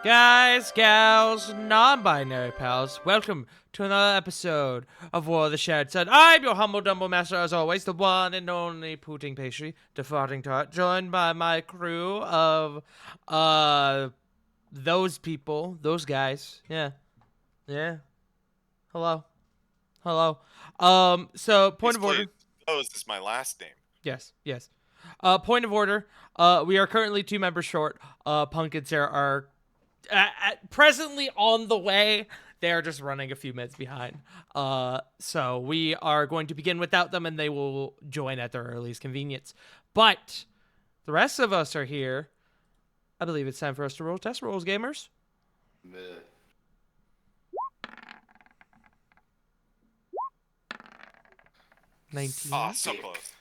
Guys, gals, non-binary pals, welcome to another episode of War of the Shared Sun. I'm your humble dumble master, as always, the one and only Pudding Pastry, the farting tart, joined by my crew of, those people, those guys. Yeah. Hello. So, point Please, of order. please. Those is my last name. Yes. Point of order. We are currently 2 members short. Punk and Sarah are presently on the way. They are just running a few minutes behind. So we are going to begin without them, and they will join at their earliest convenience. But the rest of us are here. I believe it's time for us to roll test rolls, gamers. Meh. 19. Ah, so close.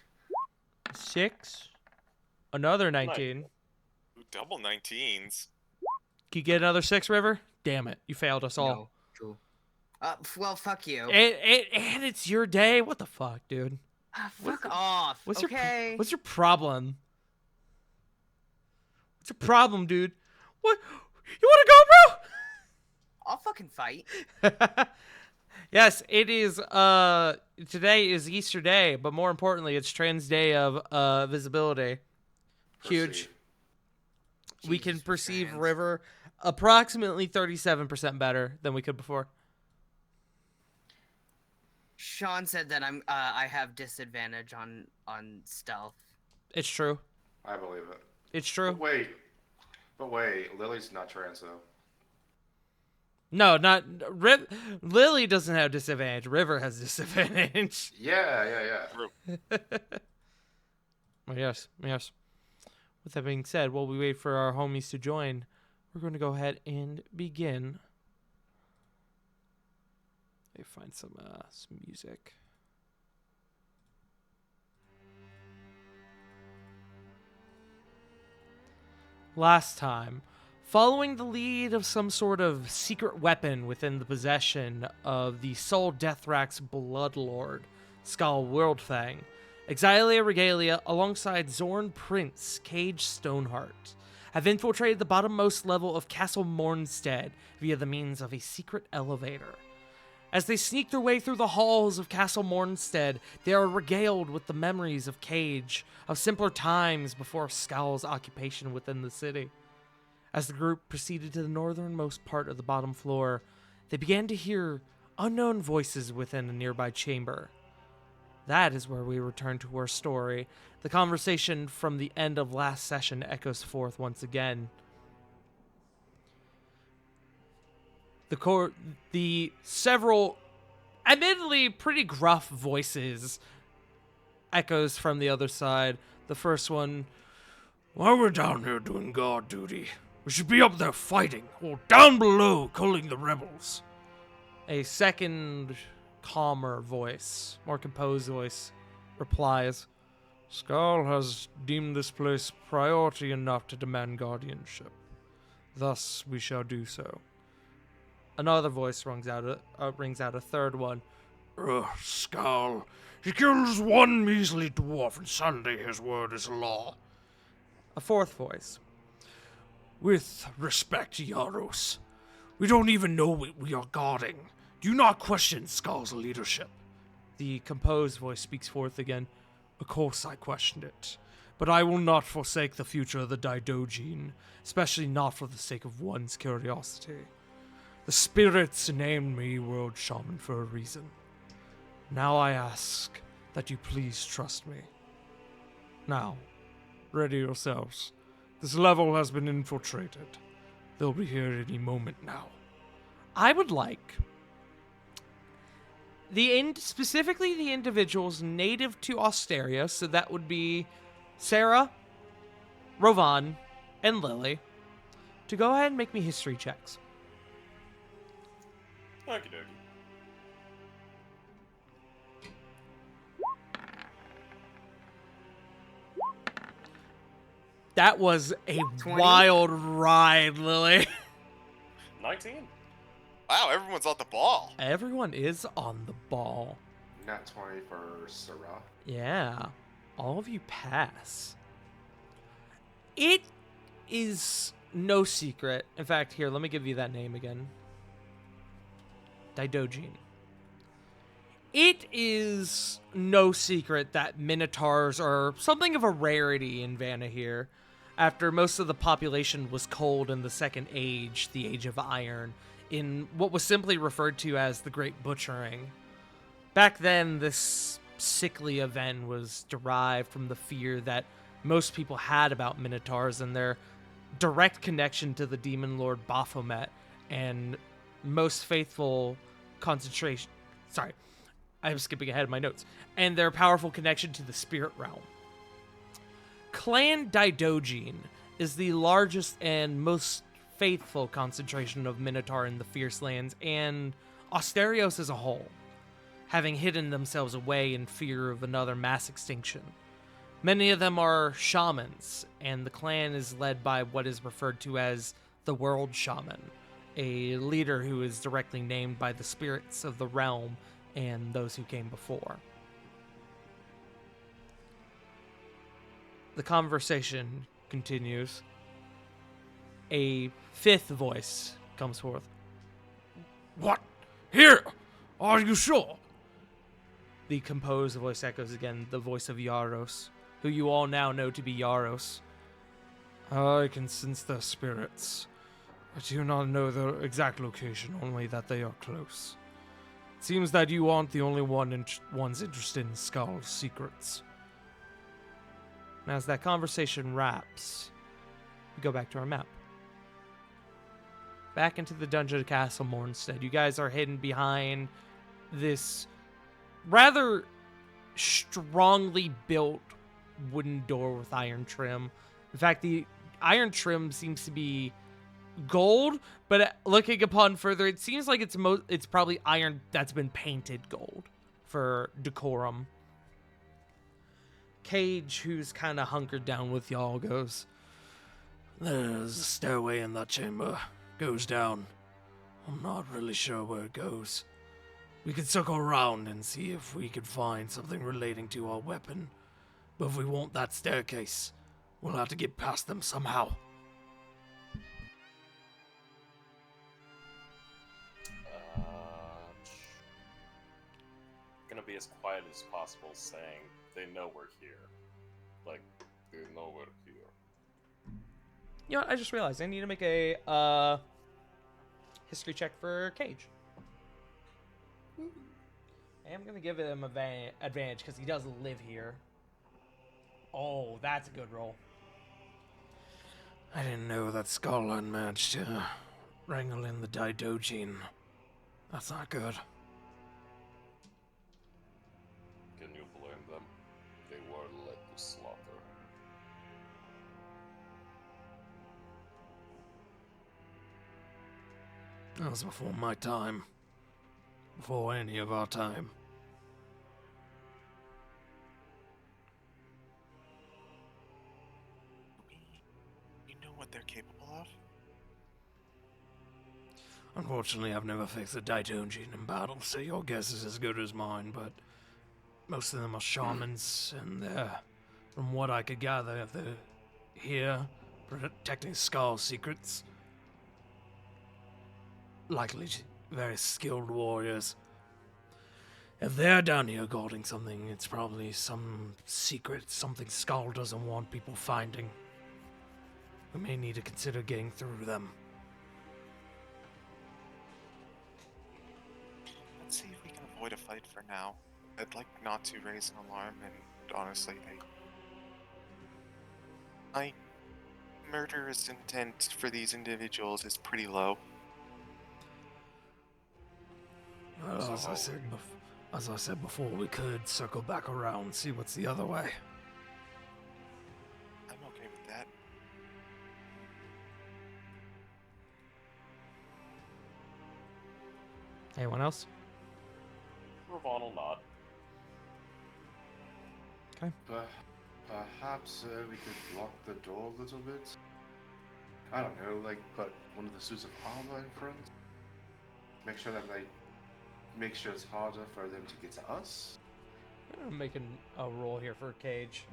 6. Another 19. Ooh, double 19s. Can you get another 6, River? Damn it. You failed us all. No, true. Well, fuck you. And it's your day? What the fuck, dude? Fuck off. What's okay. What's your problem? What's your problem, dude? What? You want to go, I'll fucking fight. bro? Yes, it is. Today is Easter Day, but more importantly, it's Trans Day of Visibility. Huge. Perceive. We can Jesus, perceive trans. River approximately 37% better than we could before. Sean said that I have disadvantage on stealth. It's true. I believe it. It's true. But wait, Lily's not trans though. No, not Lily doesn't have disadvantage. River has disadvantage. Yeah. Oh, yes. With that being said, while we wait for our homies to join, we're going to go ahead and begin. Let me find some music. Last time, following the lead of some sort of secret weapon within the possession of the Soul Deathrack's Bloodlord, Skull Worldfang, Exilia Regalia, alongside Zorn Prince, Cage Stoneheart, have infiltrated the bottommost level of Castle Mournestead via the means of a secret elevator. As they sneak their way through the halls of Castle Mournestead, they are regaled with the memories of Cage, of simpler times before Skull's occupation within the city. As the group proceeded to the northernmost part of the bottom floor, they began to hear unknown voices within a nearby chamber. That is where we return to our story. The conversation from the end of last session echoes forth once again. The several, admittedly pretty gruff voices echoes from the other side. The first one, "Why we're down here doing guard duty? We should be up there fighting, or down below culling the rebels." A second, calmer voice, more composed voice, replies, "Skull has deemed this place priority enough to demand guardianship. Thus we shall do so." Another voice rings out a third one. "Skull, he kills one measly dwarf, and Sunday his word is law." A fourth voice. "With respect, Yaros, we don't even know what we are guarding. Do not question Skull's leadership." The composed voice speaks forth again. "Of course I questioned it, but I will not forsake the future of the Daidojin, especially not for the sake of one's curiosity. The spirits named me World Shaman for a reason. Now I ask that you please trust me. Now, ready yourselves. This level has been infiltrated. They'll be here any moment now." I would like specifically the individuals native to Osteria, so that would be Sarah, Rovan, and Lily, to go ahead and make me history checks. Okie dokie. That was a 20? wild ride, Lily. 19? Wow, everyone's on the ball. Everyone is on the ball. Nat 20 for Sarah. Yeah. All of you pass. It is no secret. In fact, here, let me give you that name again. Didogene. It is no secret that minotaurs are something of a rarity in Vanna here. After most of the population was cold in the Second Age, the Age of Iron, in what was simply referred to as the Great Butchering. Back then, this sickly event was derived from the fear that most people had about minotaurs and their direct connection to the demon lord Baphomet and most faithful concentration. Sorry, I'm skipping ahead of my notes. And their powerful connection to the spirit realm. Clan Didogene is the largest and most faithful concentration of Minotaur in the Fierce Lands and Asterios as a whole, having hidden themselves away in fear of another mass extinction. Many of them are shamans, and the clan is led by what is referred to as the World Shaman, a leader who is directly named by the spirits of the realm and those who came before. The conversation continues. A fifth voice comes forth. What? Here? Are you sure? The composed voice echoes again, the voice of Yaros, who you all now know to be Yaros. I can sense their spirits. I do not know their exact location, only that they are close. It seems that you aren't the only ones interested in Skull's secrets. And as that conversation wraps, we go back to our map. Back into the dungeon castle Mournestead. You guys are hidden behind this rather strongly built wooden door with iron trim. In fact, the iron trim seems to be gold, but looking upon further, it seems like it's probably iron that's been painted gold for decorum. Cage, who's kind of hunkered down with y'all, goes, There's a stairway in that chamber. Goes down. I'm not really sure where it goes. We could circle around and see if we could find something relating to our weapon. But if we want that staircase, we'll have to get past them somehow. Gonna be as quiet as possible, saying they know we're here. Like, they know we're here. you know what, I just realized I need to make a history check for Cage. I am going to give him advantage because he does live here. Oh, that's a good roll. I didn't know that Skull had managed to wrangle in the Didogene. That's not good. Can you blame them? They were led to slaughter. That was before my time. Before any of our time. You know what they're capable of? Unfortunately, I've never faced a Didogene in battle, so your guess is as good as mine, but most of them are shamans, and from what I could gather, if they're here protecting Skull's secrets, likely very skilled warriors. If they're down here guarding something, it's probably some secret, something Skull doesn't want people finding. We may need to consider getting through them. Let's see if we can avoid a fight for now. I'd like not to raise an alarm, and honestly, my murderous intent for these individuals is pretty low. Well, as I said before, we could circle back around, see what's the other way. I'm okay with that. Anyone else? Ravon will nod. Perhaps we could block the door a little bit. I don't know, like put one of the suits of armor in front. Make sure it's harder for them to get to us. I'm making a roll here for Cage.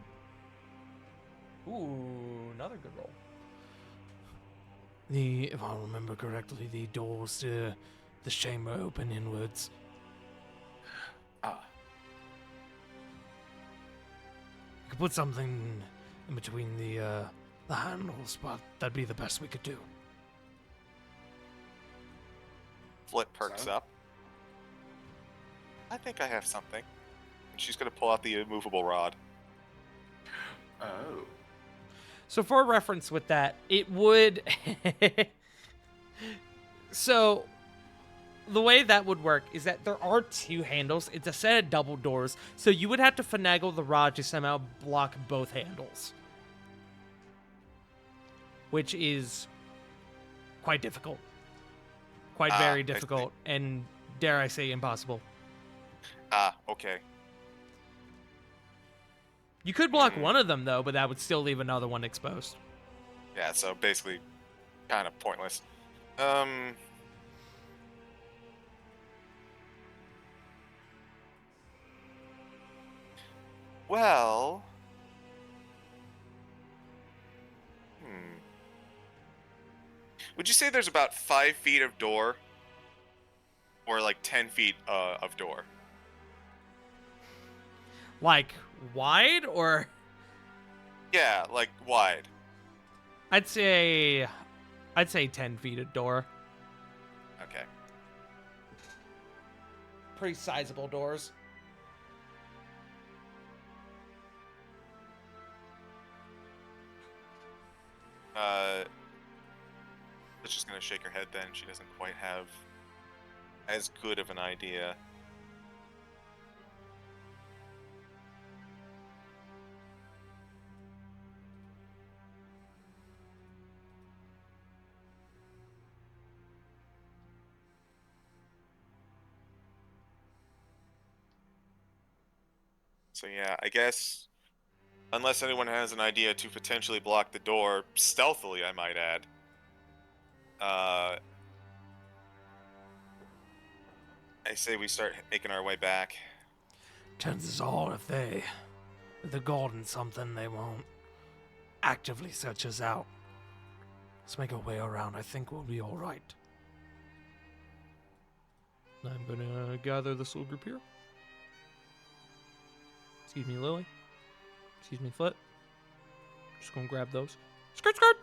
Ooh, another good roll. if I remember correctly, the doors to this chamber open inwards. Ah, We could put something in between the handles, but that'd be the best we could do. Flit perks So? up. I think I have something. And she's gonna pull out the immovable rod. oh. So for reference with that, it would... So the way that would work is that there are two handles. It's a set of double doors. So you would have to finagle the rod to somehow block both handles. Which is quite difficult. Quite I very see. difficult. And dare I say impossible. Ah, okay. You could block one of them though, but that would still leave another one exposed. Yeah, so basically kind of pointless. Well... Would you say there's about 5 feet of door? Or like 10 feet of door? Like wide or Yeah, like wide. I'd say 10 feet of door. Okay. Pretty sizable doors. It's just gonna shake her head then. She doesn't quite have as good of an idea. So yeah, I guess unless anyone has an idea to potentially block the door, stealthily I might add. I say we start making our way back. Chances are, if they're guarding something, they won't actively search us out. Let's make our way around. I think we'll be all right. I'm gonna gather this little group here. Excuse me, Lily. Excuse me, Flit. Just gonna grab those. Skirt, skirt.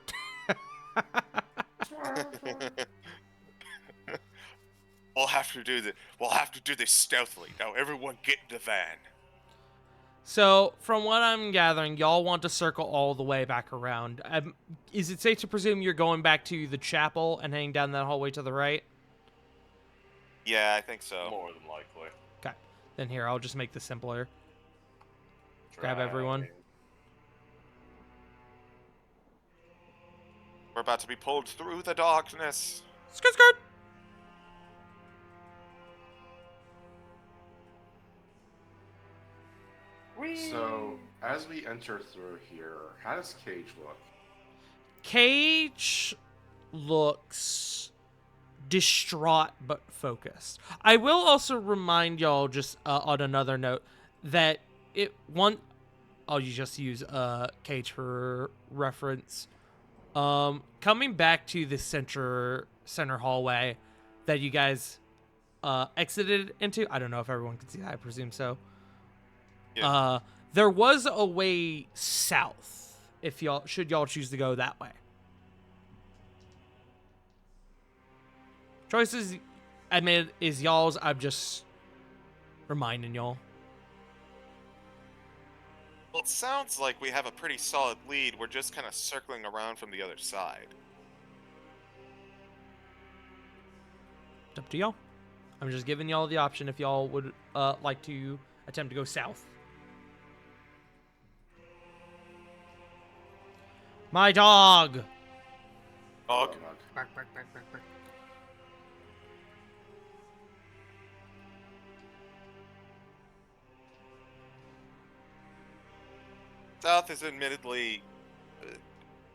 We'll have to do this stealthily. Now everyone get in the van. So, from what I'm gathering, y'all want to circle all the way back around. Is it safe to presume you're going back to the chapel and heading down that hallway to the right? Yeah, I think so. More than likely. Okay. Then here, I'll just make this simpler. Grab Drag. everyone. We're about to be pulled through the darkness. Skirt, skirt. So, as we enter through here, how does Cage look? Cage looks distraught but focused. I will also remind y'all, just on another note, that I'll just use Cage for reference. Coming back to the center hallway that you guys exited into. I don't know if everyone can see that. I presume so. Yeah. There was a way south if y'all choose to go that way. Choices, admit, is y'all's. I'm just reminding y'all. Well, it sounds like we have a pretty solid lead. We're just kind of circling around from the other side. It's up to y'all. I'm just giving y'all the option if y'all would like to attempt to go south. My dog! Dog. Mug. Bark, bark, bark, bark, bark. South is admittedly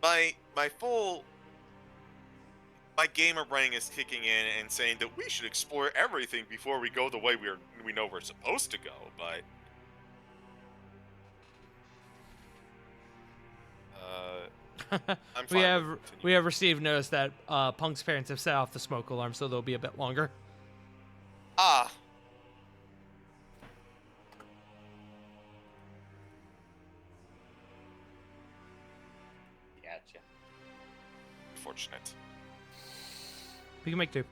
my gamer brain is kicking in and saying that we should explore everything before we go the way we know we're supposed to go, but I'm we fine have with continuing. we have received notice that Punk's parents have set off the smoke alarm, so they'll be a bit longer. Ah. Gotcha. Unfortunate. We can make two.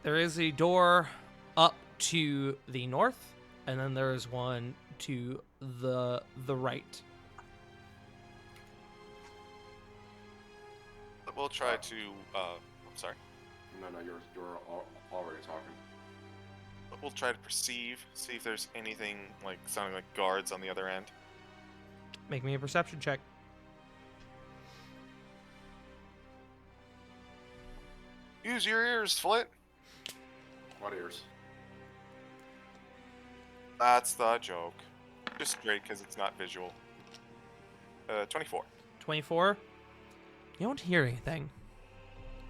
There is a door up to the north, and then there is one to the right. But we'll try to. I'm sorry. No, you're already talking. But we'll try to perceive, see if there's anything like sounding like guards on the other end. Make me a perception check. Use your ears, Flit. What ears? That's the joke. Just straight because it's not visual. 24. 24. You don't hear anything.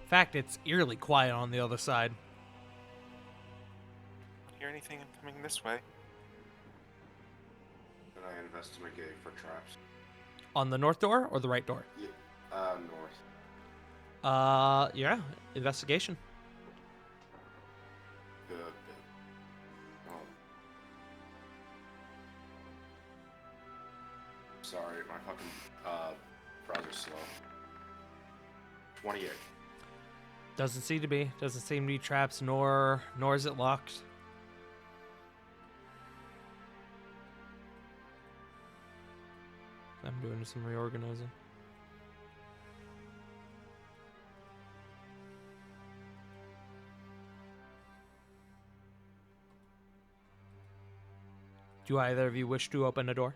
In fact, it's eerily quiet on the other side. Hear anything coming this way? Then I investigate for traps. On the north door or the right door? Yeah, north. Yeah, investigation. Good. Oh. Sorry, my fucking browser's slow. 28. Doesn't seem to be. Doesn't seem to be traps, nor is it locked. I'm doing some reorganizing. Do either of you wish to open a door?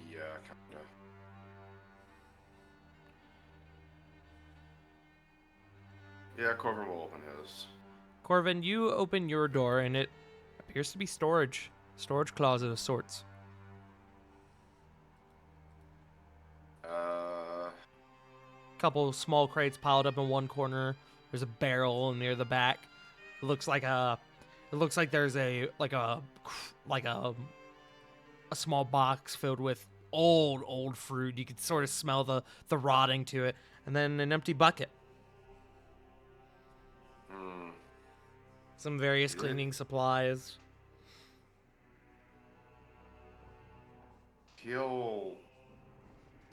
Yeah, kinda. Yeah, Corvin will open his. Corvin, you open your door and it appears to be storage. Storage closet of sorts. Couple small crates piled up in one corner. There's a barrel near the back. It looks like there's a small box filled with old fruit. You can sort of smell the rotting to it, and then an empty bucket. Some various Really? cleaning supplies. He'll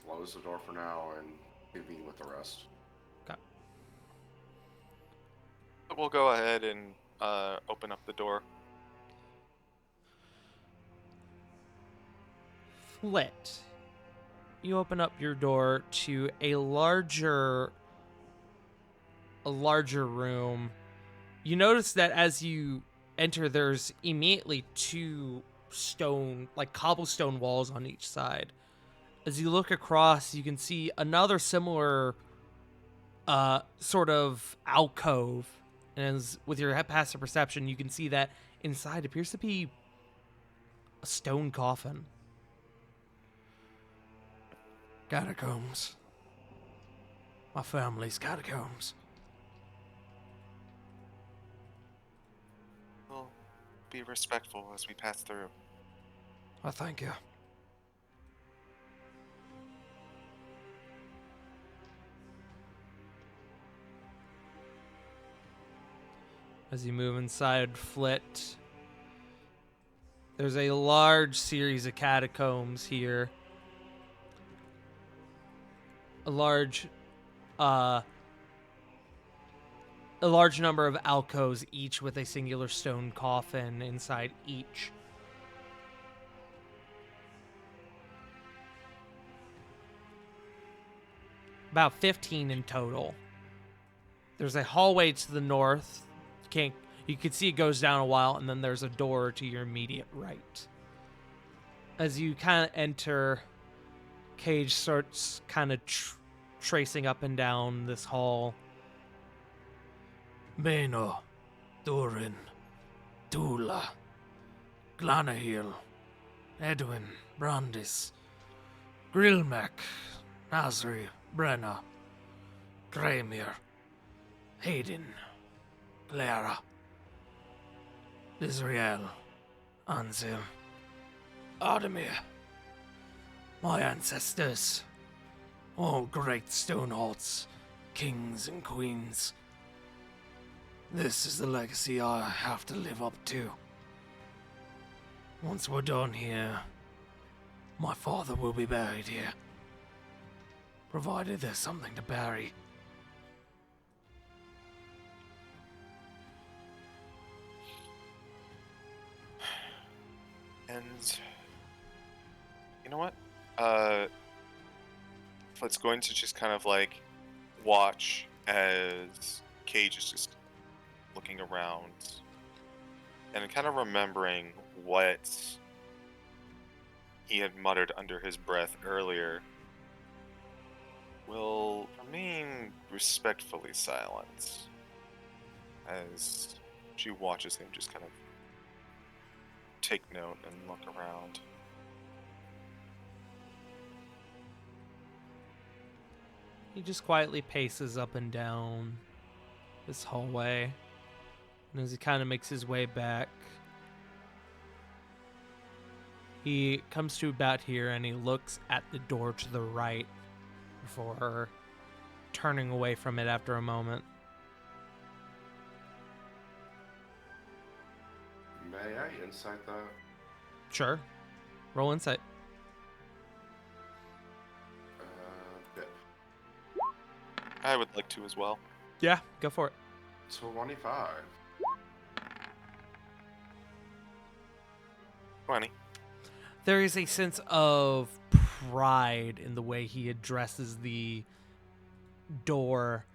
close the door for now and convene with the rest. Okay. We'll go ahead and open up the door. Flit. You open up your door to a larger room. You notice that as you enter, there's immediately two cobblestone walls on each side. As you look across, you can see another similar sort of alcove. And with your passive perception, you can see that inside appears to be a stone coffin. Catacombs. My family's catacombs. We'll be respectful as we pass through. I thank you. As you move inside Flit, there's a large series of catacombs here. A large number of alcoves, each with a singular stone coffin inside each. About 15 in total. There's a hallway to the north. You can see it goes down a while, and then there's a door to your immediate right. As you kind of enter, Cage starts kind of tracing up and down this hall. Beno, Durin, Tula, Glanahill, Edwin, Brandis, Grillmac, Nasri, Brenna, Gramir, Hayden, Clara, Israel, Anzil, Adamir. My ancestors, all great Stonehearts, kings and queens. This is the legacy I have to live up to. Once we're done here, my father will be buried here. Provided there's something to bury. And you know what? Let's going to just kind of like watch as Cage is just looking around and kind of remembering what he had muttered under his breath earlier. Will remain respectfully silent as she watches him just kind of take note and look around. He just quietly paces up and down this hallway. And as he kind of makes his way back, he comes to about here and he looks at the door to the right before turning away from it after a moment. May I insight that? Sure. Roll insight. Bit. I would like to as well. Yeah, go for it. 25. 20. There is a sense of pride in the way he addresses the door,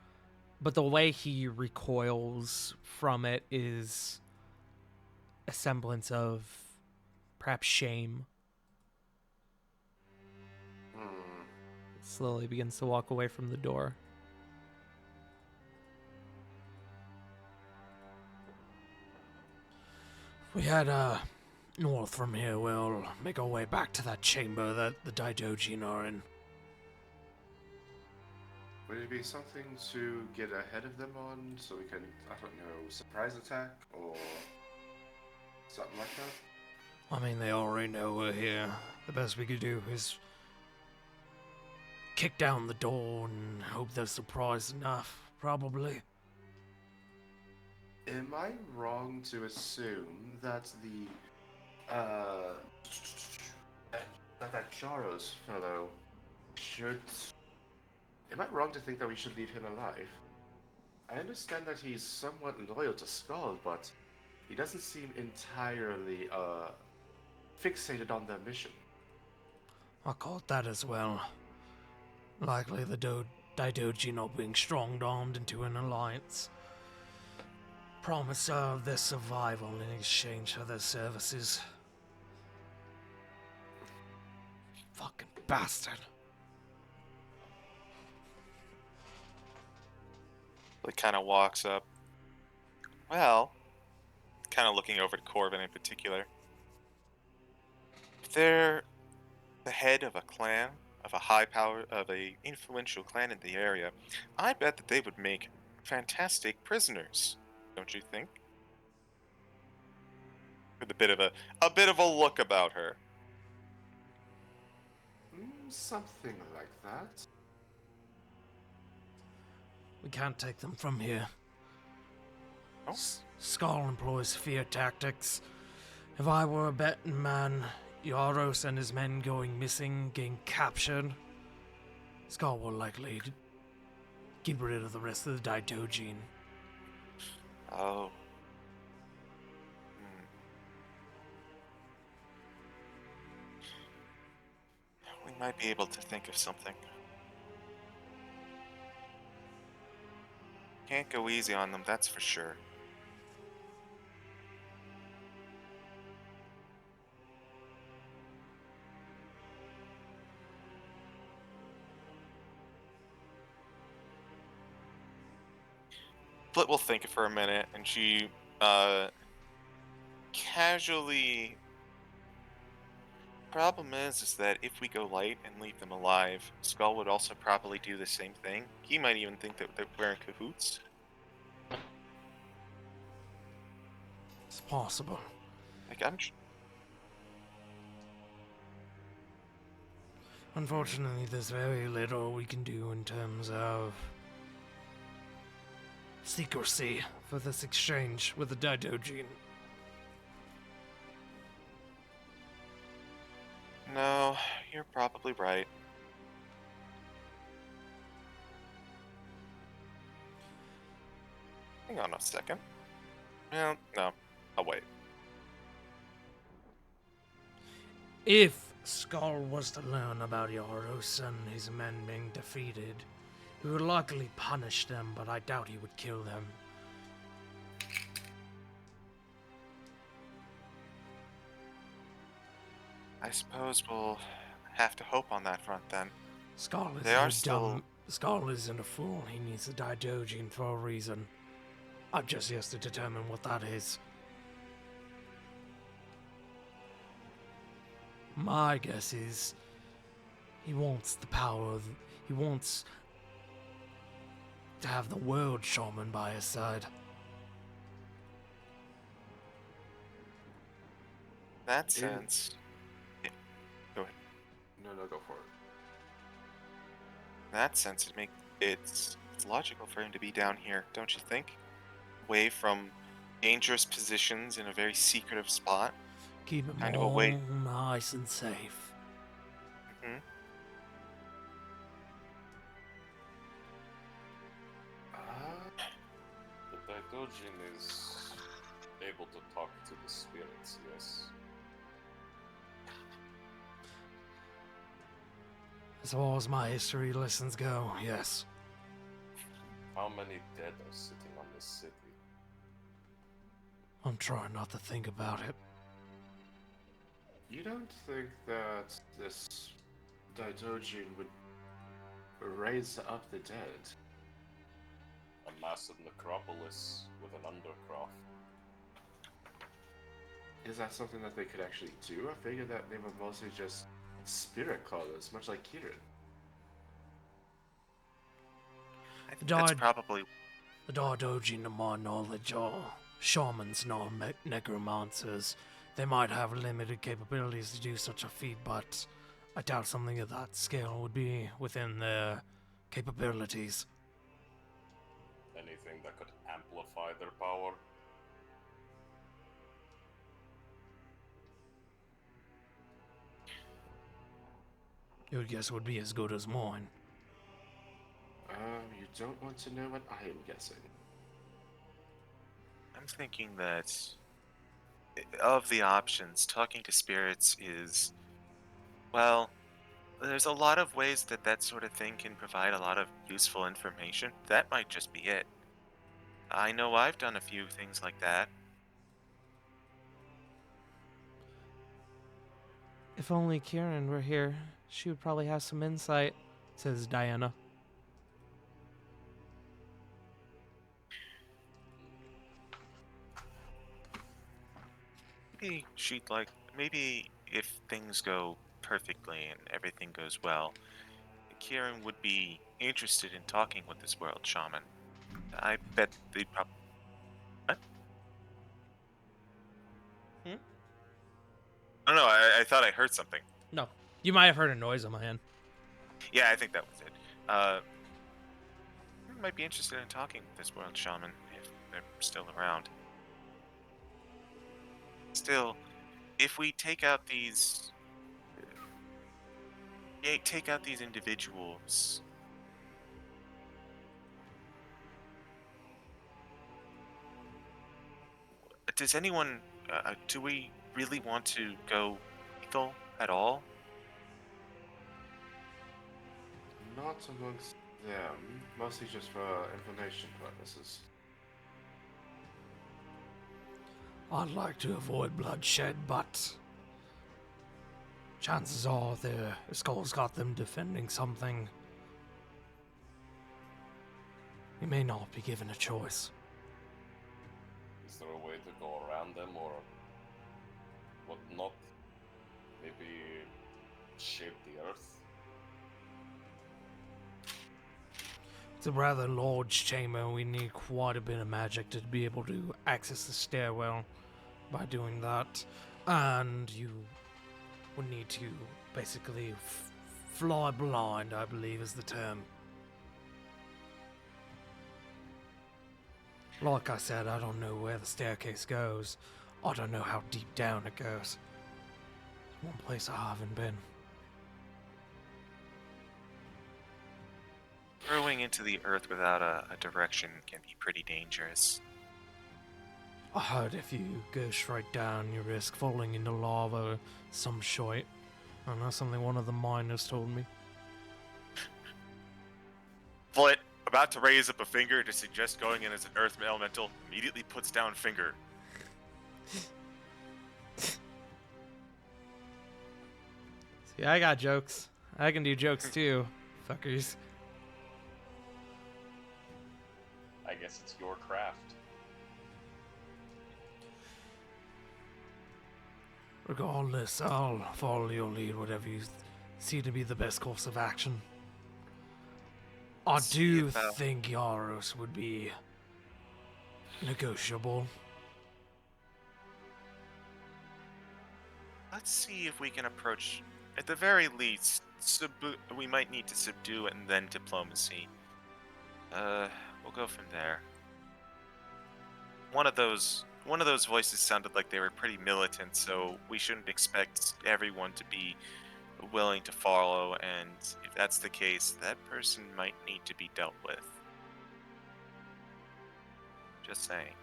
but the way he recoils from it is a semblance of perhaps shame. Slowly begins to walk away from the door. If we head north from here, we'll make our way back to that chamber that the Daidojin are in. Would it be something to get ahead of them on so we can, I don't know, surprise attack or something like that? I mean, they already know we're here. The best we could do is kick down the door and hope they're surprised enough, probably. Am I wrong to assume that that Jaros fellow should... Am I wrong to think that we should leave him alive? I understand that he's somewhat loyal to Skull, but he doesn't seem entirely, fixated on their mission. I caught that as well. Likely the Daidojin are being strong-armed into an alliance. Promise of their survival in exchange for their services. Fucking bastard. Like, kind of walks up. Well, kind of looking over to Corvin in particular. If they're the head of a clan, of a high power, of a influential clan in the area, I bet that they would make fantastic prisoners. Don't you think? With a bit of a look about her. Something like that. We can't take them from here. Oh. Skull employs fear tactics. If I were a betting man, Yaros and his men going missing, getting captured, Skull will likely get rid of the rest of the Daidojin. Oh. We might be able to think of something. Can't go easy on them, that's for sure. Flit will think for a minute, and she casually problem is that if we go light and leave them alive, Skull would also probably do the same thing. He might even think that we're in cahoots. It's possible. Like, Unfortunately, there's very little we can do in terms of secrecy for this exchange with the Daidojin. No, you're probably right. Hang on a second. Well, no. I'll wait. If Skull was to learn about Yaros and his men being defeated, he would likely punish them, but I doubt he would kill them. I suppose we'll have to hope on that front then. Skull isn't They are a still- dumb. Skull isn't a fool. He needs a Daidojin for a reason. I'm just here to determine what that is. My guess is he wants the power. He wants to have the world shaman by his side. In that sense. Yeah, go ahead. No, go for it. In that sense, it's logical for him to be down here, don't you think? Away from dangerous positions in a very secretive spot. Keep him Kind of all away. nice and safe. Hmm. The Daidojin is able to talk to the spirits, yes. As far as my history lessons go, yes. How many dead are sitting on this city? I'm trying not to think about it. You don't think that this Daidojin would raise up the dead? A massive necropolis with an undercroft. Is that something that they could actually do? I figured that they were mostly just spirit callers, much like Kieran. I think that's Died- probably. The Daidojin, to my knowledge, are shamans, not necromancers. They might have limited capabilities to do such a feat, but I doubt something of that scale would be within their capabilities. Anything that could amplify their power. Your guess would be as good as mine. You don't want to know what I am guessing. I'm thinking that of the options, talking to spirits is, well, there's a lot of ways that sort of thing can provide a lot of useful information. That might just be it. I know I've done a few things like that. If only Kieran were here, she would probably have some insight, says Diana. Maybe if things go perfectly and everything goes well, Kieran would be interested in talking with this world shaman. I bet they'd probably. What? Hmm? Oh no, I thought I heard something. No, you might have heard a noise on my end. Yeah, I think that was it. Might be interested in talking with this world shaman if they're still around. Still, if we take out these individuals, does anyone? Do we really want to go lethal at all? Not amongst them, mostly just for information purposes. I'd like to avoid bloodshed, but chances are their Skull's got them defending something. We may not be given a choice. Is there a way to go around them or whatnot? Maybe shape the earth? It's a rather large chamber. We need quite a bit of magic to be able to access the stairwell by doing that. And you would need to basically fly blind, I believe is the term. Like I said, I don't know where the staircase goes. I don't know how deep down it goes. It's one place I haven't been. Throwing into the earth without a direction can be pretty dangerous. I heard if you go straight down, you risk falling into lava or some shit. And that's something one of the miners told me. Flit, about to raise up a finger to suggest going in as an earth elemental, immediately puts down finger. See, I got jokes. I can do jokes too, fuckers. I guess it's your craft. Regardless, I'll follow your lead, whatever you see to be the best course of action. I See do about- think Yaros would be negotiable. Let's see if we can approach, at the very least, we might need to subdue and then diplomacy. We'll go from there. One of those voices sounded like they were pretty militant, so we shouldn't expect everyone to be willing to follow, and if that's the case, that person might need to be dealt with. Just saying.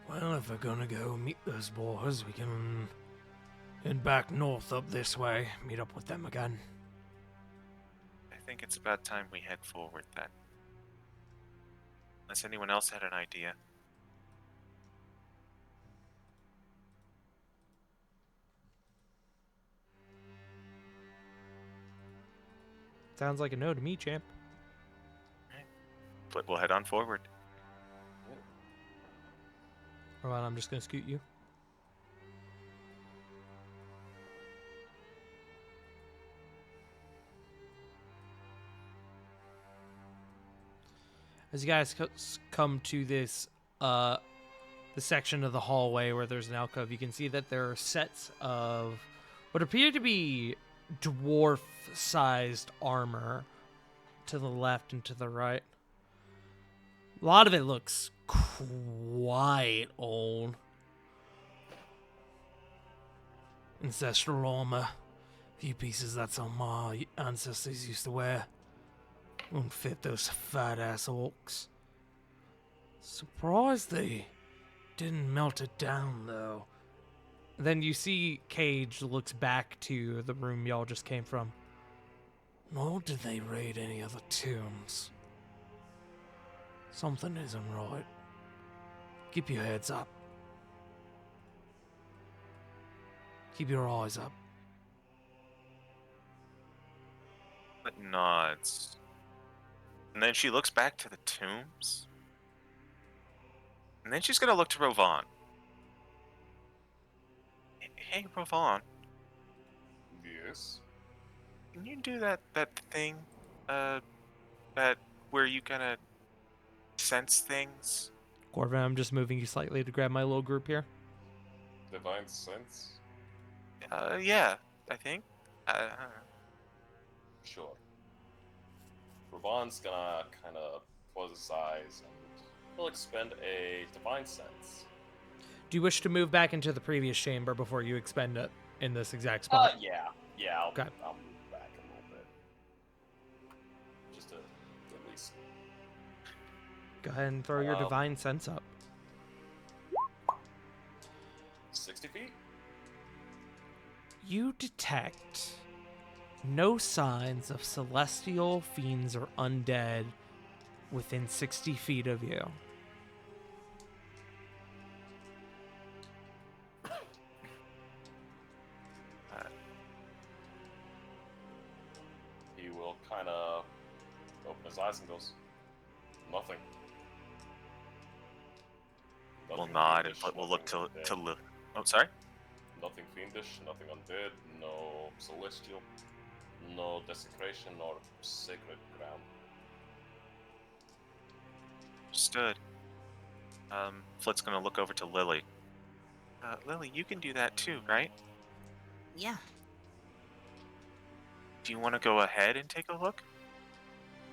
Well, if we're gonna go meet those boys, we can head back north up this way, meet up with them again. I think it's about time we head forward then. Unless anyone else had an idea. Sounds like a no to me, champ. But we'll head on forward. Alright, I'm just gonna scoot you. As you guys come to this, the section of the hallway where there's an alcove, you can see that there are sets of what appear to be dwarf-sized armor to the left and to the right. A lot of it looks quite old. Ancestral armor. Few pieces that some of my ancestors used to wear. Won't fit those fat-ass orcs. Surprised they didn't melt it down, though. Then you see Cage looks back to the room y'all just came from. Nor did they raid any other tombs. Something isn't right. Keep your heads up. Keep your eyes up. But nods. And then she looks back to the tombs. And then she's gonna look to Rovan. Hey, Rovan, Yes. can you do that thing, that where you kind of sense things? Corvin, I'm just moving you slightly to grab my little group here. Divine sense? Yeah, I think. Sure. Ravan's gonna kind of close his eyes and he'll expend a divine sense. Do you wish to move back into the previous chamber before you expend it in this exact spot? Yeah. Okay. I'll move back a little bit. Just to at least. Go ahead and throw your Um, divine sense up. 60 feet? You detect no signs of celestial fiends or undead within 60 feet of you. He will kind of open his eyes and goes, nothing. We'll Nothing nod fiendish, and we'll look nothing to undead. look. Oh, sorry. Nothing fiendish, nothing undead, no celestial, no desecration or sacred ground. Understood. Flit's gonna look over to Lily. Lily, you can do that too, right? Yeah. Do you want to go ahead and take a look?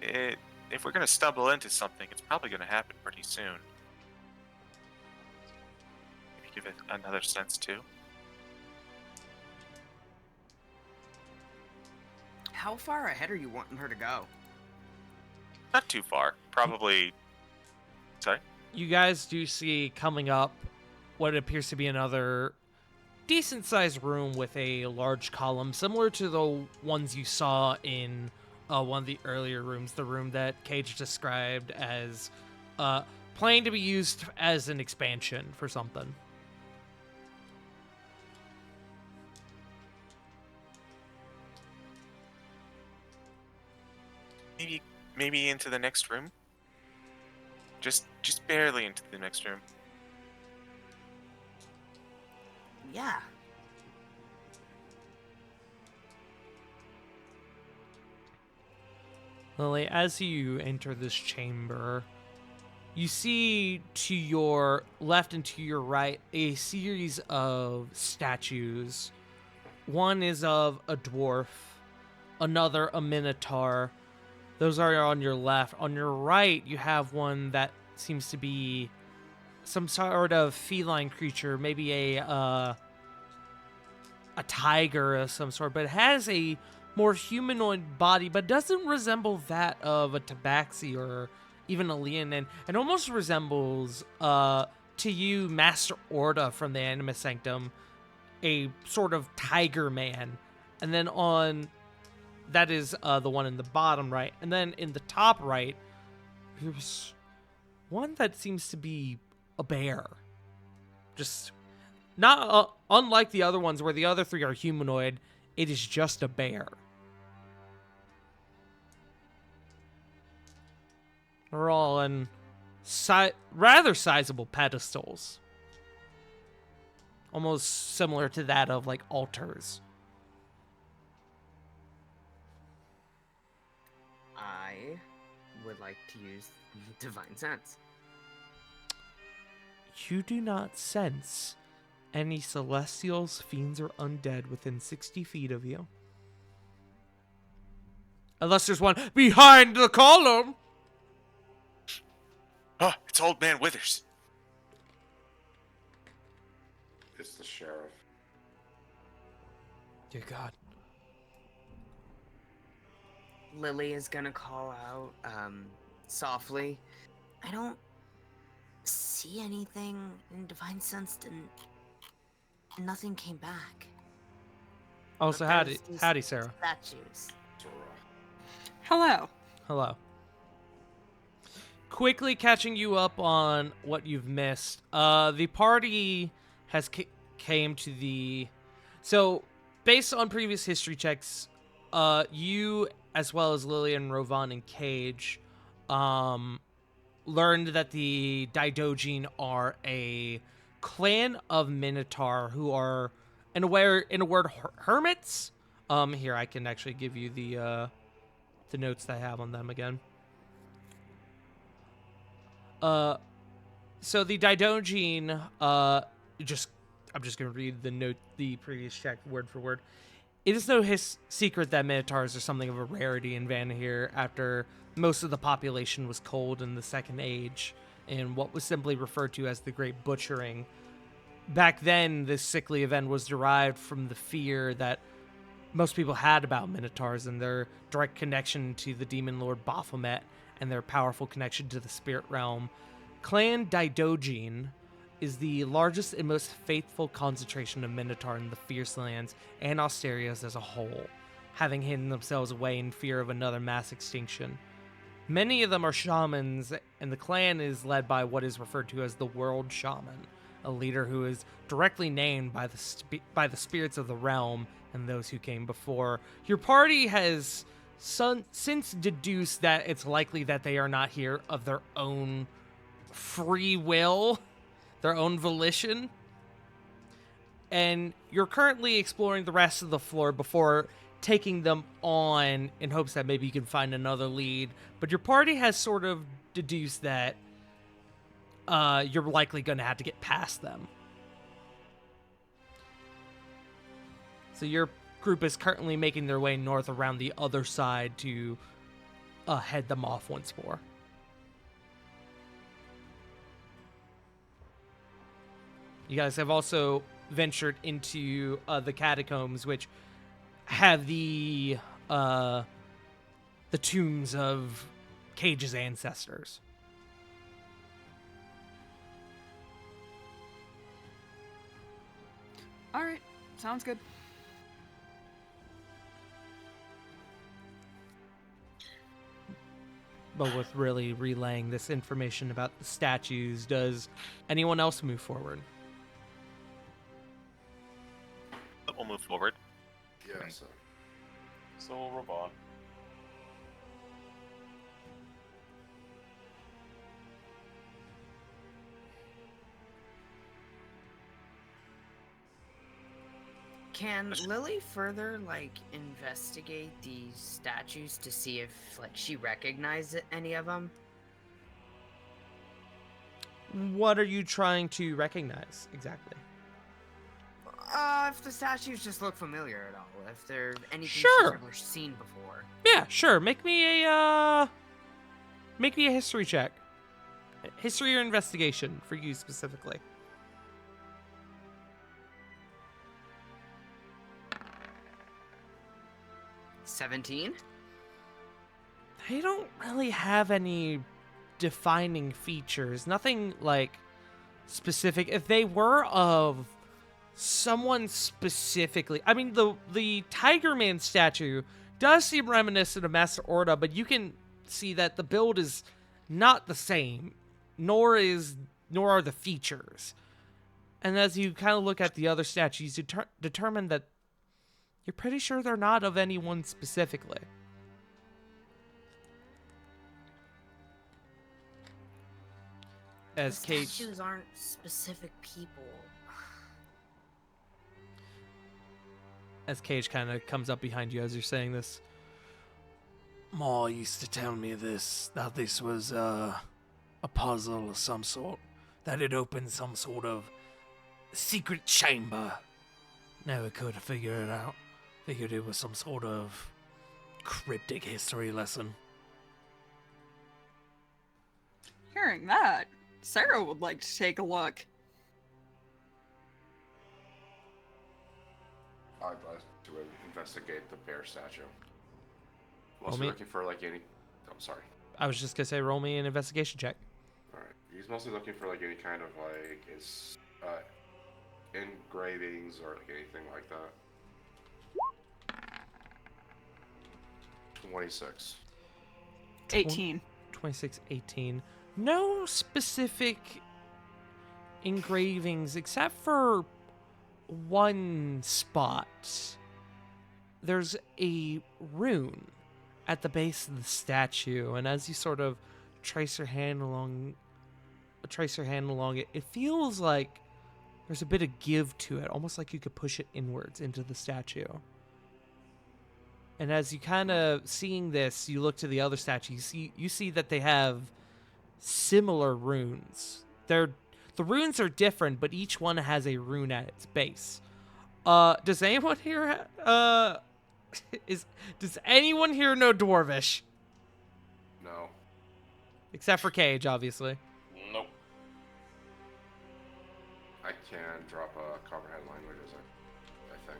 If we're gonna stumble into something, it's probably gonna happen pretty soon. Maybe give it another sense too. How far ahead are you wanting her to go? Not too far. Probably. Sorry. You guys do see coming up what appears to be another decent-sized room with a large column, similar to the ones you saw in one of the earlier rooms, the room that Cage described as planning to be used as an expansion for something. Maybe into the next room. Just barely into the next room. Yeah. Lily, as you enter this chamber, you see to your left and to your right a series of statues. One is of a dwarf, another a minotaur. Those are on your left. On your right, you have one that seems to be some sort of feline creature, maybe a tiger of some sort, but it has a more humanoid body, but doesn't resemble that of a tabaxi or even a leonin. It almost resembles, to you, Master Orda from the Anima Sanctum, a sort of tiger man. And then that is the one in the bottom right. And then in the top right, there's one that seems to be a bear. Just not unlike the other ones where the other three are humanoid, it is just a bear. They're all on rather sizable pedestals. Almost similar to that of like altars. I would like to use Divine Sense. You do not sense any celestials, fiends, or undead within 60 feet of you. Unless there's one behind the column. Oh, it's Old Man Withers. It's the sheriff. Dear God. Lily is gonna call out softly. I don't see anything in Divine Sense, and nothing came back. Also, But howdy, there's these howdy, Sarah. Statues. Hello. Hello. Quickly catching you up on what you've missed. The party has came to the... So, based on previous history checks, you, as well as Lillian, Rovan, and Cage, learned that the Daidojin are a clan of Minotaur who are, in a word, hermits. Here, I can actually give you the notes that I have on them again. So the Daidojin, I'm just gonna read the previous check word for word. It is no secret that Minotaurs are something of a rarity in Vanahir after most of the population was cold in the Second Age, in what was simply referred to as the Great Butchering. Back then, this sickly event was derived from the fear that most people had about Minotaurs and their direct connection to the demon lord Baphomet and their powerful connection to the spirit realm. Clan Daidojin is the largest and most faithful concentration of Minotaur in the Fierce Lands and Asterios as a whole, having hidden themselves away in fear of another mass extinction. Many of them are shamans, and the clan is led by what is referred to as the World Shaman, a leader who is directly named by the spirits of the realm and those who came before. Your party has since deduced that it's likely that they are not here of their own free will, their own volition. and you're currently exploring the rest of the floor before taking them on in hopes that maybe you can find another lead. But your party has sort of deduced that you're likely going to have to get past them. So your group is currently making their way north around the other side to head them off once more. You guys have also ventured into the catacombs, which have the tombs of Cage's ancestors. All right, sounds good. But with really relaying this information about the statues, does anyone else move forward? We'll move forward. Yeah, so. So we'll Ravon. Can Lily further, like, investigate these statues to see if, like, she recognizes any of them? What are you trying to recognize exactly? If the statues just look familiar at all. If they're anything Sure. she's ever seen before. Yeah, sure. Make me a history check. History or investigation for you specifically. 17? They don't really have any defining features. Nothing like specific. If they were of someone specifically, I mean, the Tiger Man statue does seem reminiscent of Master Orda, but you can see that the build is not the same, nor are the features. And as you kind of look at the other statues, you determine that you're pretty sure they're not of anyone specifically. As The Kate, statues aren't specific people. as Cage kind of comes up behind you as you're saying this. Ma used to tell me this, that this was a puzzle of some sort, that it opened some sort of secret chamber. Never could figure it out. Figured it was some sort of cryptic history lesson. Hearing that, Sarah would like to take a look. I'd like to investigate the bear statue. Roll Mostly me- looking for like any. I'm sorry. I was just gonna say, roll me an investigation check. All right. He's mostly looking for like any kind of like engravings or like anything like that. 26. 18. 26, 18. No specific engravings except for one spot. There's a rune at the base of the statue, and as you sort of trace your hand along it, it feels like there's a bit of give to it, almost like you could push it inwards into the statue. And as you kind of seeing this, you look to the other statue. You see that they have similar runes. The runes are different, but each one has a rune at its base. Does anyone here does anyone here know Dwarvish? No. Except for Cage, obviously. Nope. I can drop a comprehend languages, I think.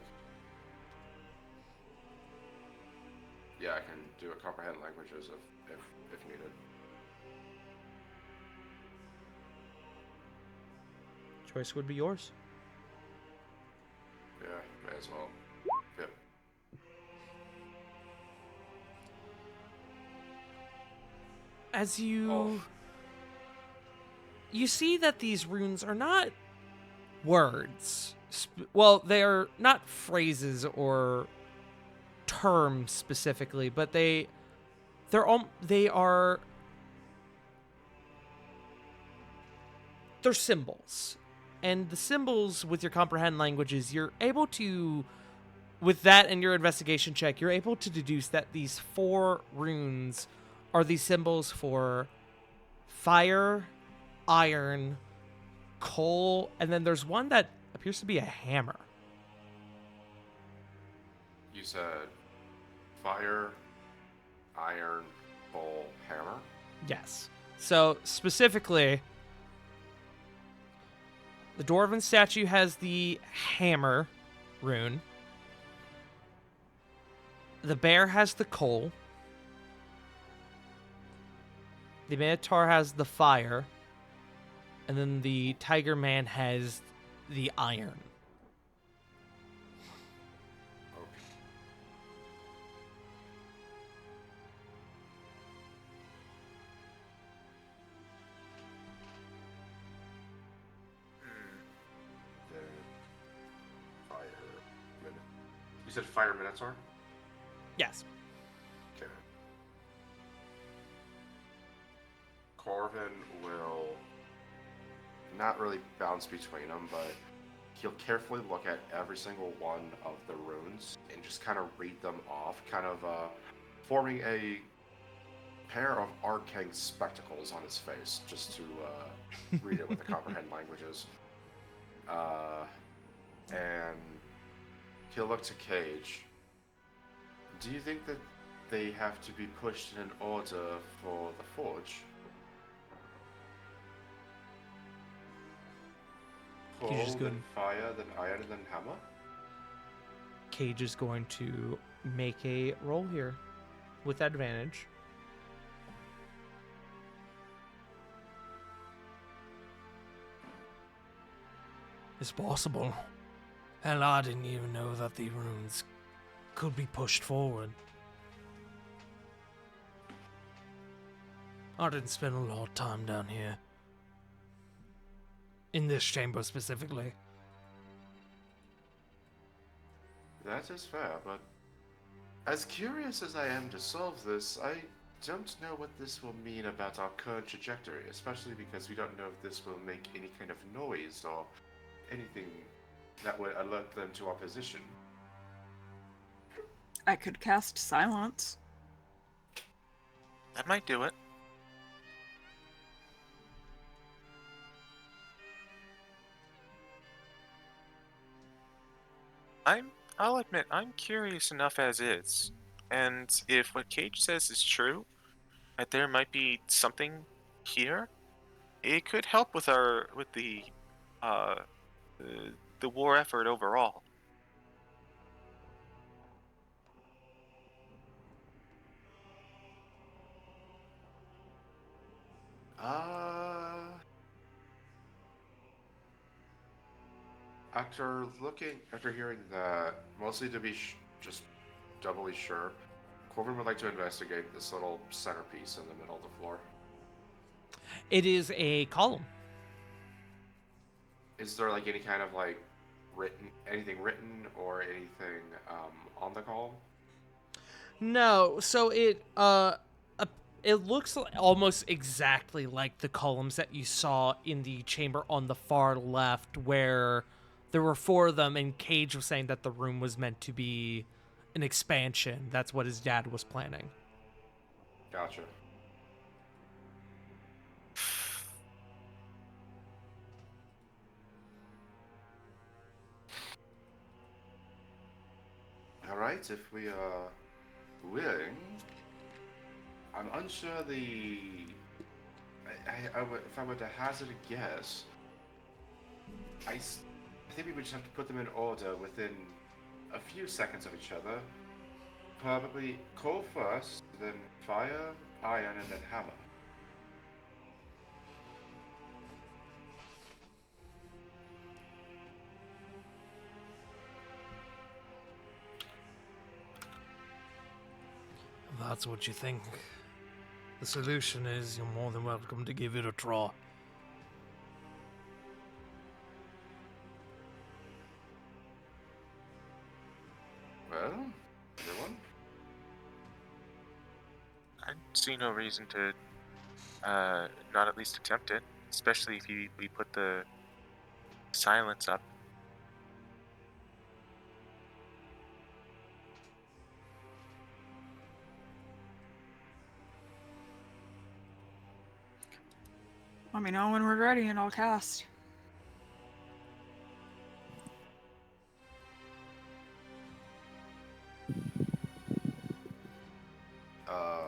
Yeah, I can do a comprehend languages if needed. Choice would be yours. Yeah, may as well. Yep. As you Oh. you see that these runes are not words. Well, they are not phrases or terms specifically, but they're symbols. And the symbols with your comprehend languages, you're able to, with that and your investigation check, you're able to deduce that these 4 runes are the symbols for fire, iron, coal, and then there's one that appears to be a hammer. You said fire, iron, coal, hammer. Yes. So specifically, the dwarven statue has the hammer rune. The bear has the coal. The minotaur has the fire. And then the tiger man has the iron. Okay. Then fire. You said fire minotaur? Yes. Okay. Corvin will not really bounce between them, but he'll carefully look at every single one of the runes and just kind of read them off, kind of forming a pair of arcane spectacles on his face, just to read it with the comprehend languages. And he'll look to Cage. Do you think that they have to be pushed in an order for the forge? Coal, Cage is then good. fire, then iron, and then hammer? Cage is going to make a roll here with advantage. It's possible. Hell, I didn't even know that the runes could be pushed forward. I didn't spend a lot of time down here. In this chamber specifically. That is fair, but as curious as I am to solve this, I don't know what this will mean about our current trajectory, especially because we don't know if this will make any kind of noise or anything that would alert them to our position. I could cast silence. That might do it. I'll admit, I'm curious enough as is. And if what Cage says is true, that there might be something here, it could help with uh, the war effort overall. After hearing that, mostly to be just doubly sure, Corbin would like to investigate this little centerpiece in the middle of the floor. It is a column. Is there like any kind of like anything written or anything on the column? No, so it looks almost exactly like the columns that you saw in the chamber on the far left, where there were 4 of them, and Cage was saying that the room was meant to be an expansion. That's what his dad was planning. Gotcha. Alright, if we are willing, I'm unsure if I were to hazard a guess, I think we would just have to put them in order within a few seconds of each other. Probably coal first, then fire, iron, and then hammer. If that's what you think. The solution is you're more than welcome to give it a try. Well, everyone? I see no reason to not at least attempt it, especially if we put the silence up. Let me know when we're ready and I'll cast. Uh,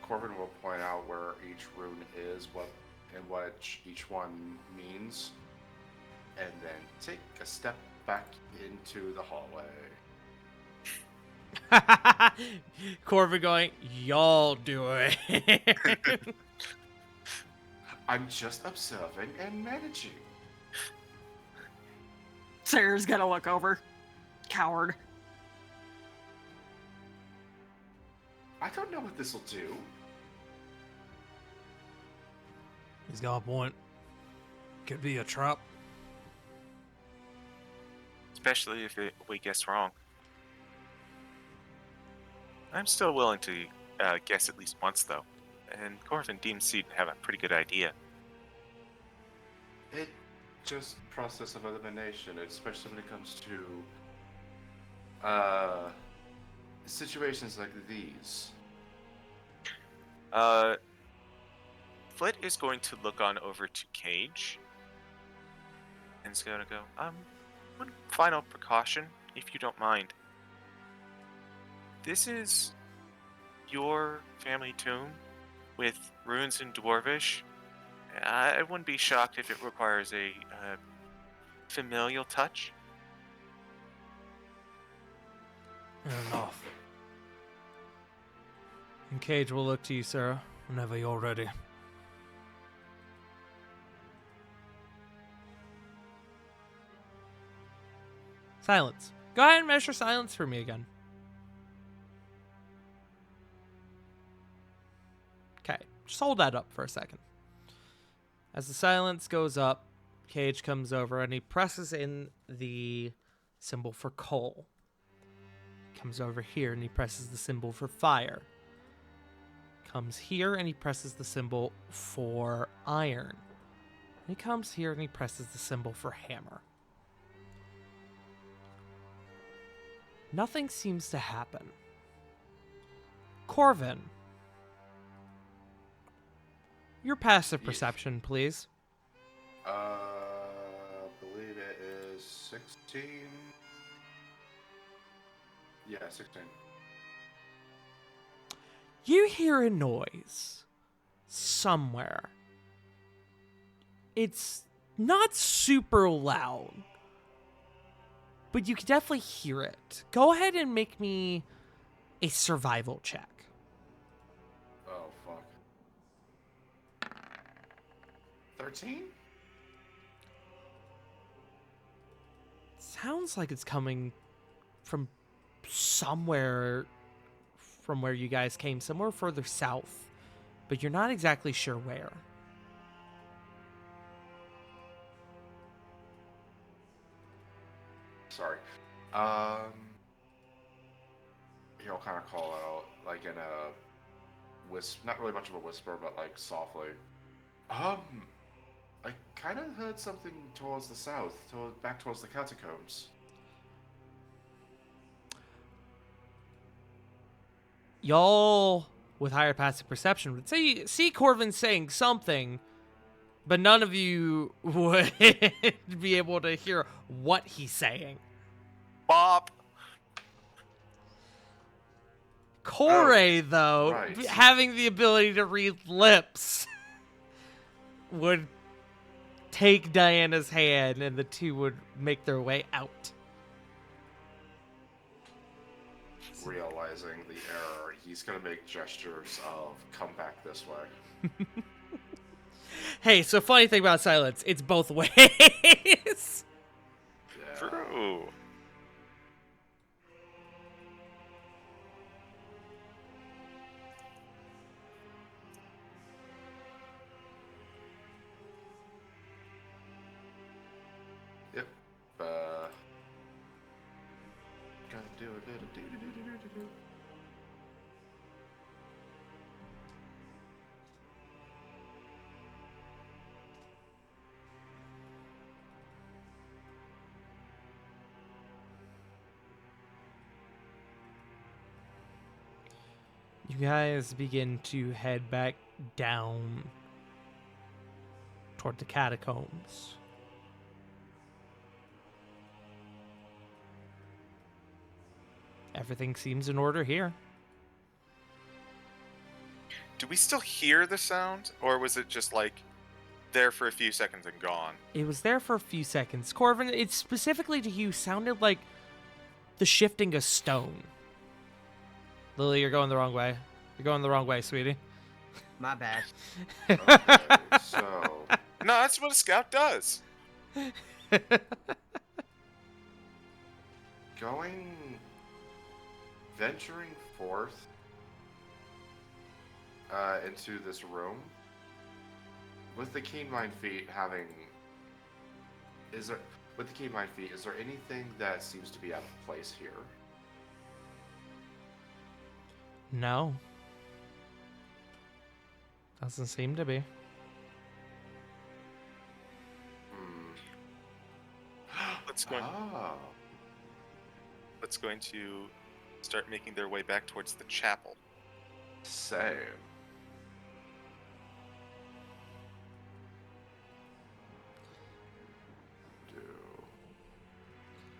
Corbin will point out where each rune is, what each one means, and then take a step back into the hallway. Corbin going, y'all do it. I'm just observing and managing. Sarah's gonna look over. Coward. I don't know what this will do. He's got a point. Could be a trap. Especially if we guess wrong. I'm still willing to guess at least once, though. And Corvin deems to have a pretty good idea. It just process of elimination, especially when it comes to situations like these. Flit is going to look on over to Cage. And is going to go, one final precaution, if you don't mind. This is your family tomb with runes in Dwarvish. I wouldn't be shocked if it requires a familial touch. Fair enough. And Cage will look to you, Sarah, whenever you're ready. Silence. Go ahead and measure silence for me again. Okay, just hold that up for a second. As the silence goes up, Cage comes over and he presses in the symbol for coal. Comes over here and he presses the symbol for fire. Comes here and he presses the symbol for iron. He comes here and he presses the symbol for hammer. Nothing seems to happen. Corvin, your passive Yes. perception, please. I believe it is 16. Yeah, 16. You hear a noise somewhere. It's not super loud, but you can definitely hear it. Go ahead and make me a survival check. Oh, fuck. 13? Sounds like it's coming from somewhere from where you guys came, somewhere further south, but you're not exactly sure where. Sorry. He'll kind of call out, like in a not really much of a whisper, but like softly. I kind of heard something towards the south, back towards the catacombs. Y'all with higher passive perception would see Corvin saying something, but none of you would be able to hear what he's saying. Bop! Corey, though, right. having the ability to read lips, would take Diana's hand and the two would make their way out. Realizing the error, he's gonna make gestures of come back this way. Hey, so funny thing about silence, it's both ways. Yeah. True. Yep. Gotta do a bit of do. You guys begin to head back down toward the catacombs. Everything seems in order here. Do we still hear the sound, or was it just like there for a few seconds and gone? It was there for a few seconds. Corvin, it specifically to you sounded like the shifting of stone. Lily, you're going the wrong way. You're going the wrong way, sweetie. My bad. Okay, so No, that's what a scout does. venturing forth into this room with the keen mind feat having. Is there anything that seems to be out of place here? No. Doesn't seem to be. Let's Oh. going to start making their way back towards the chapel. Same.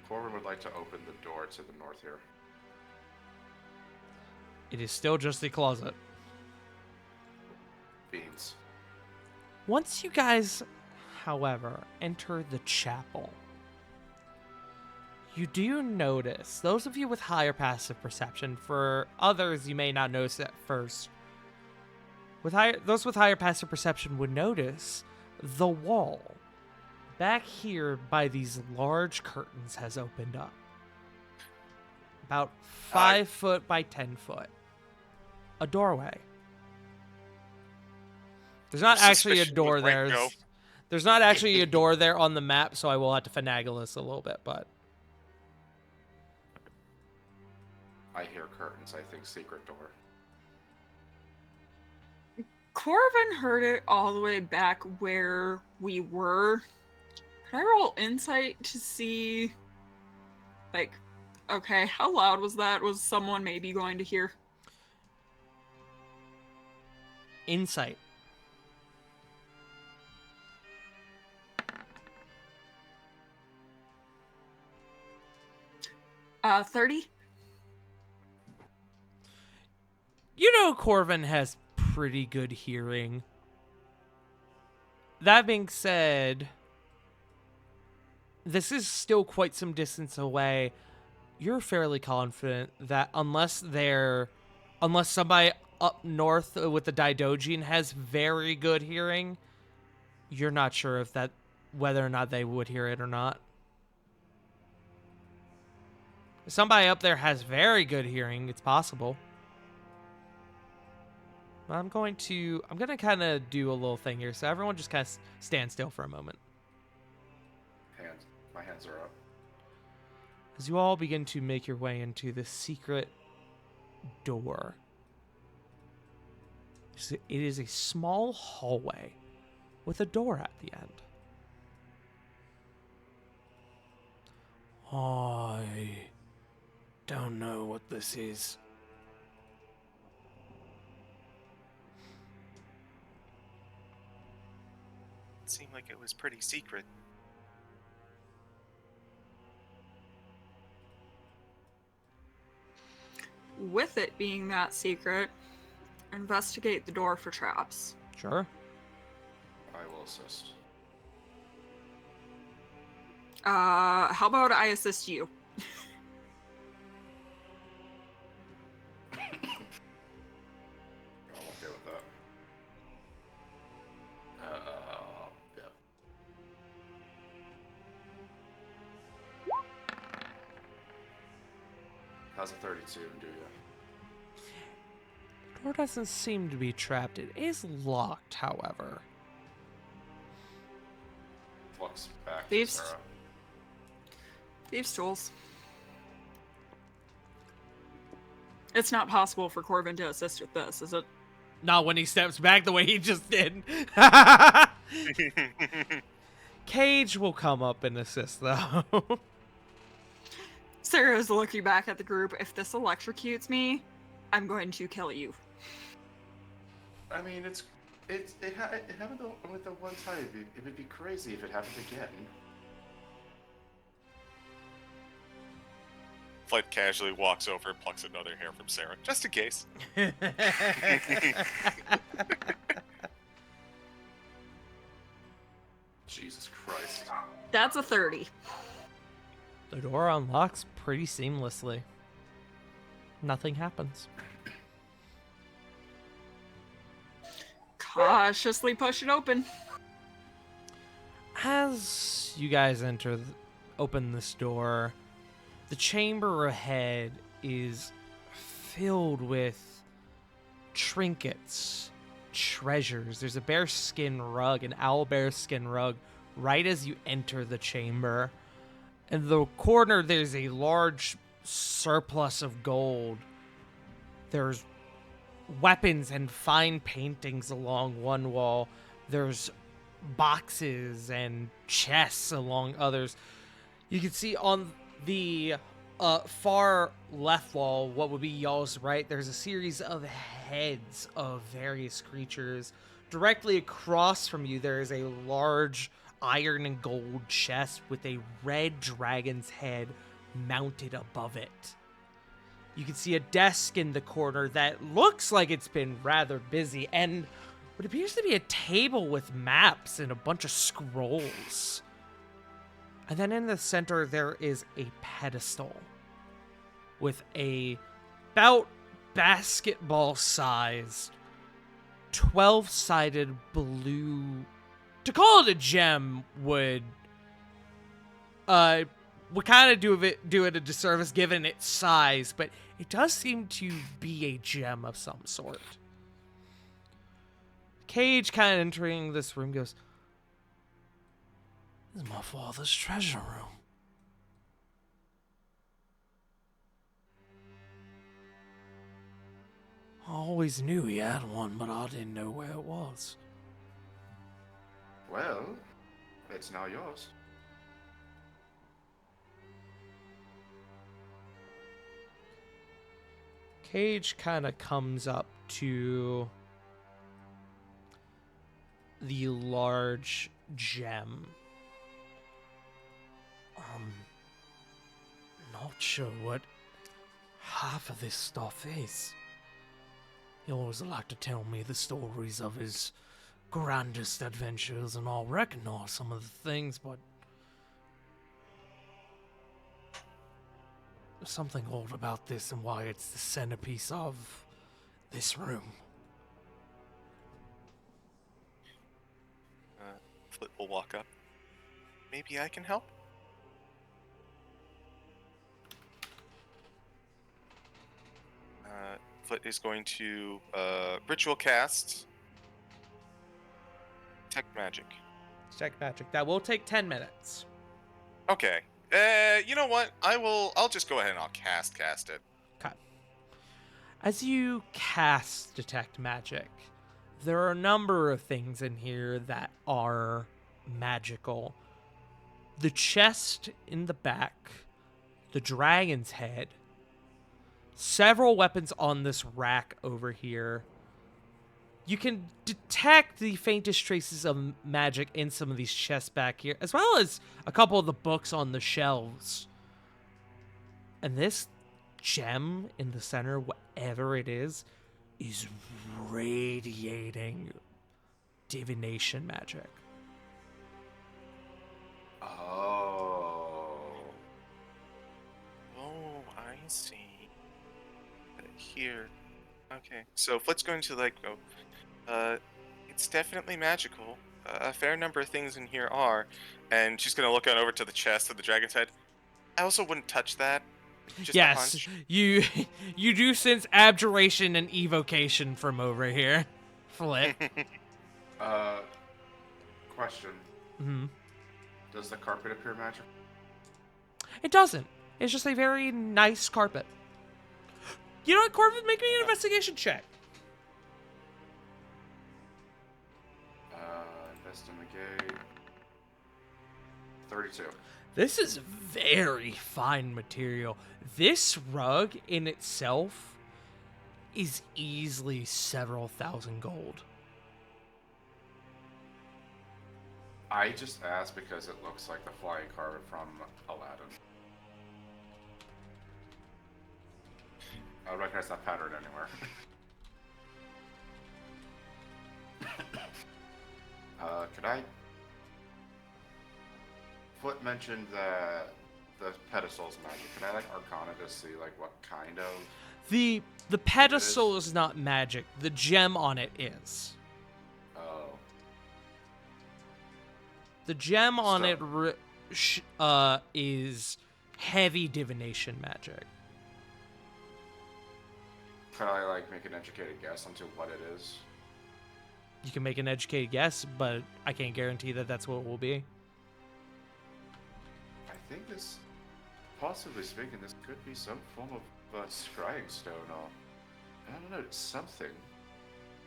Corbin would like to open the door to the north here. It is still just a closet. Beans. Once you guys, however, enter the chapel, you do notice, those of you with higher passive perception, for others you may not notice at first, those with higher passive perception would notice the wall back here by these large curtains has opened up. About 5 foot by 10 foot. A doorway. There's not actually a Suspicion door would there. rank no. There's not actually a door there on the map, so I will have to finagle this a little bit, but I hear curtains. I think secret door. Corvin heard it all the way back where we were. Can I roll insight to see, like, okay, how loud was that? Was someone maybe going to hear? insight. Uh, 30? You know Corvin has pretty good hearing. That being said, this is still quite some distance away. You're fairly confident that unless somebody up north with the Daidojin has very good hearing, you're not sure if whether or not they would hear it or not. If somebody up there has very good hearing, it's possible. I'm going to kind of do a little thing here, so everyone just kind of stand still for a moment. My hands are up. As you all begin to make your way into the secret door. It is a small hallway with a door at the end. I don't know what this is. It seemed like it was pretty secret. With it being that secret, investigate the door for traps. Sure. I will assist. How about I assist you? I'm okay with that. Yeah. How's a 32 do you? The door doesn't seem to be trapped. It is locked, however. Looks back to Thieves. Sarah. Thieves' tools. It's not possible for Corvin to assist with this, is it? Not when he steps back the way he just did. Cage will come up and assist, though. Sarah's looking back at the group. If this electrocutes me, I'm going to kill you. I mean, it happened with the one time. It would be crazy if it happened again. Flight casually walks over and plucks another hair from Sarah, just in case. Jesus Christ. That's a 30. The door unlocks pretty seamlessly. Nothing happens. Cautiously push it open. As you guys open this door, the chamber ahead is filled with trinkets, treasures. There's a bearskin rug, an owl bearskin rug, right as you enter the chamber. In the corner, there's a large surplus of gold. There's weapons and fine paintings along one wall. There's boxes and chests along others. You can see on the far left wall, what would be y'all's right, there's a series of heads of various creatures. Directly across from you, there is a large iron and gold chest with a red dragon's head mounted above it. You can see a desk in the corner that looks like it's been rather busy, and what appears to be a table with maps and a bunch of scrolls. And then in the center, there is a pedestal with a about basketball-sized 12-sided blue. To call it a gem would kind of do it a disservice given its size, but it does seem to be a gem of some sort. Cage, kind of entering this room, goes, This is my father's treasure room. I always knew he had one, but I didn't know where it was. Well, it's now yours. Cage kind of comes up to the large gem. Not sure what half of this stuff is. He always liked to tell me the stories of his grandest adventures, and I'll recognize some of the things, but there's something old about this and why it's the centerpiece of this room. Flit will walk up. Maybe I can help? Flit is going to ritual cast Detect Magic. Check magic. That will take 10 minutes. Okay. You know what? I'll just go ahead and I'll cast it. Okay. As you cast Detect Magic, there are a number of things in here that are magical. The chest in the back, the dragon's head, several weapons on this rack over here. You can detect the faintest traces of magic in some of these chests back here, as well as a couple of the books on the shelves. And this gem in the center, whatever it is radiating divination magic. Oh. Oh, I see. Here. Okay. So Flit's going to go. It's definitely magical. A fair number of things in here are, and she's gonna look on over to the chest of the dragon's head. I also wouldn't touch that. Just a Yes, hunch. you do sense abjuration and evocation from over here, Flit. Question. Hmm. Does the carpet appear magical? It doesn't. It's just a very nice carpet. You know what, Corbin? Make me an investigation check. Investigate. 32. This is very fine material. This rug in itself is easily several thousand gold. I just asked because it looks like the flying car from Aladdin. I don't recognize that pattern anywhere. Could I? Foot mentioned the pedestal's magic. Can I like Arcana to see like what kind of? The pedestal is not magic. The gem on it is. Oh. The gem on So- it is heavy divination magic. Can I like make an educated guess onto what it is? You can make an educated guess, but I can't guarantee that that's what it will be. I think this, possibly speaking, this could be some form of scrying stone or I don't know, it's something.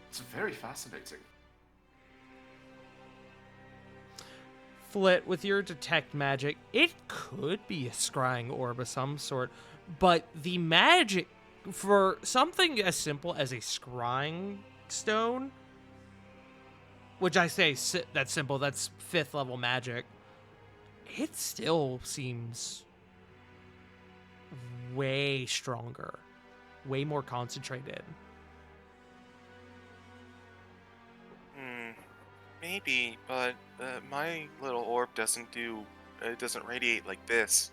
It's very fascinating. Flit, with your detect magic, it could be a scrying orb of some sort, but the magic for something as simple as a scrying stone, which I say that's simple, that's 5th level magic, it still seems way stronger, way more concentrated. Maybe, but my little orb doesn't radiate like this.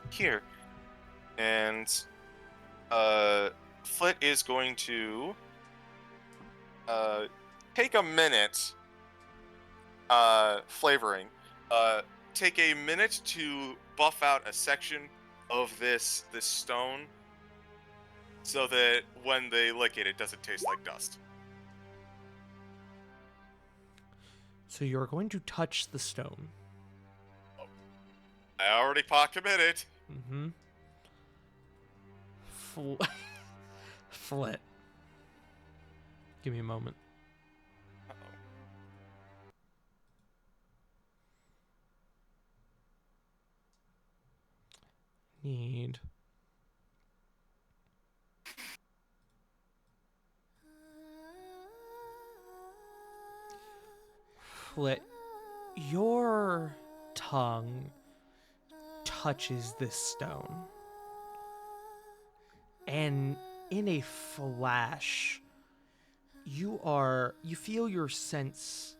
Here. And, Flit is going to, take a minute, flavoring, take a minute to buff out a section of this stone so that when they lick it, it doesn't taste like dust. So you're going to touch the stone. I already pot committed. Mm-hmm. Flit. Give me a moment. Uh-oh. Need. Flit. Your tongue touches this stone. And in a flash, you feel your senses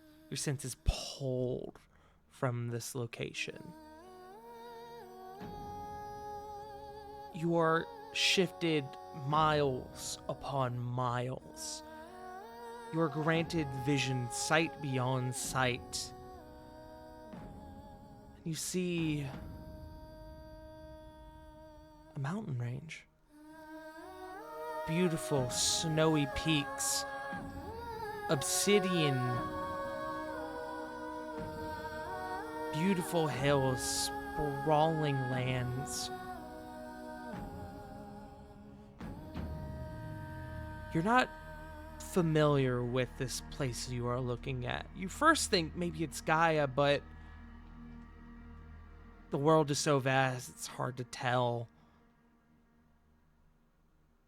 pulled from this location. You are shifted miles upon miles. You are granted vision, sight beyond sight. You see a mountain range. Beautiful snowy peaks, obsidian, beautiful hills, sprawling lands. You're not familiar with this place you are looking at. You first think maybe it's Gaia, but the world is so vast, it's hard to tell.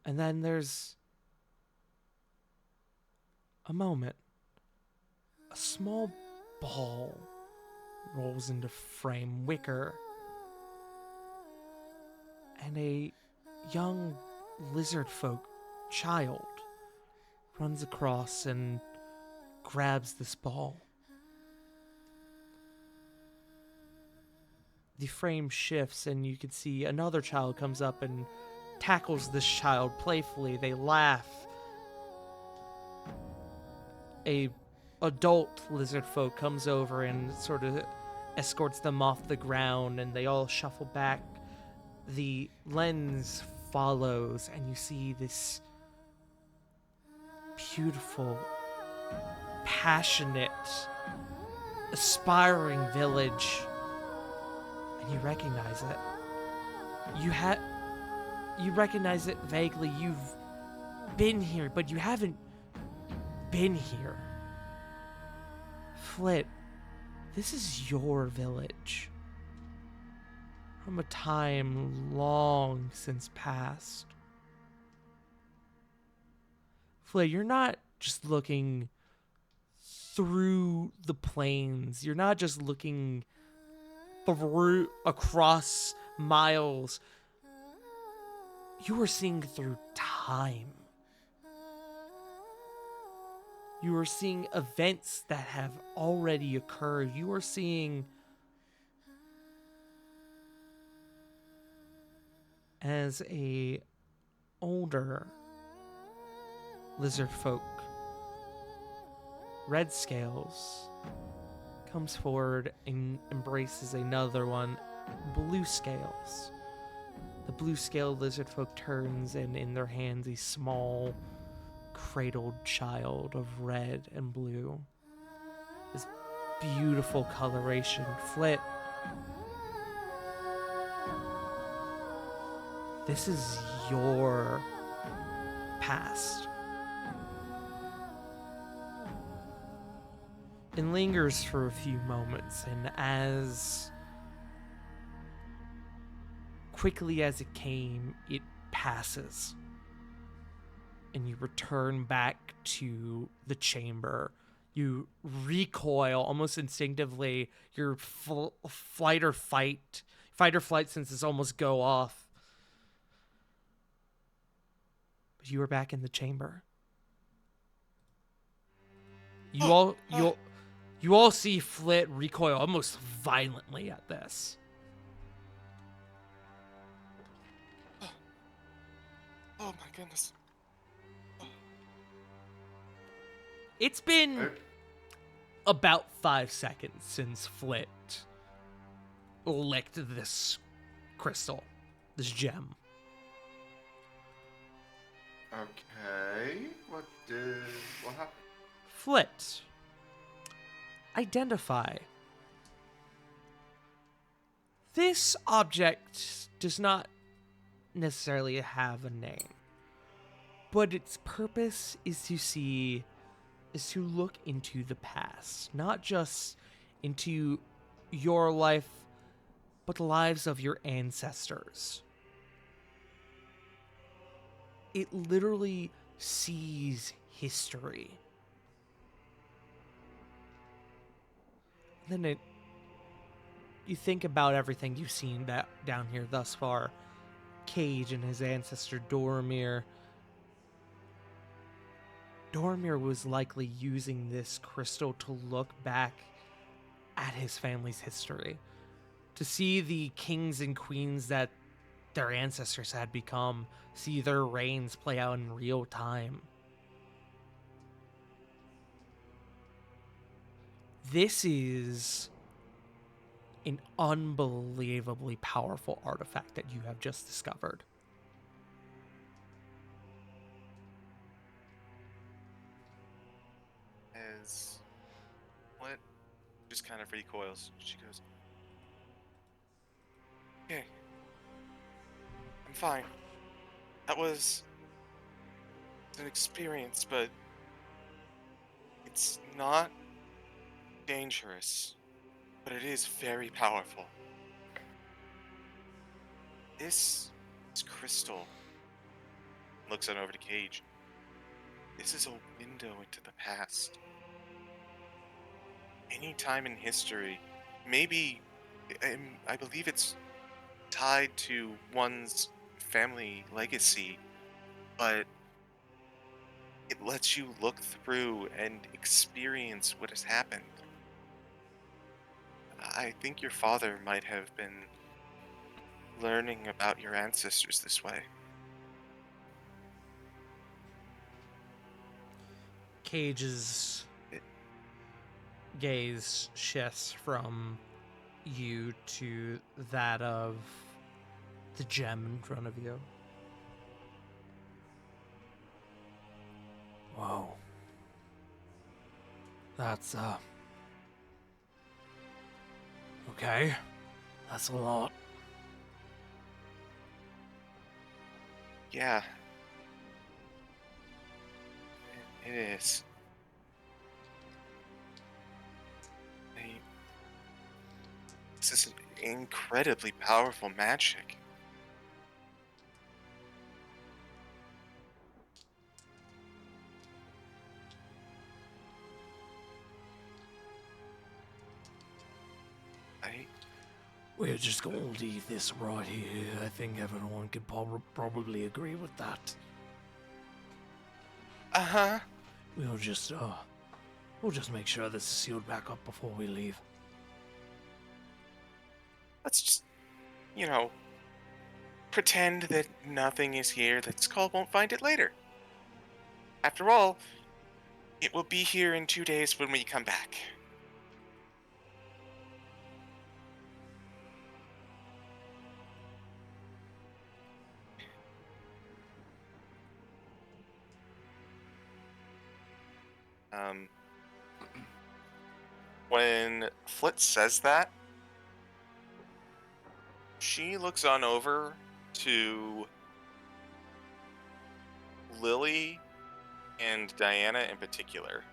And then there's a moment. A small ball rolls into frame, wicker. And a young lizard folk child runs across and grabs this ball. The frame shifts and you can see another child comes up and tackles this child playfully. They laugh. A adult lizard folk comes over and sort of escorts them off the ground, and they all shuffle back. The lens follows and you see this beautiful, passionate, aspiring village, and you recognize it. You recognize it vaguely. You've been here, but you haven't been here. Flit, this is your village. From a time long since past. Flay, you're not just looking through the plains. You're not just looking through across miles. You are seeing through time. You are seeing events that have already occurred. You are seeing as a older lizard folk, Red Scales comes forward and embraces another one, Blue Scales. The blue scaled lizard folk turns, and in their hands a small cradled child of red and blue. This beautiful coloration. Flit, this is your past. It lingers for a few moments, and as quickly as it came, it passes. And you return back to the chamber. You recoil almost instinctively. Your fight or flight senses almost go off. But you are back in the chamber. You all see Flit recoil almost violently at this. Oh my goodness. It's been about 5 seconds since Flit licked this crystal, this gem. Okay. What happened? Flit, identify. This object does not necessarily have a name, but its purpose is to look into the past, not just into your life, but the lives of your ancestors. It literally sees history. Then you think about everything you've seen down here thus far. Cage and his ancestor Dormir. Dormir was likely using this crystal to look back at his family's history, to see the kings and queens that their ancestors had become, see their reigns play out in real time. This is an unbelievably powerful artifact that you have just discovered. As what just kind of recoils, she goes, "Okay, I'm fine. That was an experience, but it's not dangerous, but it is very powerful. This crystal," looks on over to Cage. "This is a window into the past. Any time in history, maybe, I believe it's tied to one's family legacy, but it lets you look through and experience what has happened. I think your father might have been learning about your ancestors this way." Cage's gaze shifts from you to that of the gem in front of you. Whoa. That's, okay. That's a lot. Yeah. It is. This is incredibly powerful magic. We're just gonna leave this right here. I think everyone could probably agree with that. Uh-huh. We'll just make sure this is sealed back up before we leave. Let's just, pretend that nothing is here, that Skull won't find it later. After all, it will be here in 2 days when we come back. When Flit says that, she looks on over to Lily and Diana in particular.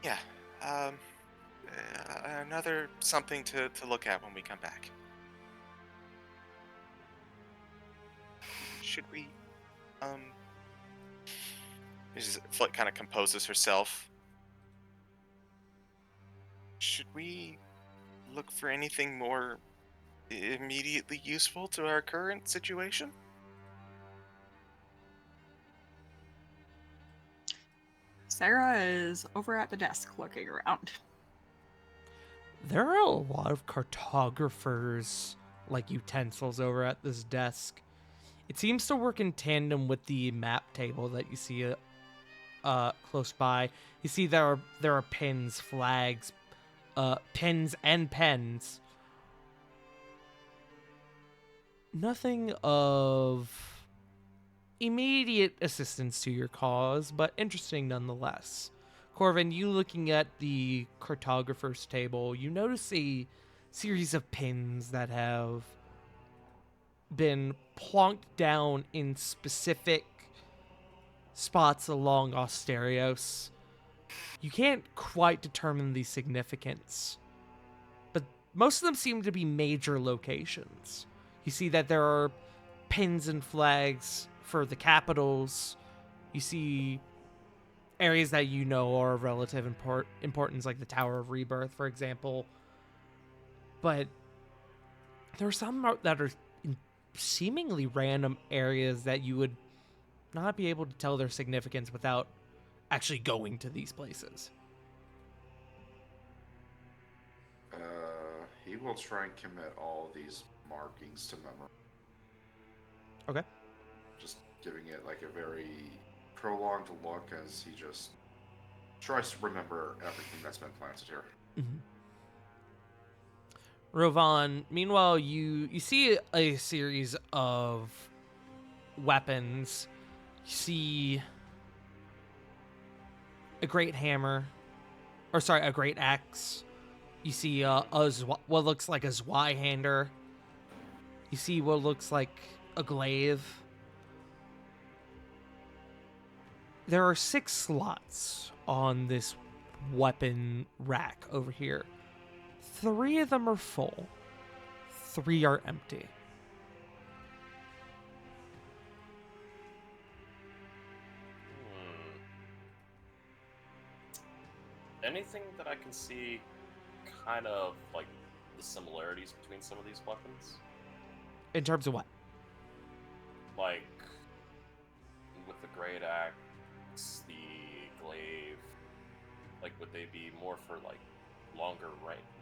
Yeah, another something to look at when we come back. Should we, Flit kind of composes herself. Should we look for anything more immediately useful to our current situation? Sarah is over at the desk looking around. There are a lot of cartographers, like utensils, over at this desk. It seems to work in tandem with the map table that you see close by. You see there are pins, flags, pins and pens. Nothing of immediate assistance to your cause, but interesting nonetheless. Corvin, you looking at the cartographer's table, you notice a series of pins that have been plonked down in specific spots along Asterios. You can't quite determine the significance, but most of them seem to be major locations. You see that there are pins and flags for the capitals. You see areas that you know are of relative importance, like the Tower of Rebirth, for example. But there are some that are in seemingly random areas that you would not be able to tell their significance without actually going to these places. He will try and commit all these markings to memory. Okay. Just giving it like a very prolonged look as he just tries to remember everything that's been planted here. Mm-hmm. Rovan, meanwhile, you see a series of weapons. You see a great hammer, a great axe. You see what looks like a Zweihander. You see what looks like a glaive. There are 6 slots on this weapon rack over here. 3 of them are full. 3 are empty. Anything that I can see kind of like the similarities between some of these weapons? In terms of what? Like with the great axe, the glaive, like would they be more for like longer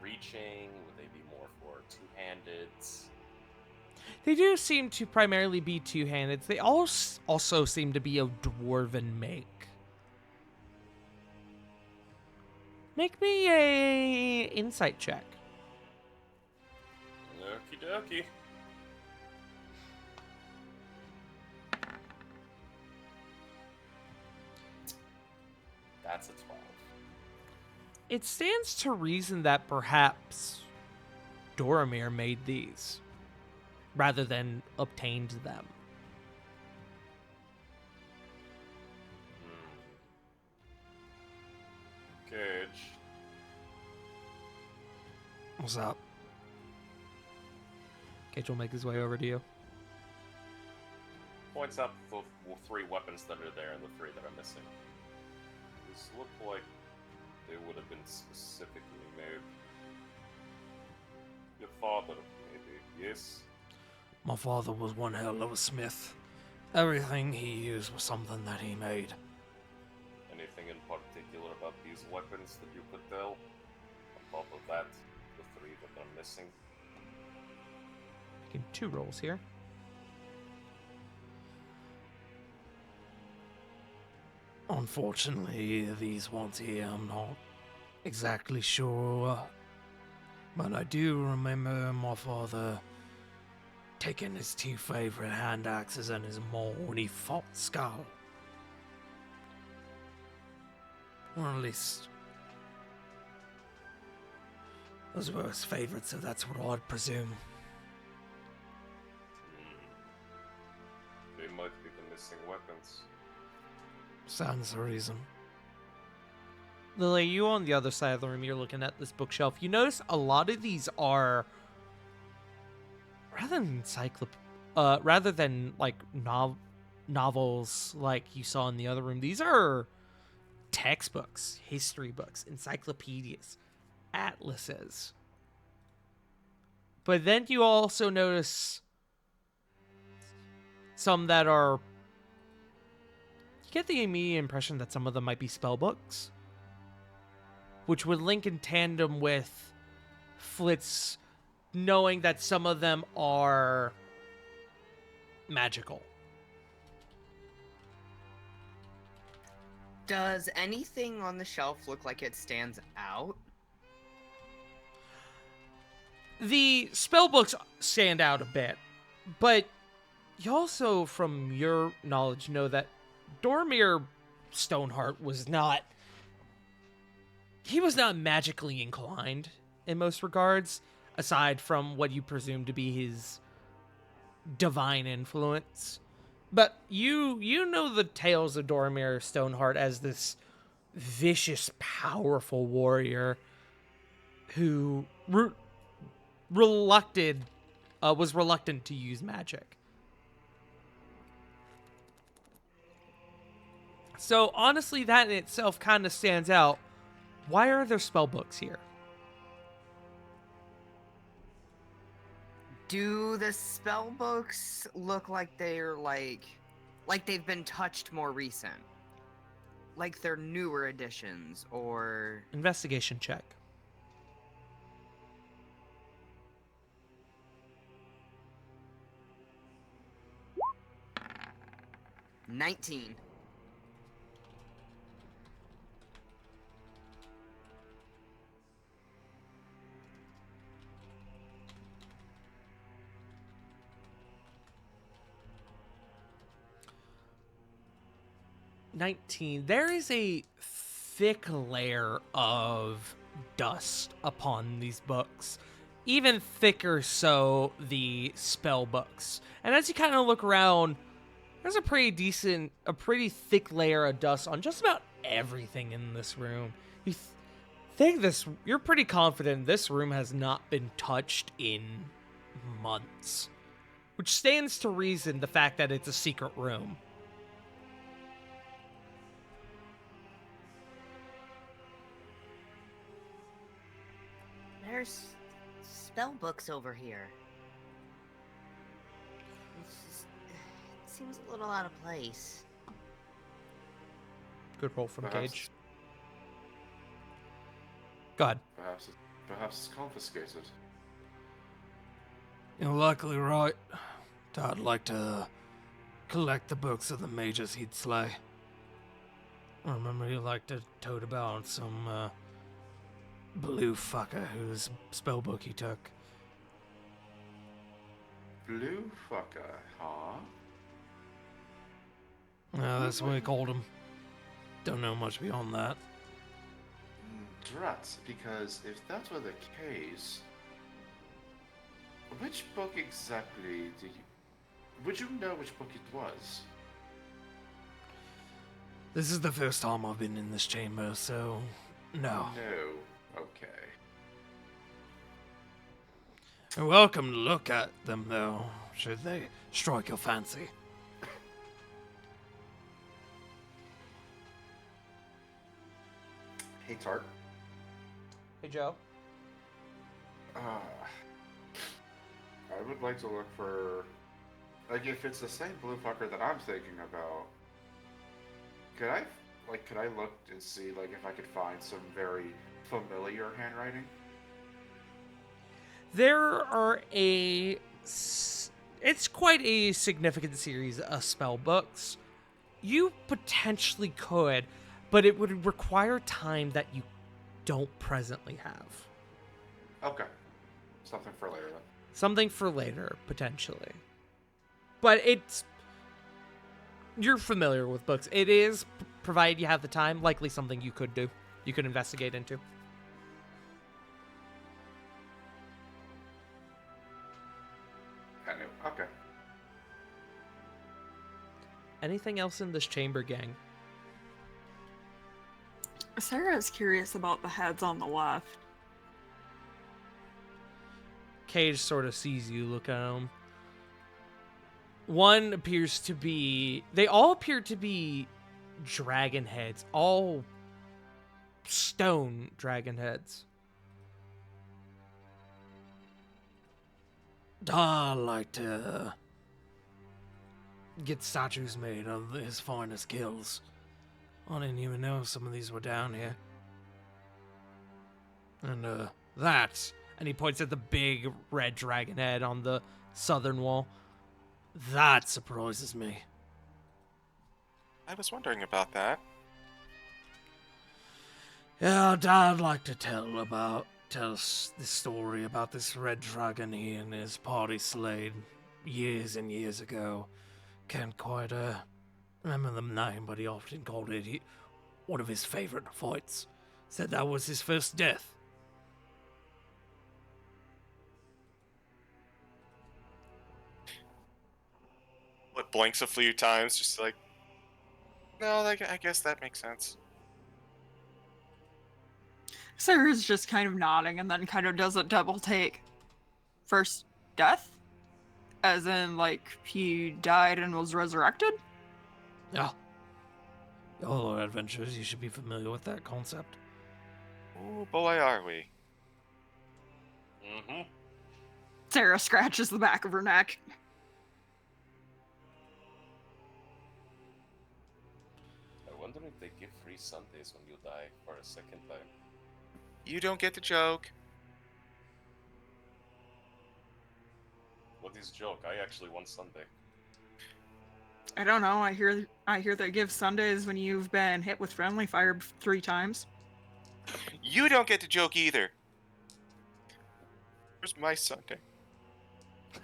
reaching? Would they be more for two-handed? They do seem to primarily be two-handed. They also seem to be of dwarven make. Make me a insight check. Okie dokie. That's a 12. It stands to reason that perhaps Doramir made these rather than obtained them. Gage. What's up? Gage will make his way over to you. Points out the 3 weapons that are there and the 3 that are missing. These look like they would have been specifically made. Your father, maybe, yes? My father was one hell of a smith. Everything he used was something that he made. Anything in particular about these weapons that you could tell? On top of that, the three that are missing. Making 2 rolls here. Unfortunately, these ones here, I'm not exactly sure. But I do remember my father taking his 2 favorite hand axes and his maul when he fought Skull. Or at least, those were his favorites, so that's what I'd presume. They might be the missing weapons. Sounds the reason. Lily, you on the other side of the room, you're looking at this bookshelf. You notice a lot of these are rather than like novels like you saw in the other room. These are textbooks, history books, encyclopedias, atlases. But then you also notice some that are. You get the immediate impression that some of them might be spell books, which would link in tandem with Flit's knowing that some of them are magical. Does anything on the shelf look like it stands out? The spell books stand out a bit, but you also, from your knowledge, know that Dormir Stoneheart was not. He was not magically inclined in most regards, aside from what you presume to be his divine influence. But you know the tales of Dormir Stoneheart as this vicious, powerful warrior who was reluctant to use magic. So honestly, that in itself kind of stands out. Why are there spell books here? Do the spell books look like they're like they've been touched more recent? Like they're newer editions or Investigation check. $19. There is a thick layer of dust upon these books. Even thicker so the spell books. And as you kind of look around, there's a pretty thick layer of dust on just about everything in this room. You're pretty confident this room has not been touched in months. Which stands to reason the fact that it's a secret room. There's spell books over here. It seems a little out of place. Good roll from Perhaps- Gage. Go ahead. Perhaps it's confiscated. You're likely right. I'd like to collect the books of the mages he'd slay. I remember he liked to tote about some blue fucker whose spellbook he took. Blue fucker, huh? Yeah, that's what he called him. Don't know much beyond that. Drat, because if that were the case, which book exactly would you know which book it was? This is the first time I've been in this chamber, so no. No. Okay. You're welcome to look at them, though, should they strike your fancy. Hey, Tart. Hey, Joe. I would like to look for, like, if it's the same blue fucker that I'm thinking about, could I look and see, like, if I could find some very familiar handwriting? There are it's quite a significant series of spell books. You potentially could, but it would require time that you don't presently have. Okay. Something for later, then. Something for later, potentially. But you're familiar with books. It is, provided you have the time, likely something you could do. You could investigate into. I knew. Okay. Anything else in this chamber, gang? Sarah is curious about the heads on the left. Cage sort of sees you look at them. One appears to be... They all appear to be dragon heads. All stone dragon heads. I like to get statues made of his finest kills. I didn't even know some of these were down here. And, That, and he points at the big red dragon head on the southern wall. that surprises me. I was wondering about that. Yeah, I'd like to tell us the story about this red dragon he and his party slayed years and years ago. Can't quite remember the name, but he often called it one of his favorite fights. Said that was his first death. What, blinks a few times, just like, no, like, I guess that makes sense. Sarah's just kind of nodding and then kind of does a double take. First death? As in, like, he died and was resurrected? Yeah. Your adventures, you should be familiar with that concept. Oh boy, are we. Mm-hmm. Sarah scratches the back of her neck. I wonder if they give free Sundays when you die for a second time. You don't get the joke. What is joke? I actually won Sunday. I don't know. I hear they give Sundays when you've been hit with friendly fire 3 times. You don't get the joke either. Where's my Sunday?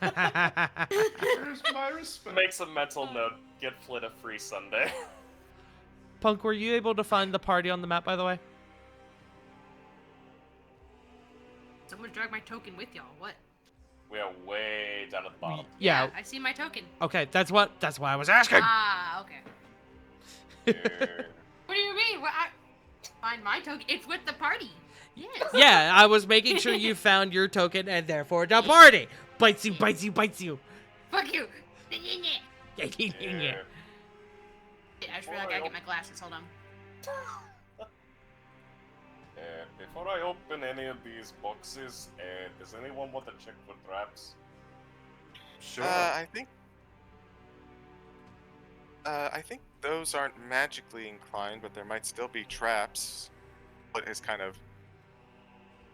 There's my respect. Makes a mental note. Get Flit a free Sunday. Punk, were you able to find the party on the map, by the way? Someone dragged my token with y'all. What? We are way down at the bottom. Yeah. I see my token. Okay, that's why I was asking. Ah, okay. Here. What do you mean? Find my token. It's with the party. Yes. Yeah, I was making sure you found your token and therefore the party. Bites you, bites you, bites you. Fuck you. Here. I just feel like I get my glasses. Hold on. Before I open any of these boxes, does anyone want to check for traps? Sure. I think those aren't magically inclined, but there might still be traps. But is kind of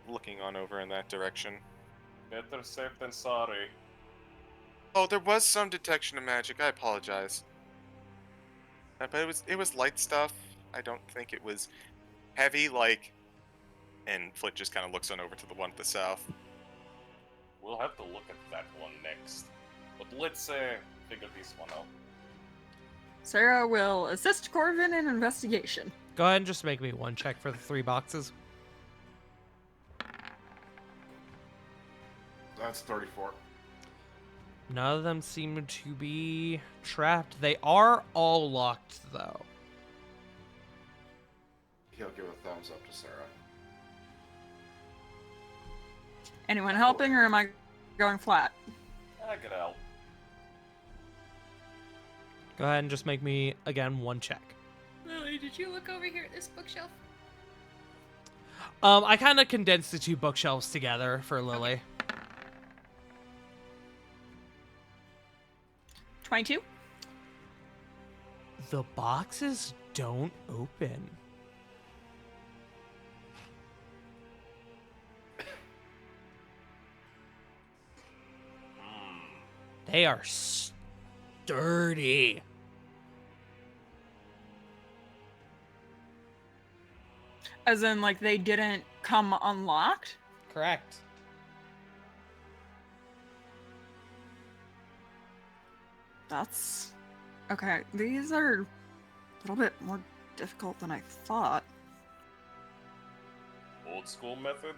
looking on over in that direction. Better safe than sorry. Oh, there was some detection of magic. I apologize. But it was light stuff. I don't think it was heavy like. And Flit just kind of looks on over to the one to the south. We'll have to look at that one next. But let's figure this one out. Sarah will assist Corvin in investigation. Go ahead and just make me one check for the 3 boxes. That's 34. None of them seem to be trapped. They are all locked, though. He'll give a thumbs up to Sarah. Anyone helping, or am I going flat? I get out. Go ahead and just make me, again, one check. Lily, did you look over here at this bookshelf? I kind of condensed the two bookshelves together for Lily. 22. The boxes don't open. They are sturdy. As in, like, they didn't come unlocked? Correct. That's... Okay, these are a little bit more difficult than I thought. Old school method?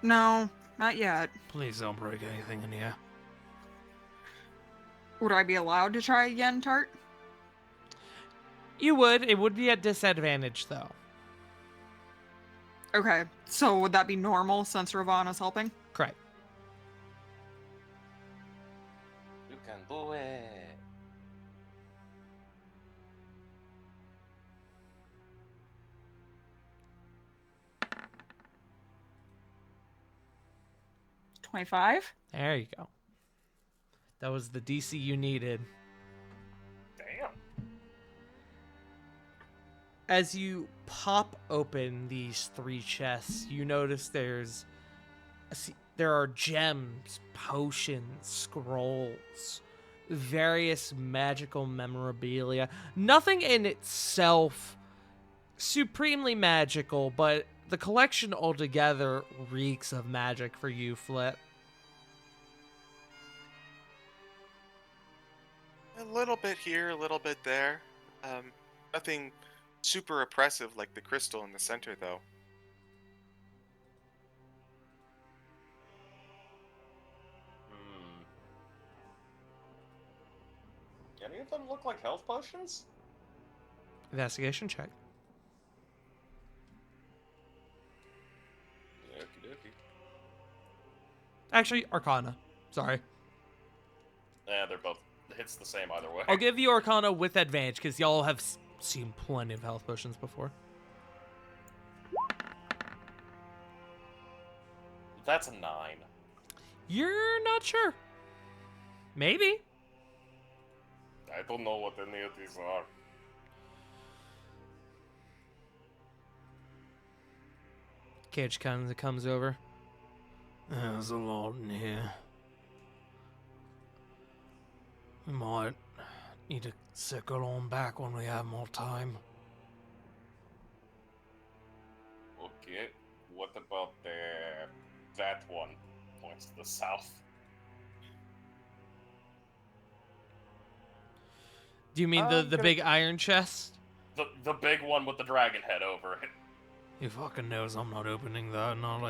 No, not yet. Please don't break anything in here. Would I be allowed to try again, Tart? You would. It would be at disadvantage, though. Okay, so would that be normal since Ravana's helping? Correct. You can do it. $25? There you go. That was the DC you needed. Damn. As you pop open these three chests, you notice there are gems, potions, scrolls, various magical memorabilia. Nothing in itself supremely magical, but the collection altogether reeks of magic for you, Flit. A little bit here, a little bit there. Nothing super oppressive like the crystal in the center, though. Hmm. Any of them look like health potions? Investigation check. Okie dokie. Actually, Arcana. Sorry. They're both. It's the same either way. I'll give you Arcana with advantage because y'all have seen plenty of health potions before. That's a 9. You're not sure. Maybe. I don't know what any of these are. Cage kind of comes over. There's a lot in here. We might need to circle on back when we have more time. Okay, what about that one? Points to the south. Do you mean the big iron chest? The big one with the dragon head over it. Who fucking knows I'm not opening that, not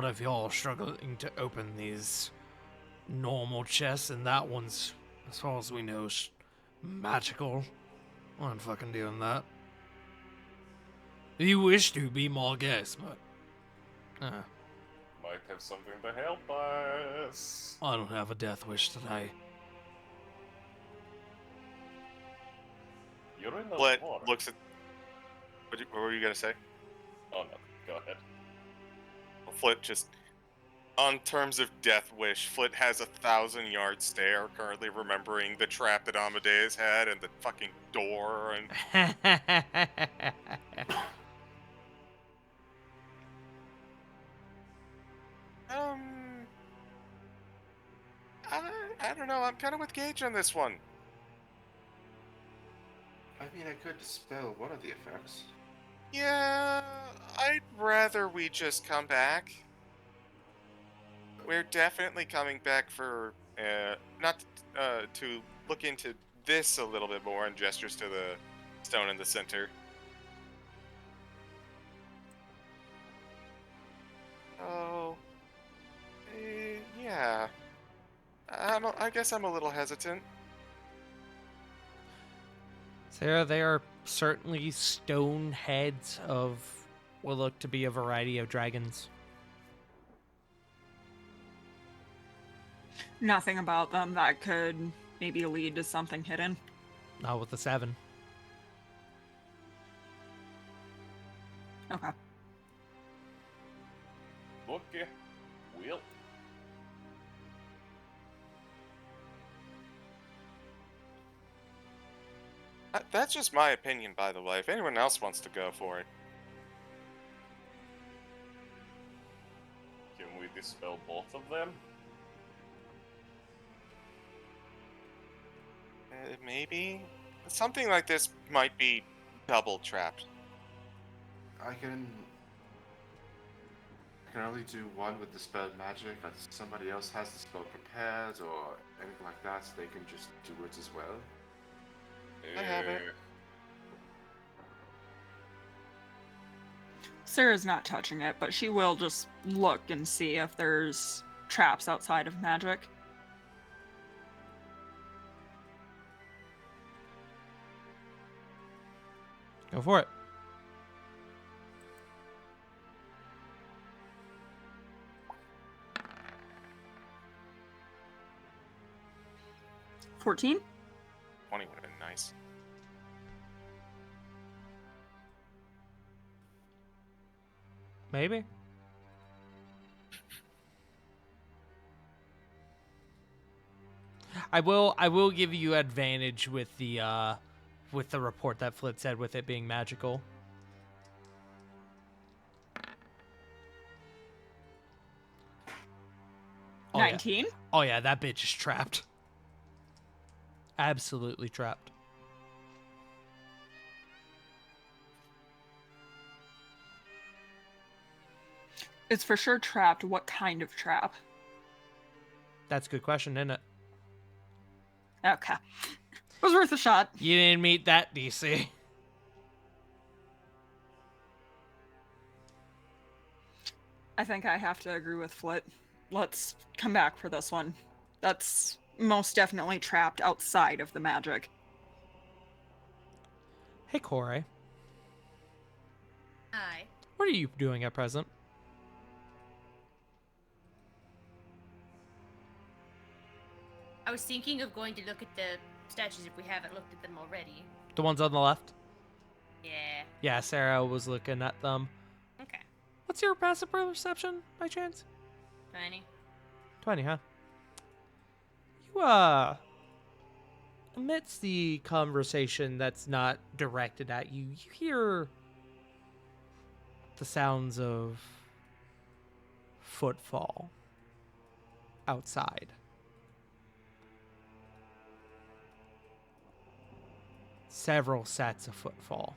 if y'all are struggling to open these normal chests, and that one's, as far as we know, magical. I ain't fucking doing that. If you wish to, be my guest, but... Might have something to help us. I don't have a death wish today. You're in the Flit water. looks at. What were you gonna say? Oh no, go ahead. Well, Flit just. On terms of death wish, Flit has 1,000-yard stare, currently remembering the trap that Amadeus had and the fucking door and. I don't know. I'm kind of with Gage on this one. I mean, I could dispel one of the effects. Yeah, I'd rather we just come back. We're definitely coming back for not to look into this a little bit more and gestures to the stone in the center. Oh, yeah. I guess I'm a little hesitant. Sarah, they are certainly stone heads of what look to be a variety of dragons. Nothing about them that could maybe lead to something hidden. Not with the 7. Okay. Okay. Well. That's just my opinion, by the way. If anyone else wants to go for it. Can we dispel both of them? Maybe? Something like this might be double trapped. I can only do one with dispelled magic, but somebody else has the spell prepared or anything like that, so they can just do it as well. I have it. Sarah's not touching it, but she will just look and see if there's traps outside of magic. Go for it. Uh, 14? 20 would have been nice. Maybe. I will give you advantage with the report that Flit said with it being magical. Oh, 19? Yeah. Oh yeah, that bitch is trapped. Absolutely trapped. It's for sure trapped. What kind of trap? That's a good question, isn't it? Okay. It was worth a shot. You didn't meet that, DC. I think I have to agree with Flit. Let's come back for this one. That's most definitely trapped outside of the magic. Hey, Corey. Hi. What are you doing at present? I was thinking of going to look at the statues if we haven't looked at them already. The ones on the left? Yeah. Yeah, Sarah was looking at them. Okay. What's your passive perception, by chance? 20. 20, huh? You, amidst the conversation that's not directed at you, you hear the sounds of footfall outside. Several sets of footfall.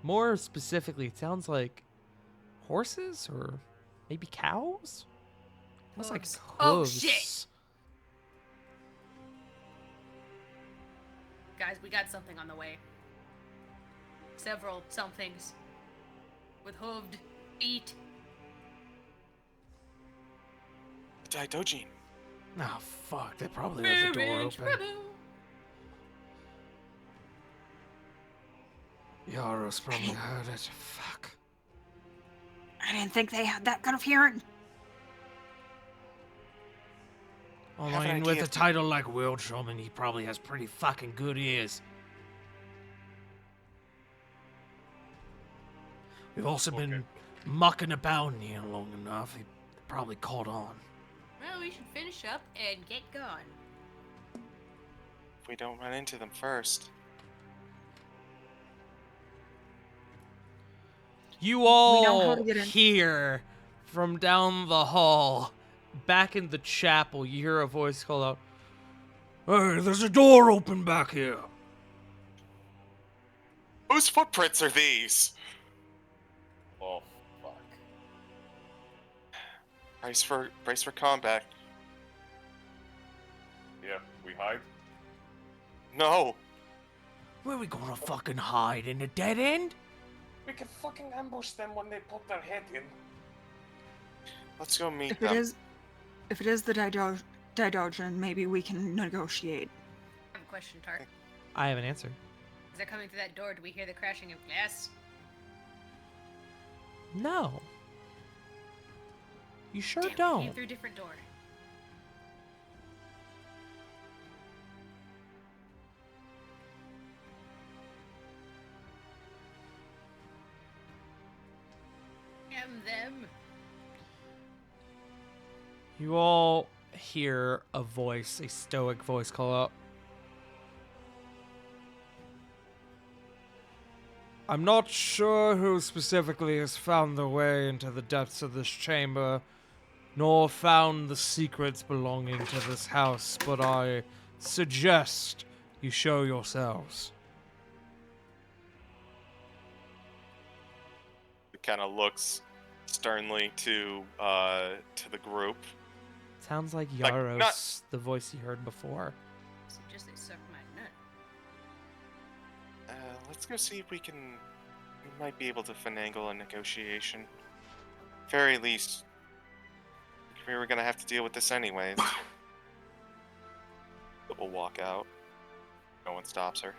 More specifically, it sounds like horses or maybe cows? Almost like Hooves. hooves. Oh, shit. Guys, we got something on the way. Several somethings. With hooved feet. Daidojin. Oh, fuck. They probably left the door We're in open. trouble. Yaro's probably heard it. Fuck. I didn't think they had that good of hearing. I Have an mean, with idea. a title like Wildschirman, he probably has pretty fucking good ears. We've also been mucking about in here long enough. He probably caught on. Well, we should finish up and get going. If we don't run into them first. You know how all to get in. hear from down the hall, back in the chapel, you hear a voice call out, Hey, there's a door open back here. Whose footprints are these? Oh, fuck. Brace for combat. Yeah, we hide. No. Where we gonna fucking hide? In a dead end? We can fucking ambush them when they put their head in. Let's go meet If them. it is the Daidojin, maybe we can negotiate. I have a question, Tart. I have an answer. As they're coming through that door, do we hear the crashing of glass? No. You sure Damn, we don't. came through a different door. Damn them. You all hear a voice, a stoic voice call out. I'm not sure who specifically has found their way into the depths of this chamber, nor found the secrets belonging to this house, but I suggest you show yourselves. It kind of looks sternly to the group. Sounds like Like, Yaros, not- the voice you heard before. Suggest they suck my nut. Let's go see if we might be able to finagle a negotiation. Very least, we were gonna have to deal with this anyways. But we'll walk out. No one stops her.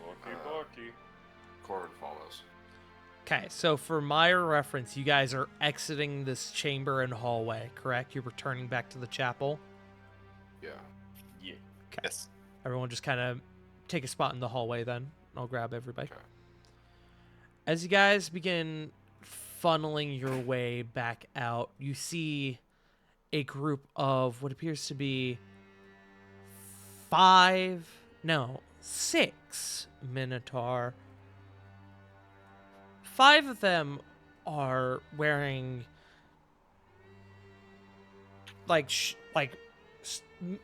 Walkie. Corin follows. Okay, so for my reference, you guys are exiting this chamber and hallway, correct? You're returning back to the chapel. Yeah. Yeah. Okay. Yes. Everyone just kind of take a spot in the hallway then. I'll grab everybody. Okay. As you guys begin funneling your way back out, you see a group of what appears to be 6 Minotaur. 5 of them are wearing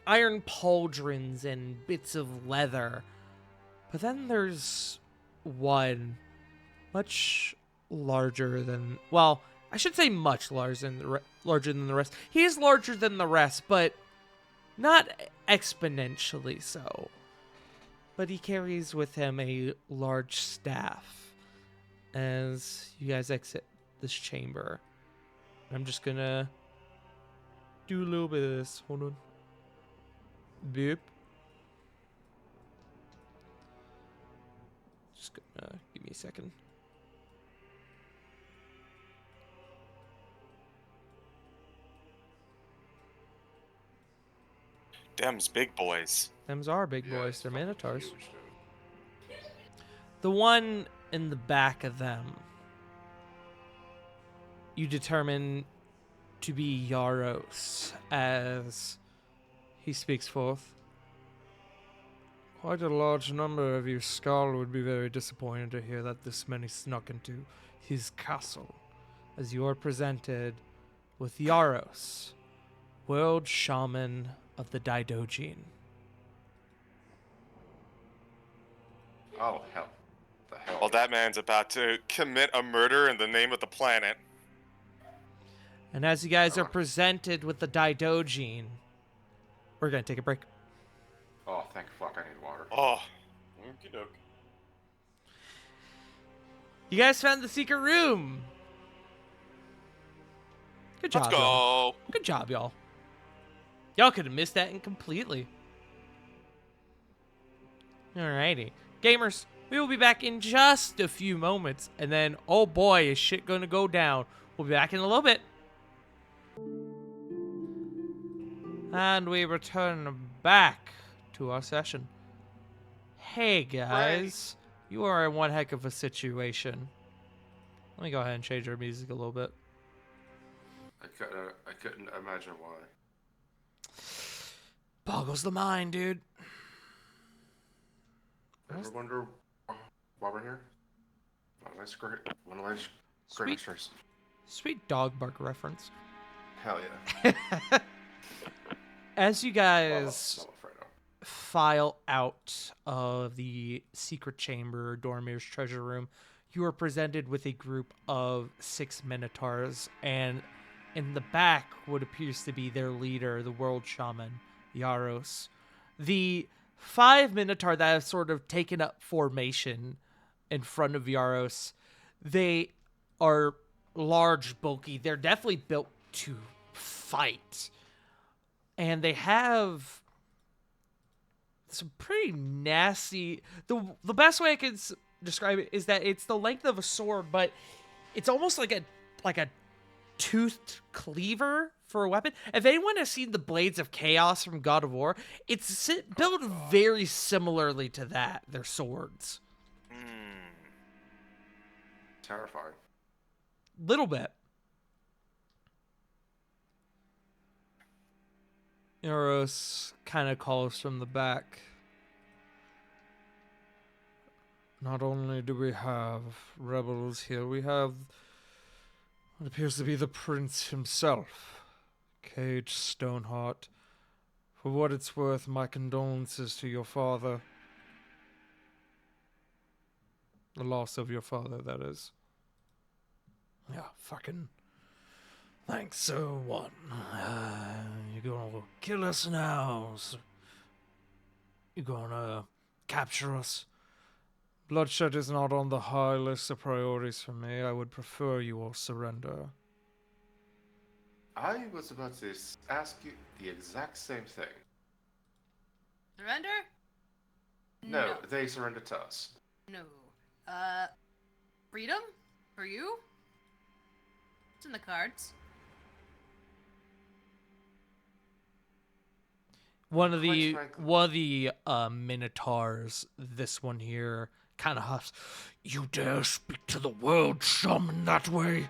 iron pauldrons and bits of leather. But then there's one much larger than, well, I should say much larger than the rest. He is larger than the rest, but not exponentially so. But he carries with him a large staff as you guys exit this chamber. I'm just gonna do a little bit of this. Hold on. Beep. Just gonna give me a second. Them's big boys. Them's are big Yeah, boys. it's They're fucking minotaurs. huge, dude. The one in the back of them, you determine to be Yaros as he speaks forth. Quite a large number of you Skull would be very disappointed to hear that this many snuck into his castle, as you are presented with Yaros, world shaman of the Daidojin. Oh, hell. The hell? Well, that man's about to commit a murder in the name of the planet. And as you guys are presented with the Daidojin, we're going to take a break. Oh, thank fuck, I need water. Oh, Okie doke. You guys found the secret room. Good job, let's y'all. go. Good job, y'all. Y'all could have missed that completely. Alrighty. Gamers, we will be back in just a few moments. And then, oh boy, is shit gonna go down. We'll be back in a little bit. And we return back to our session. Hey, guys. You are in one heck of a situation. Let me go ahead and change our music a little bit. I couldn't imagine why. Boggles the mind, dude. Ever wonder why we're here? One of my Sweet. great stories. Sweet dog bark reference. Hell yeah. As you guys Well, Alfredo. file out of the secret chamber, Dormir's treasure room, you are presented with a group of 6 Minotaurs, and in the back, what appears to be their leader, the world shaman, Yaros. The 5 Minotaur that have sort of taken up formation in front of Yaros, they are large, bulky. They're definitely built to fight. And they have some pretty nasty... The best way I can describe it is that it's the length of a sword, but it's almost like a toothed cleaver for a weapon. If anyone has seen the Blades of Chaos from God of War, it's built very similarly to that. They're swords. Terrifying. little bit. Eros kind of calls from the back. Not only do we have rebels here, we have what appears to be the prince himself, Cage Stoneheart. For what it's worth, my condolences to your father. The loss of your father, that is. Yeah, fucking. Thanks, so what? You're gonna kill us now? You're gonna capture us? Bloodshed is not on the high list of priorities for me. I would prefer you all surrender. I was about to ask you the exact same thing. Surrender? No, they surrendered to us. No. Freedom? For you? It's in the cards. One of Quite frankly. Minotaurs, this one here, kind of huffs. You dare speak to the world, shaman, that way?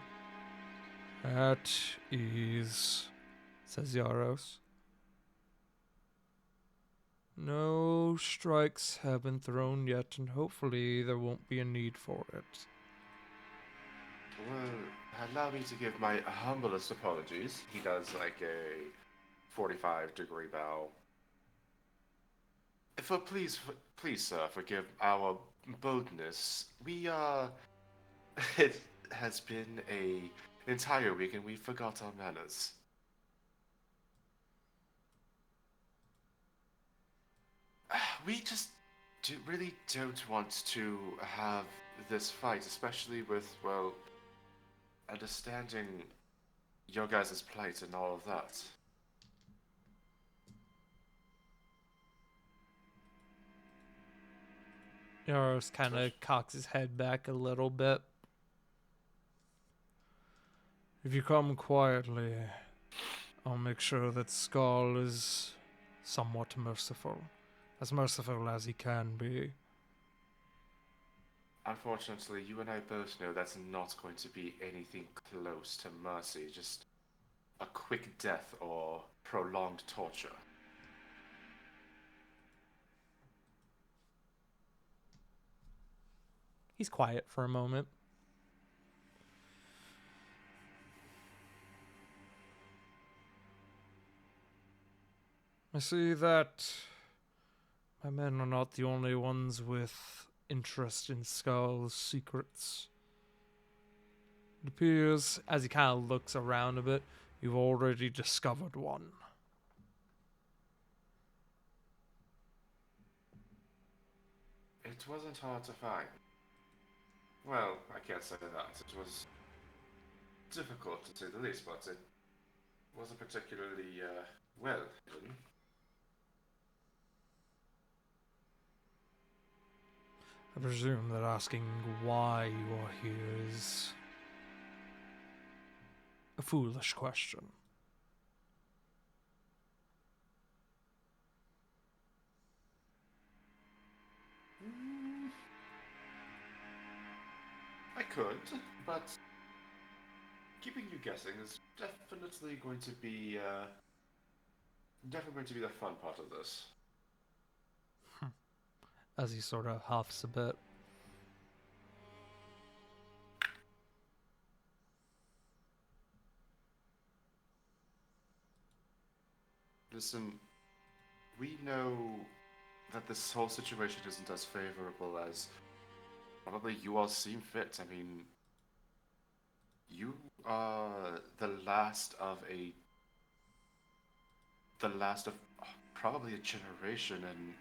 At ease, says Yaros. No strikes have been thrown yet, and hopefully there won't be a need for it. Well, allow me to give my humblest apologies. He does like a 45-degree bow. Please, sir, forgive our boldness. It has been an entire week and we forgot our manners. We just really don't want to have this fight, especially with, well, understanding your guys' plight and all of that. Yaros kind of cocks his head back a little bit. If you come quietly, I'll make sure that Skull is somewhat merciful. As merciful as he can be. Unfortunately, you and I both know that's not going to be anything close to mercy, just a quick death or prolonged torture. He's quiet for a moment. I see that my men are not the only ones with interest in Skull's secrets. It appears, as he kind of looks around a bit, you've already discovered one. It wasn't hard to find. Well, I can't say that. It was difficult to say the least, but it wasn't particularly well hidden. I presume that asking why you are here is a foolish question. I could, but keeping you guessing is definitely going to be the fun part of this. As he sort of huffs a bit. Listen, we know that this whole situation isn't as favorable as probably you all seem fit. I mean, you are the last of probably a generation and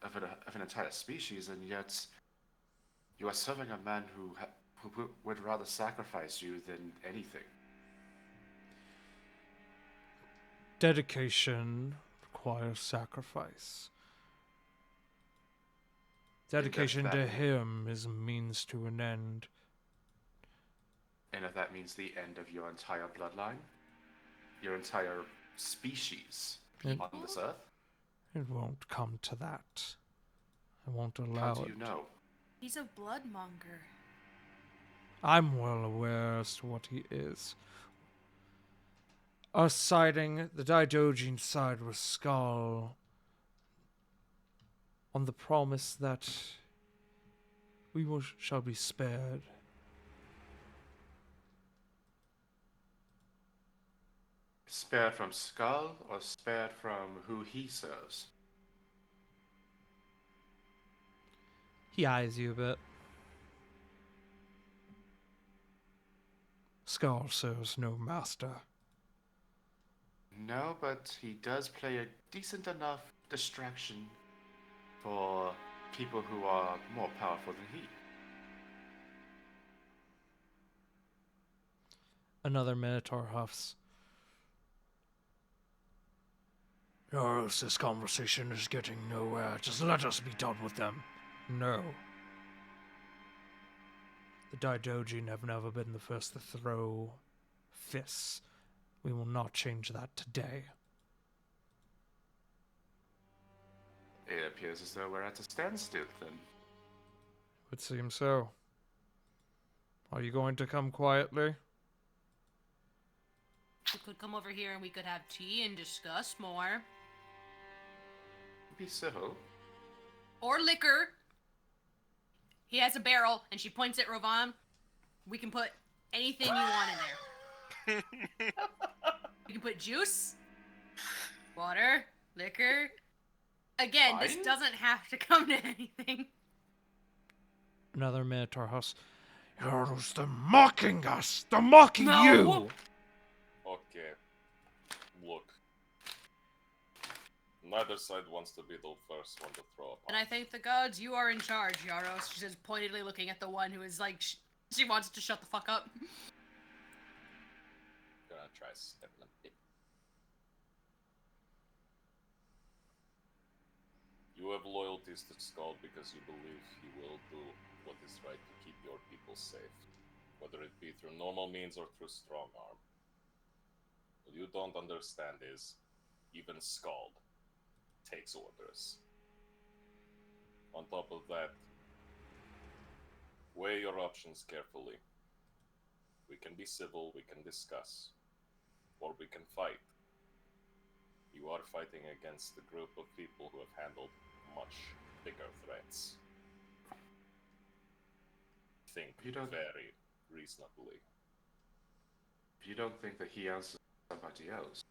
of an entire species, and yet you are serving a man who would rather sacrifice you than anything. Dedication requires sacrifice. Dedication to him is a means to an end. And if that means the end of your entire bloodline, your entire species on this earth? It won't come to that. I won't allow How it. do you know? He's a bloodmonger. I'm well aware as to what he is. Us siding the Daidojin side with Skull on the promise that shall be spared. Spared from Skull or spared from who he serves? He eyes you a bit. Skull serves no master. No, but he does play a decent enough distraction for people who are more powerful than he. Another Minotaur huffs. Yaros, this conversation is getting nowhere. Just let us be done with them. No. The Daidojin have never been the first to throw fists. We will not change that today. It appears as though we're at a standstill then. It seems so. Are you going to come quietly? We could come over here and we could have tea and discuss more. Be civil. Or liquor. He has a barrel, and she points at Rovan. We can put anything you want in there. We can put juice, water, liquor. Again, this Wine? doesn't have to come to anything. Another Minotaur huffs. Yaros, they're mocking us! They're mocking No. you! Okay. Look. Neither side wants to be the first one to throw a And I punch. thank the gods you are in charge, Yaros. She says, pointedly looking at the one who is like, she wants to shut the fuck up. Gonna try stepping a bit. You have loyalties to Skull because you believe he will do what is right to keep your people safe, whether it be through normal means or through strong arm. What you don't understand is, even Skald takes orders. On top of that, weigh your options carefully. We can be civil, we can discuss, or we can fight. You are fighting against a group of people who have handled much bigger threats. Think You don't- very reasonably. If you don't think that he answers somebody else,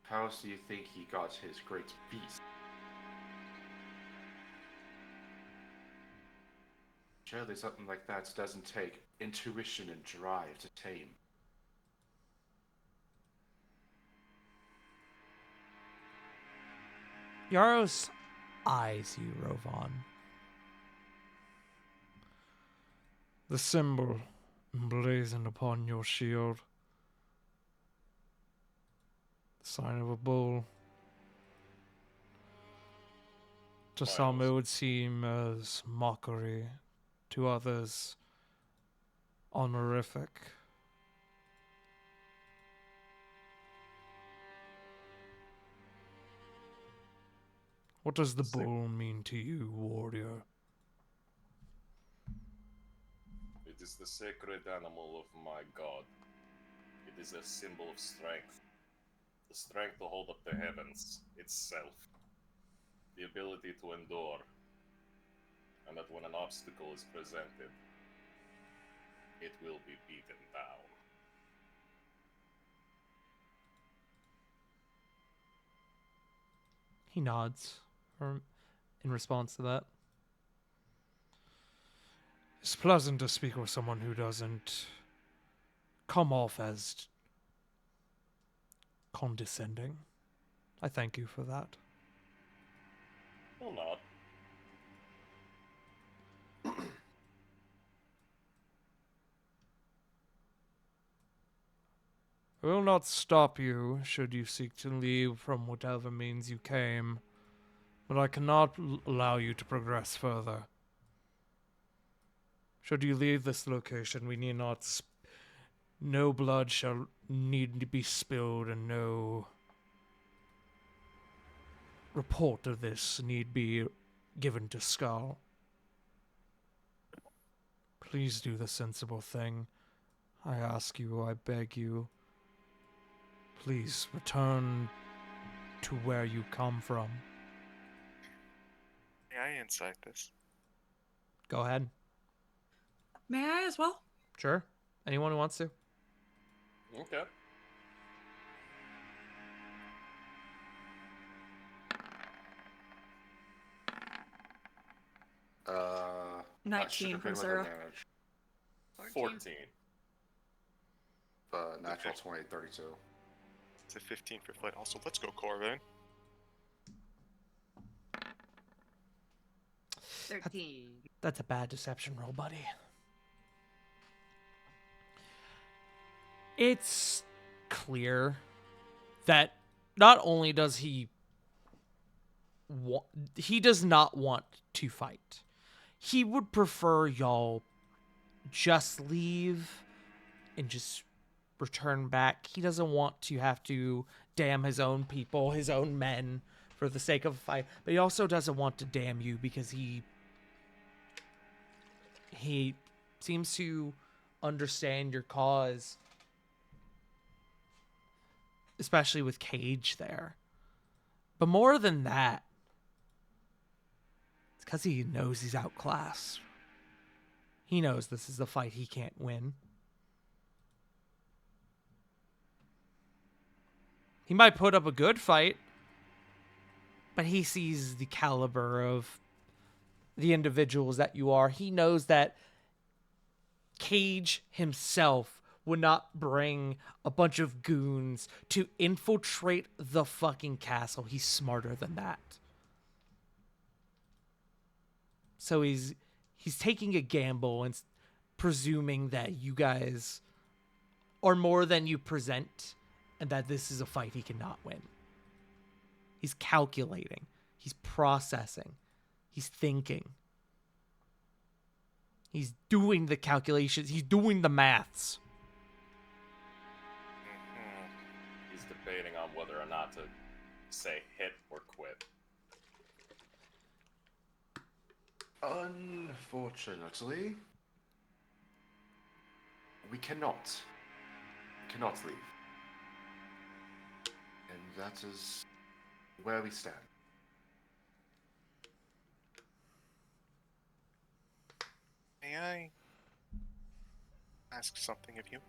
how else do you think he got his great beast? Surely something like that doesn't take intuition and drive to tame. Yaros eyes you, Rovan. The symbol emblazoned upon your shield. The sign of a bull. To some, it would seem as mockery. To others, honorific. What does the bull mean to you, warrior? It is the sacred animal of my god. It is a symbol of strength. The strength to hold up the heavens itself. The ability to endure. And that when an obstacle is presented, it will be beaten down. He nods in response to that. It's pleasant to speak with someone who doesn't come off as condescending. I thank you for that. Well, not. I will not stop you should you seek to leave from whatever means you came, but I cannot allow you to progress further. Should you leave this location, we need not. No blood shall need to be spilled, and no report of this need be given to Skull. Please do the sensible thing. I ask you, I beg you. Please return to where you come from. May I insight this? Go ahead. May I as well? Sure. Anyone who wants to. Okay. That should 19 have from been with Sarah. advantage. 14. Natural 20, 32. It's a 15 for flight. Also, let's go, Corvin. 13. That's a bad deception roll, buddy. It's clear that not only does he does not want to fight. He would prefer y'all just leave and just return back. He doesn't want to have to damn his own people, his own men, for the sake of a fight. But he also doesn't want to damn you because he seems to understand your cause, especially with Cage there. But more than that, it's because he knows he's outclassed. He knows this is a fight he can't win. He might put up a good fight, but he sees the caliber of the individuals that you are. He knows that Cage himself would not bring a bunch of goons to infiltrate the fucking castle. He's smarter than that. So he's taking a gamble and presuming that you guys are more than you present and that this is a fight he cannot win. He's calculating. He's processing. He's thinking. He's doing the calculations. He's doing the maths. He's debating on whether or not to say hit or quit. Unfortunately, we cannot leave. And that is where we stand. May I ask something of you?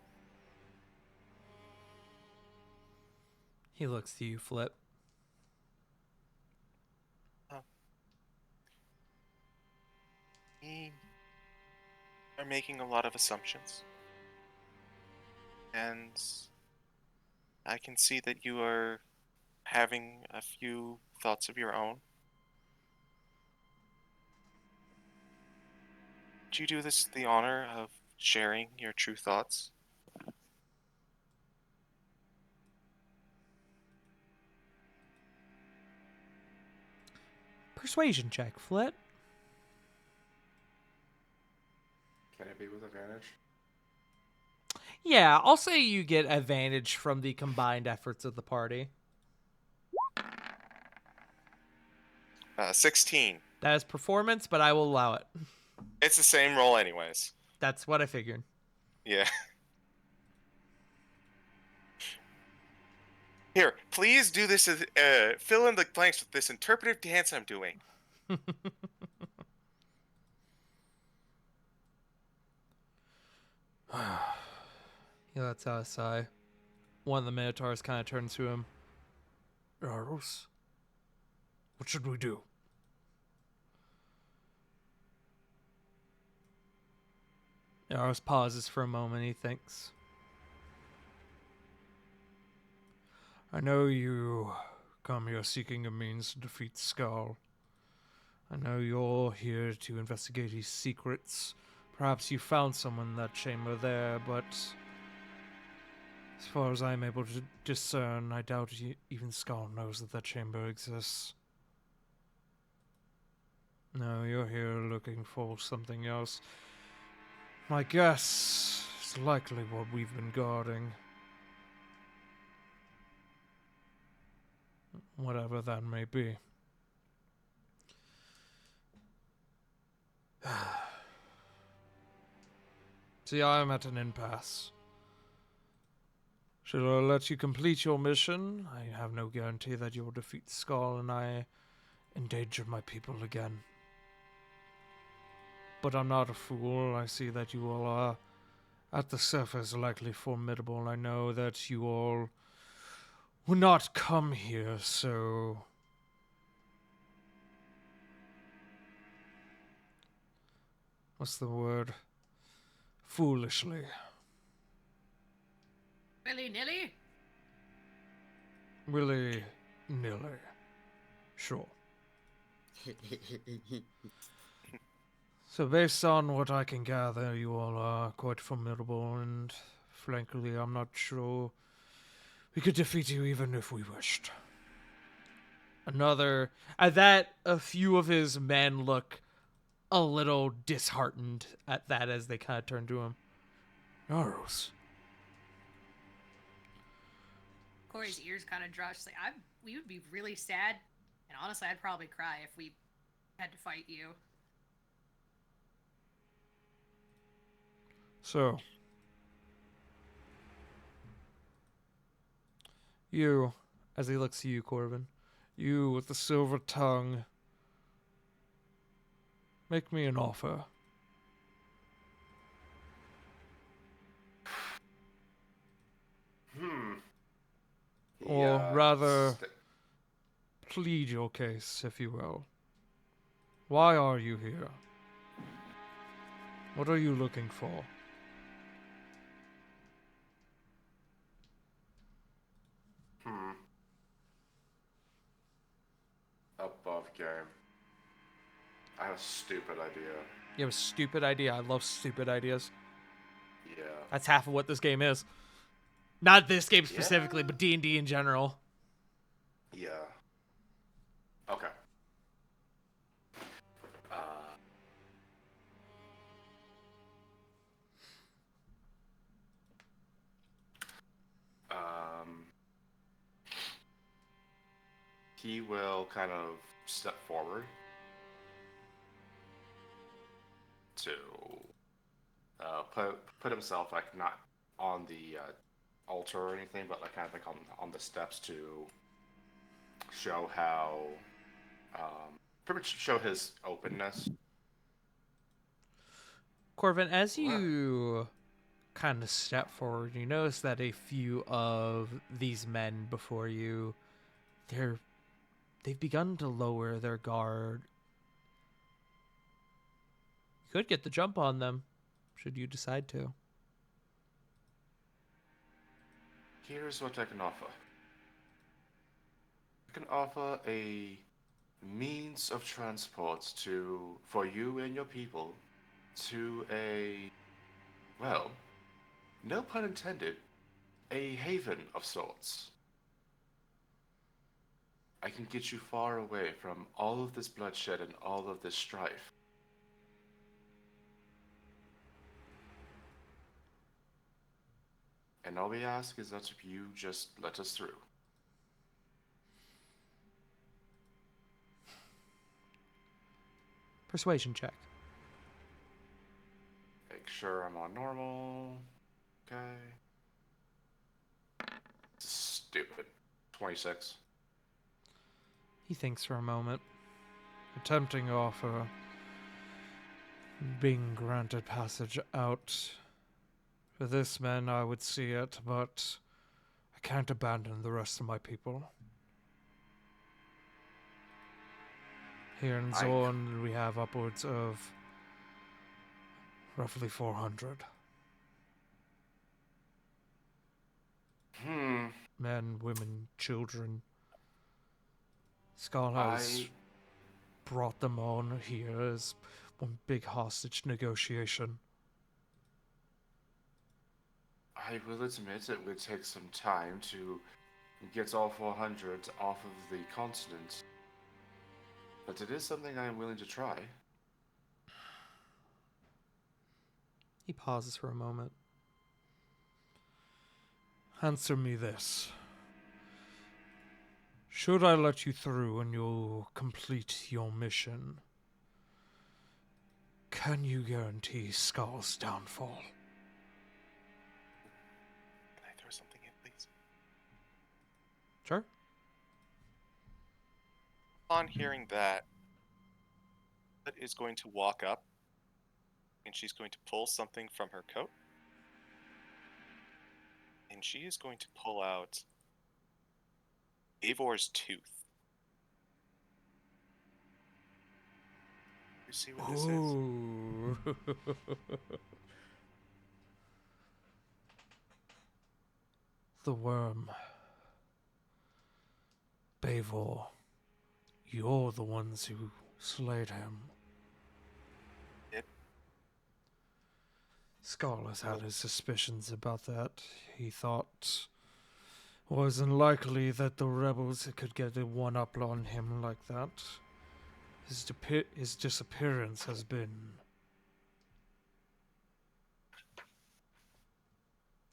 He looks to you, Flip. We are making a lot of assumptions. And I can see that you are having a few thoughts of your own. Would you do this the honor of sharing your true thoughts? Persuasion check, Flip. Can it be with advantage? Yeah, I'll say you get advantage from the combined efforts of the party. 16. That is performance, but I will allow it. It's the same roll anyways. That's what I figured. Yeah. Here, please do this as, fill in the blanks with this interpretive dance I'm doing. He lets out a sigh. One of the Minotaurs kind of turns to him. Yaros, what should we do? Yaros pauses for a moment. He thinks. I know you come here seeking a means to defeat Skull. I know you're here to investigate his secrets. Perhaps you found someone in that chamber there, but as far as I'm able to discern, I doubt even Skull knows that that chamber exists. No, you're here looking for something else. My guess is likely what we've been guarding. Whatever that may be. See, I am at an impasse. Should I let you complete your mission? I have no guarantee that you'll defeat Skull and I endanger my people again. But I'm not a fool. I see that you all are, at the surface, likely formidable. I know that you all would not come here, so... What's the word? Foolishly. Willy-nilly? Willy-nilly. Sure. So based on what I can gather, you all are quite formidable, and frankly, I'm not sure we could defeat you even if we wished. At that, a few of his men look a little disheartened at that as they kind of turn to him. Arrows. Corey's ears kind of drop. She's like, we would be really sad, and honestly, I'd probably cry if we had to fight you. So, you, As he looks to you, Corvin. you with the silver tongue, make me an offer. Or rather, plead your case, if you will. Why are you here? What are you looking for? Above game. I have a stupid idea. You have a stupid idea. I love stupid ideas. Yeah. That's half of what this game is. Not this game specifically, Yeah. but D&D in general. Yeah. Okay. He will kind of step forward to put himself like not on the altar or anything, but like kind of like on the steps to show how pretty much show his openness. Corvin, as you kind of step forward, you notice that a few of these men before you, they've begun to lower their guard. You could get the jump on them, should you decide to. Here's what I can offer. I can offer a means of transport for you and your people to a, well, no pun intended, a haven of sorts. I can get you far away from all of this bloodshed and all of this strife. And all we ask is that you just let us through. Persuasion check. Make sure I'm on normal. Okay. Stupid. 26. He thinks for a moment. A tempting offer. Being granted passage out. For this man, I would see it, but I can't abandon the rest of my people. Here in Zorn, we have upwards of roughly 400. Men, women, children. Skull has brought them on here as one big hostage negotiation. I will admit it would take some time to get all 400 off of the continent. But it is something I am willing to try. He pauses for a moment. Answer me this. Should I let you through and you'll complete your mission, can you guarantee Skull's downfall? Sure. On hearing that, Flit is going to walk up, and she's going to pull something from her coat. And she is going to pull out Avor's tooth. You see what this is? Ooh. The worm. Bavor, you're the ones who slayed him. Yep. Skull has had his suspicions about that. He thought it was unlikely that the rebels could get a one-up on him like that. His disappearance has been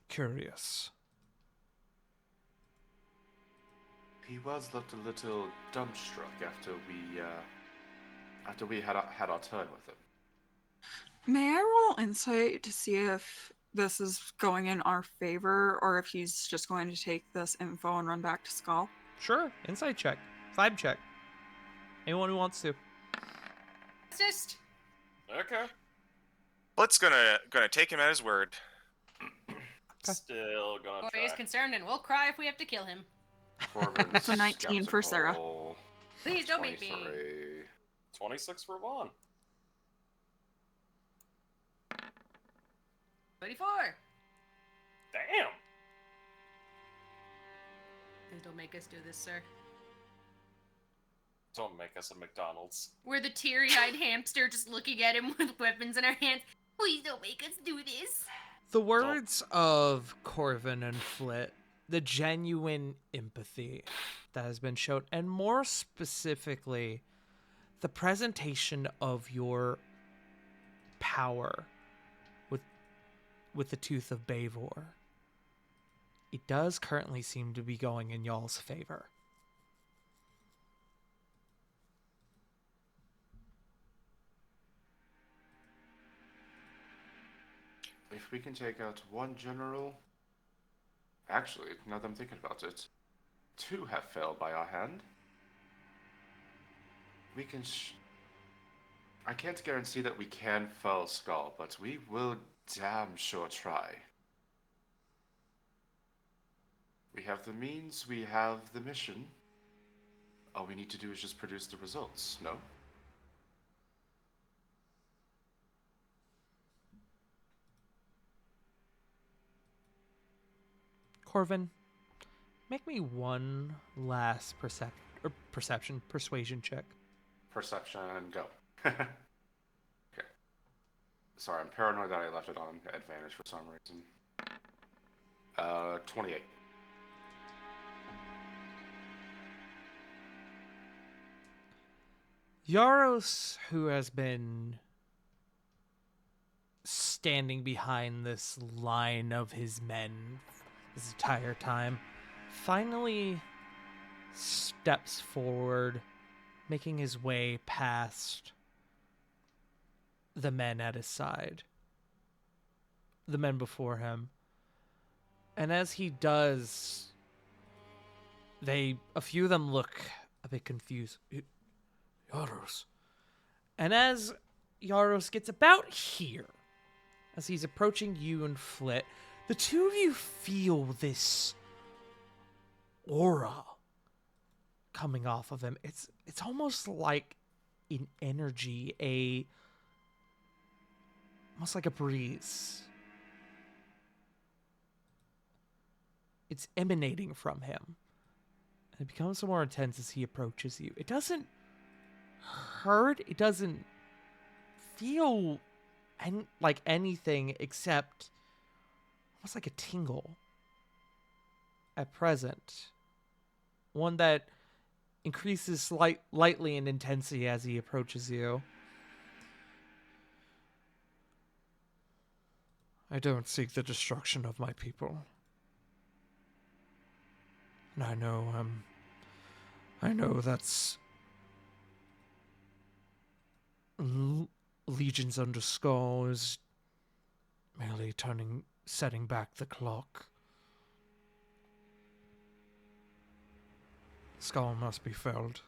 curious. He was left a little dumbstruck after we had our turn with him. May I roll insight to see if this is going in our favor or if he's just going to take this info and run back to Skull? Sure. Insight check. Vibe check. Anyone who wants to. Assist. Okay. Flit's gonna take him at his word. Still gonna Boy try. is concerned and we'll cry if we have to kill him. Corbin's So 19 for Sarah. skeptical. Please don't make me. 23. 26 for Vaughn. 24. Damn. Please don't make us do this, sir. Don't make us a McDonald's. We're the teary-eyed hamster just looking at him with weapons in our hands. Please don't make us do this. The words of Corvin and Flit, the genuine empathy that has been shown, and more specifically, the presentation of your power with the Tooth of Bavor. It does currently seem to be going in y'all's favor. If we can take out one general... Actually, now that I'm thinking about it, 2 have failed by our hand. We can... I can't guarantee that we can fell Skull, but we will damn sure try. We have the means, we have the mission. All we need to do is just produce the results, no? Corvin, make me one last persuasion check. Perception, go. Okay. Sorry, I'm paranoid that I left it on advantage for some reason. 28. Yaros, who has been standing behind this line of his men this entire time, finally steps forward, making his way past the men at his side, the men before him. And as he does, a few of them look a bit confused. Yaros. And as Yaros gets about here, as he's approaching you and Flit, the two of you feel this aura coming off of him. It's almost like an energy, almost like a breeze. It's emanating from him. And it becomes more intense as he approaches you. It doesn't hurt. It doesn't feel like anything except almost like a tingle at present. One that increases lightly in intensity as he approaches you. I don't seek the destruction of my people. And I know that's legions under Skull is merely setting back the clock. Skull must be felled.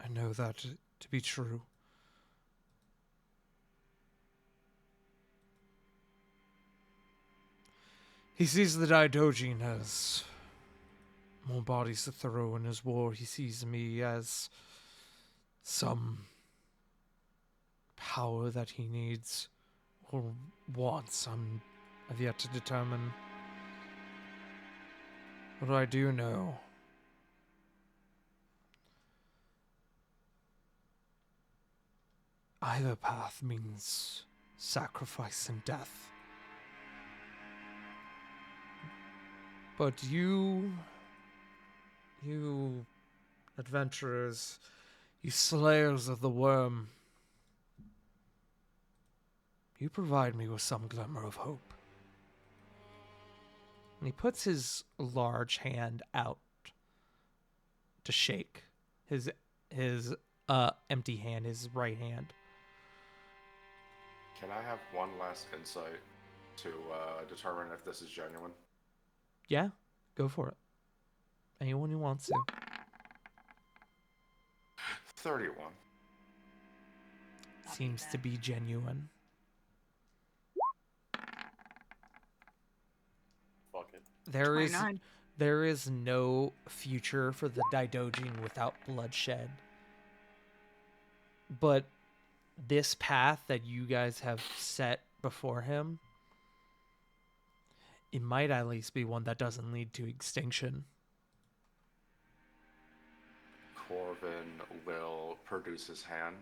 I know that to be true. He sees the Daidojin as more bodies to throw in his war. He sees me as some power that he needs or wants. I've yet to determine. What I do know, either path means sacrifice and death. But you adventurers, you slayers of the worm, you provide me with some glimmer of hope. And he puts his large hand out to shake his empty hand, his right hand. Can I have one last insight to determine if this is genuine? Yeah, go for it. Anyone who wants to. 31. Seems to be genuine. Fuck it. There is no future for the Daidojin without bloodshed. But this path that you guys have set before him, it might at least be one that doesn't lead to extinction. Corvin will produce his hand.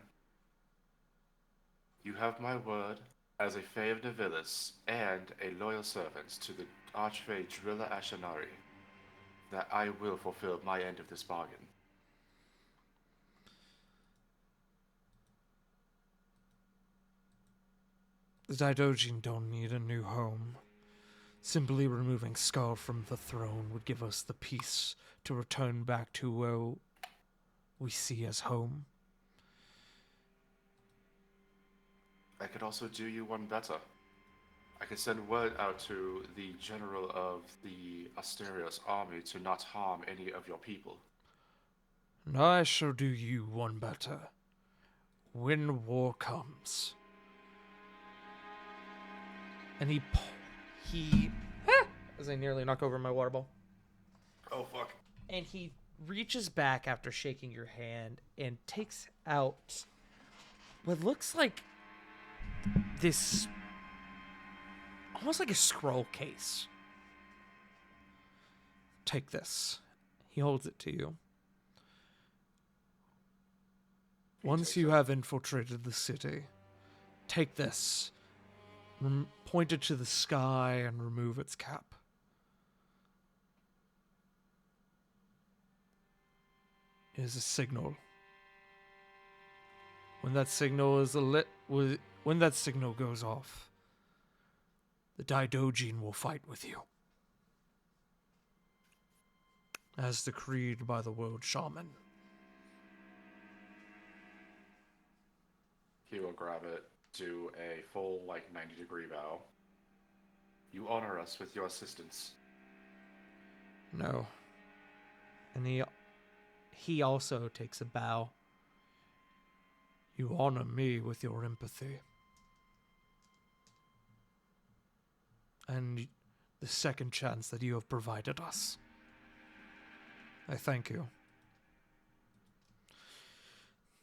You have my word as a Fae of Nevillis and a loyal servant to the Archfey Drilla Ashanari that I will fulfill my end of this bargain. The Daidojin don't need a new home. Simply removing Skull from the throne would give us the peace to return back to where we see as home. I could also do you one better. I could send word out to the general of the Asterios army to not harm any of your people. And I shall do you one better. When war comes. And he as I nearly knock over my water bowl. Oh, fuck. And he reaches back after shaking your hand and takes out what looks like this, almost like a scroll case. Take this. He holds it to you. Once you have infiltrated the city, take this. Point it to the sky and remove its cap. It is a signal. When that signal is when that signal goes off, the Daidojin will fight with you. As decreed by the world shaman. He will grab it, do a full, 90-degree bow. You honor us with your assistance. No. And he also takes a bow. You honor me with your empathy. And the second chance that you have provided us. I thank you.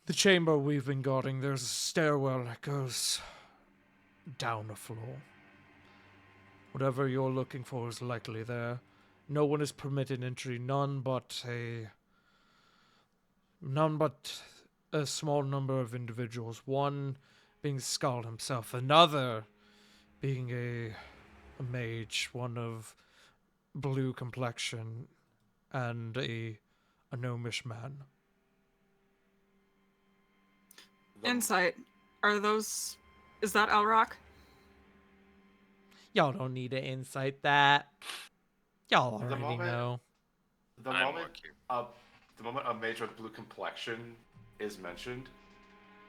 The chamber we've been guarding, there's a stairwell that goes down a floor. Whatever you're looking for is likely there. No one is permitted entry, none but a small number of individuals. One being Skull himself, another being a mage, one of blue complexion, and a gnomish man. Insight. Is that Elrock? Y'all don't need to insight that. Y'all The already moment- know. The I'm moment, looking. the moment a mage with blue complexion is mentioned,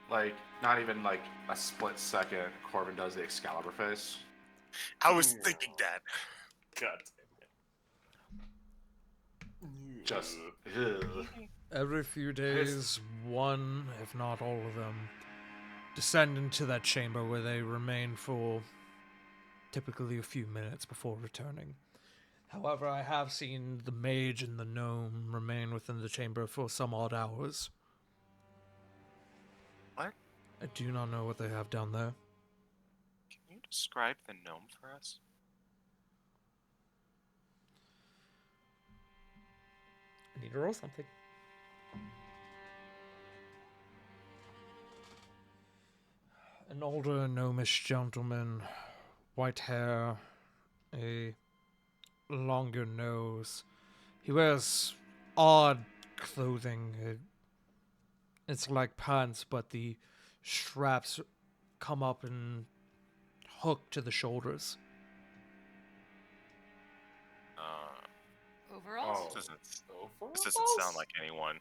not even a split second, Corbin does the Excalibur face. I was thinking that. God just ugh. Every few days, one, if not all of them, descend into that chamber where they remain for typically a few minutes before returning. However, I have seen the mage and the gnome remain within the chamber for some odd hours. What? I do not know what they have down there. Can you describe the gnome for us? I need to roll something. An older gnomish gentleman, white hair, a longer nose. He wears odd clothing. It's like pants, but the straps come up and hook to the shoulders. Overalls? This Overalls? doesn't sound like anyone.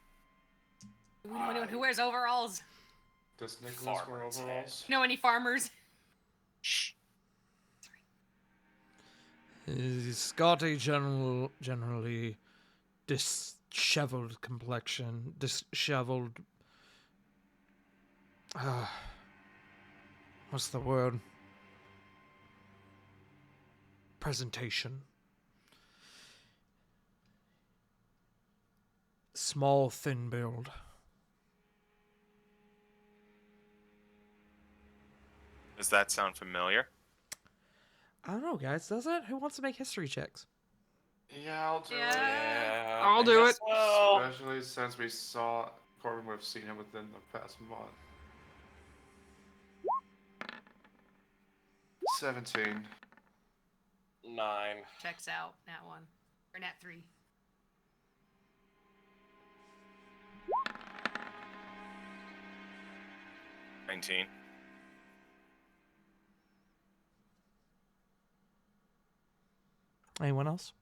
Do we know anyone who wears overalls? Does Nicholas wear Farmer's overalls? Know any farmers? Shh. He's got a generally disheveled complexion, disheveled. What's the word? Presentation. Small, thin build. Does that sound familiar? I don't know, guys. Does it? Who wants to make history checks? Yeah, I'll do Yeah, I'll I do guess it. it. so. Especially since we saw Corbin would have seen him within the past month. 17. 9. Checks out. Nat 1. Or Nat 3. $19. Anyone else?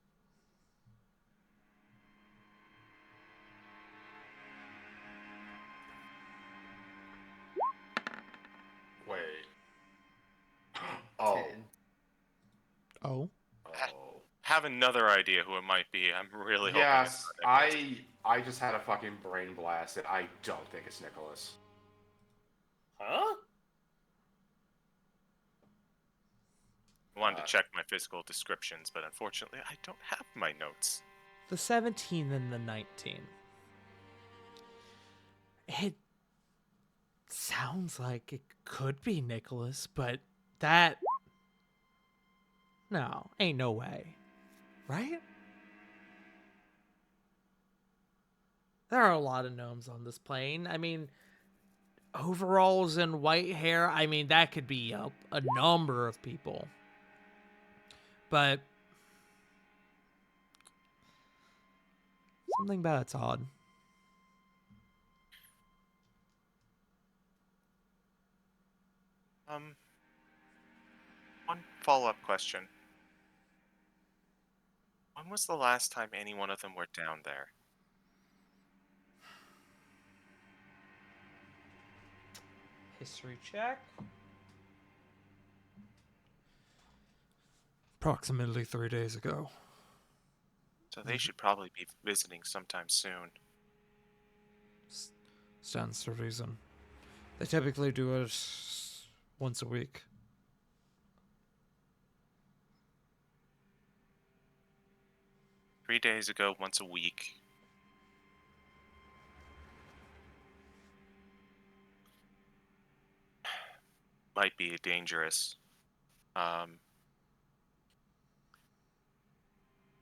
Wait. Oh. 10. Oh. Oh. Have another idea who it might be. I'm really hoping Yes, it's not Nicholas. I just had a fucking brain blast that I don't think it's Nicholas. Huh? I wanted to check my physical descriptions, but unfortunately I don't have my notes. The 17 and the 19. It sounds like it could be Nicholas, but that. No, ain't no way. Right? There are a lot of gnomes on this plane. I mean, overalls and white hair. I mean, that could be a number of people. But something about it's odd. One follow-up question. When was the last time any one of them were down there? History check. Approximately 3 days ago. So they should probably be visiting sometime soon. Stands to reason. They typically do it once a week. Three days ago, once a week. Might be dangerous.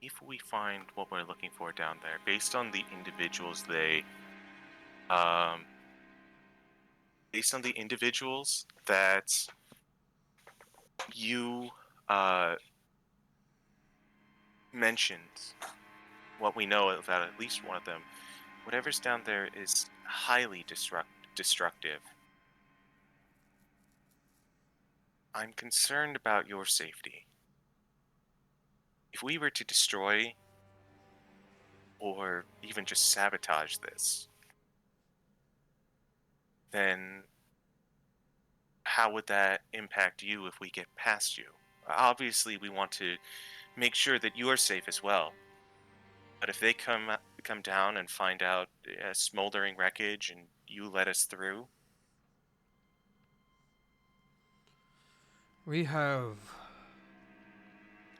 If we find what we're looking for down there, based on the individuals that you mentioned, what we know about at least one of them, whatever's down there is highly destructive. I'm concerned about your safety. If we were to destroy or even just sabotage this, then how would that impact you if we get past you? Obviously, we want to make sure that you're safe as well. But if they come down and find out smoldering wreckage and you let us through,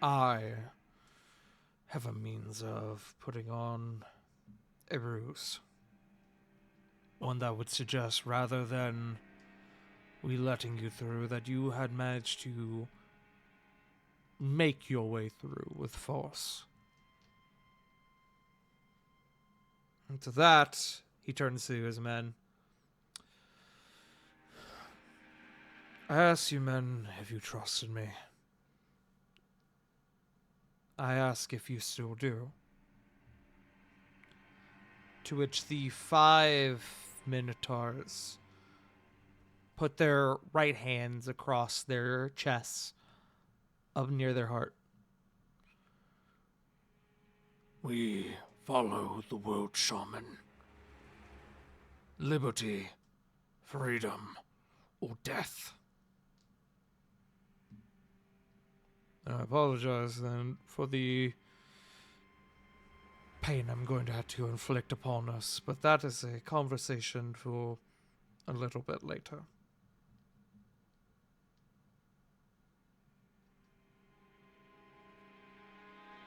I have a means of putting on a ruse. One that would suggest, rather than we letting you through, that you had managed to make your way through with force. And to that, he turns to his men. I ask you men if you trusted me. I ask if you still do. To which the 5 Minotaurs put their right hands across their chests, up near their heart. We follow the world shaman. Liberty, freedom, or death. I apologize then for the pain I'm going to have to inflict upon us, but that is a conversation for a little bit later.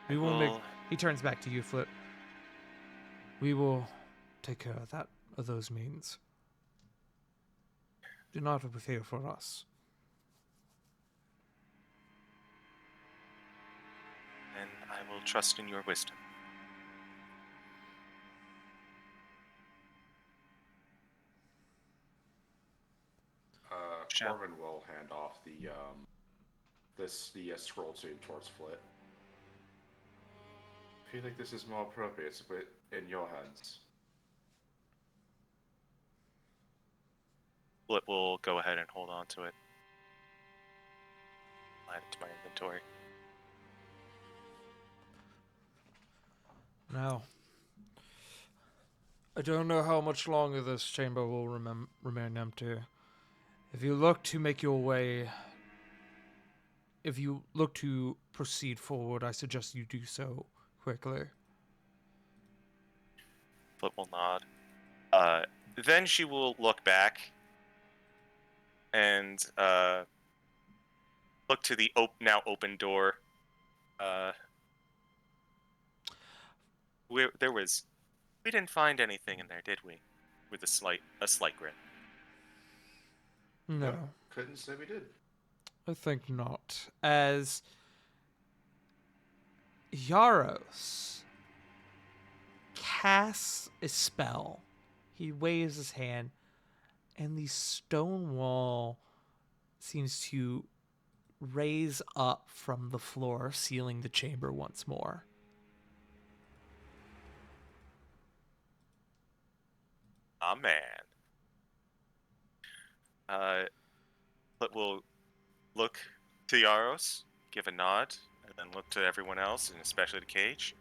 We will make. He turns back to you, Flip. We will take care of that, of those means. Do not fear for us. and I will trust in your wisdom. Corbin will hand off the scroll tube towards Flit. I feel like this is more appropriate to put in your hands. Flip will go ahead and hold on to it. I'll add it to my inventory. Now, I don't know how much longer this chamber will remain empty. If you look to make your way, if you look to proceed forward, I suggest you do so quickly. Flip will nod. Then she will look back and look to the now open door. We didn't find anything in there, did we? With a slight grin. No, Couldn't say we did. I think not. As Yaros casts a spell, he waves his hand, and the stone wall seems to raise up from the floor, sealing the chamber once more. Man. But we'll look to Yaros, give a nod, and then look to everyone else, and especially to Cage.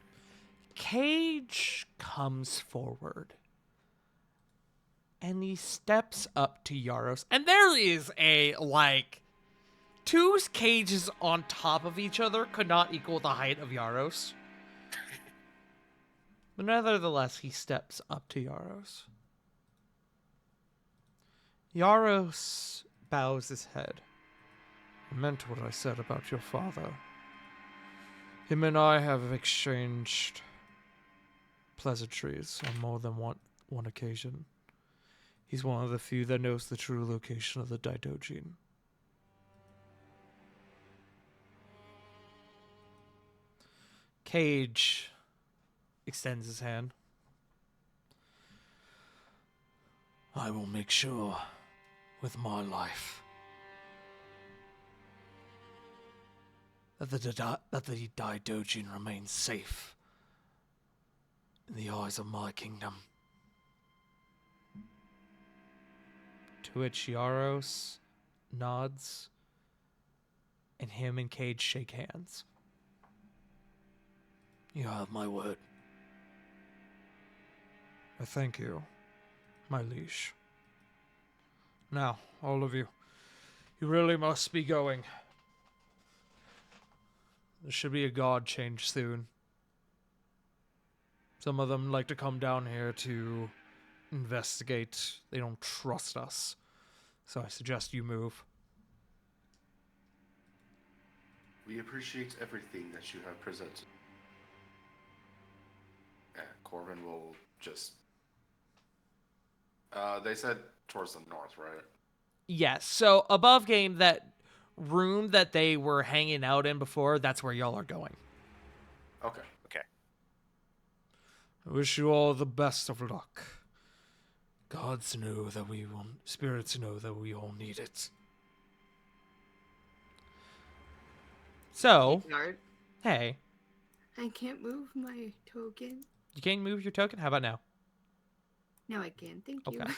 Cage comes forward, and he steps up to Yaros, and there is two cages on top of each other could not equal the height of Yaros. But nevertheless, he steps up to Yaros. Yaros bows his head. I meant what I said about your father. Him and I have exchanged pleasantries on more than one occasion. He's one of the few that knows the true location of the Daidojin. Cage extends his hand. I will make sure with my life that the Daidojin remains safe in the eyes of my kingdom. To which Yaros nods, and him and Cage shake hands. You have my word. I thank you, my liege. Now, all of you, you really must be going. There should be a guard change soon. Some of them like to come down here to investigate. They don't trust us. So I suggest you move. We appreciate everything that you have presented. Yeah, Corvin will just. They said towards the north, right? Yes. So above game, that room that they were hanging out in before, that's where y'all are going. Okay. Okay. I wish you all the best of luck. Gods know that we will, spirits know that we all need it. So, Guard, hey, I can't move my token. you can't move your token? How about now? No, I can. Thank you. Okay.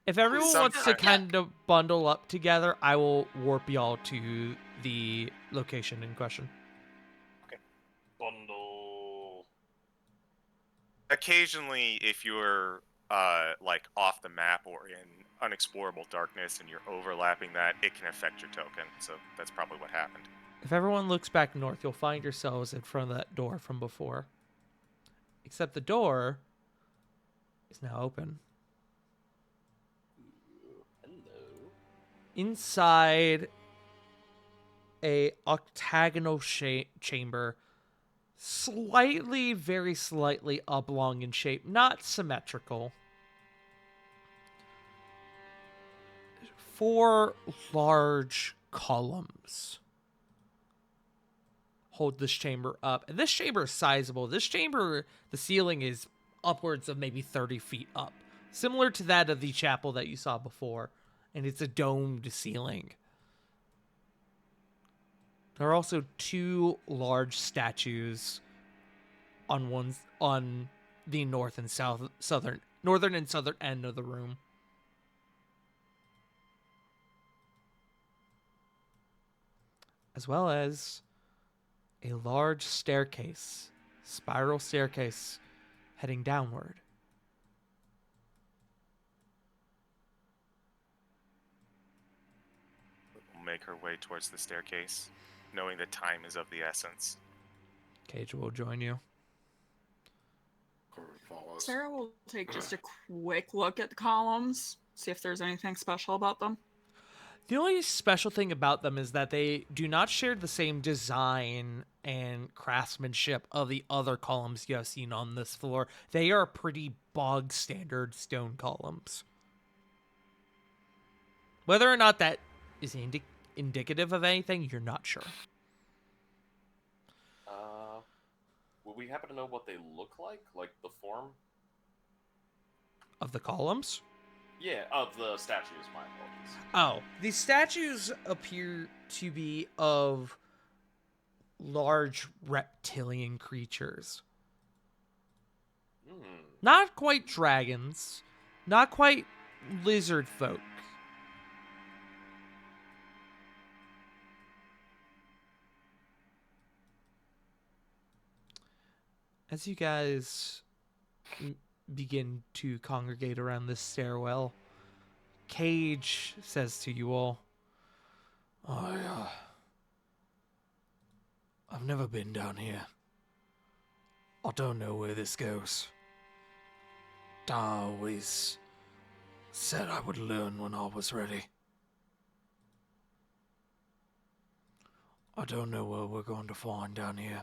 If everyone wants to Sometimes- kind of bundle up together, I will warp y'all to the location in question. Bundle. Occasionally, if you're like off the map or in unexplorable darkness and you're overlapping that, it can affect your token. So that's probably what happened. If everyone looks back north, you'll find yourselves in front of that door from before. Except the door is now open. Hello. Inside a octagonal chamber, slightly, very slightly oblong in shape, not symmetrical. 4 large columns hold this chamber up. And this chamber is sizable. This chamber, the ceiling is upwards of maybe 30 feet up, similar to that of the chapel that you saw before. And it's a domed ceiling. There are also 2 large statues on the northern and southern end of the room. As well as a large staircase, spiral staircase heading downward. We'll make her way towards the staircase, knowing that time is of the essence. Cage will join you. Corvin follows. Sarah will take just a quick look at the columns, see if there's anything special about them. The only special thing about them is that they do not share the same design and craftsmanship of the other columns you have seen on this floor. They are pretty bog standard stone columns. Whether or not that is indicative of anything, you're not sure. Would we happen to know what they look like? Like the form? Of the columns? Yeah, of the statues, my apologies. Oh, the statues appear to be of large reptilian creatures. Hmm. Not quite dragons, not quite lizard folk. As you guys begin to congregate around this stairwell, Cage says to you all, I've never been down here. I don't know where this goes. I always said I would learn when I was ready. I don't know what we're going to find down here.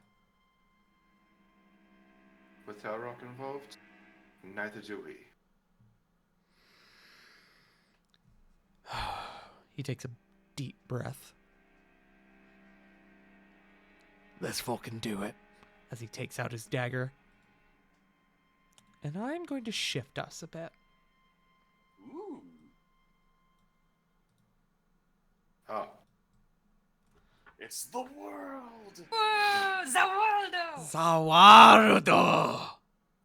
With Talrock involved, neither do we. he takes a deep breath Let's fucking do it. as he takes out his dagger. And I'm going to shift us a bit. Ooh. Oh, It's the world! Whoa, Zawaldo! Zawarudo!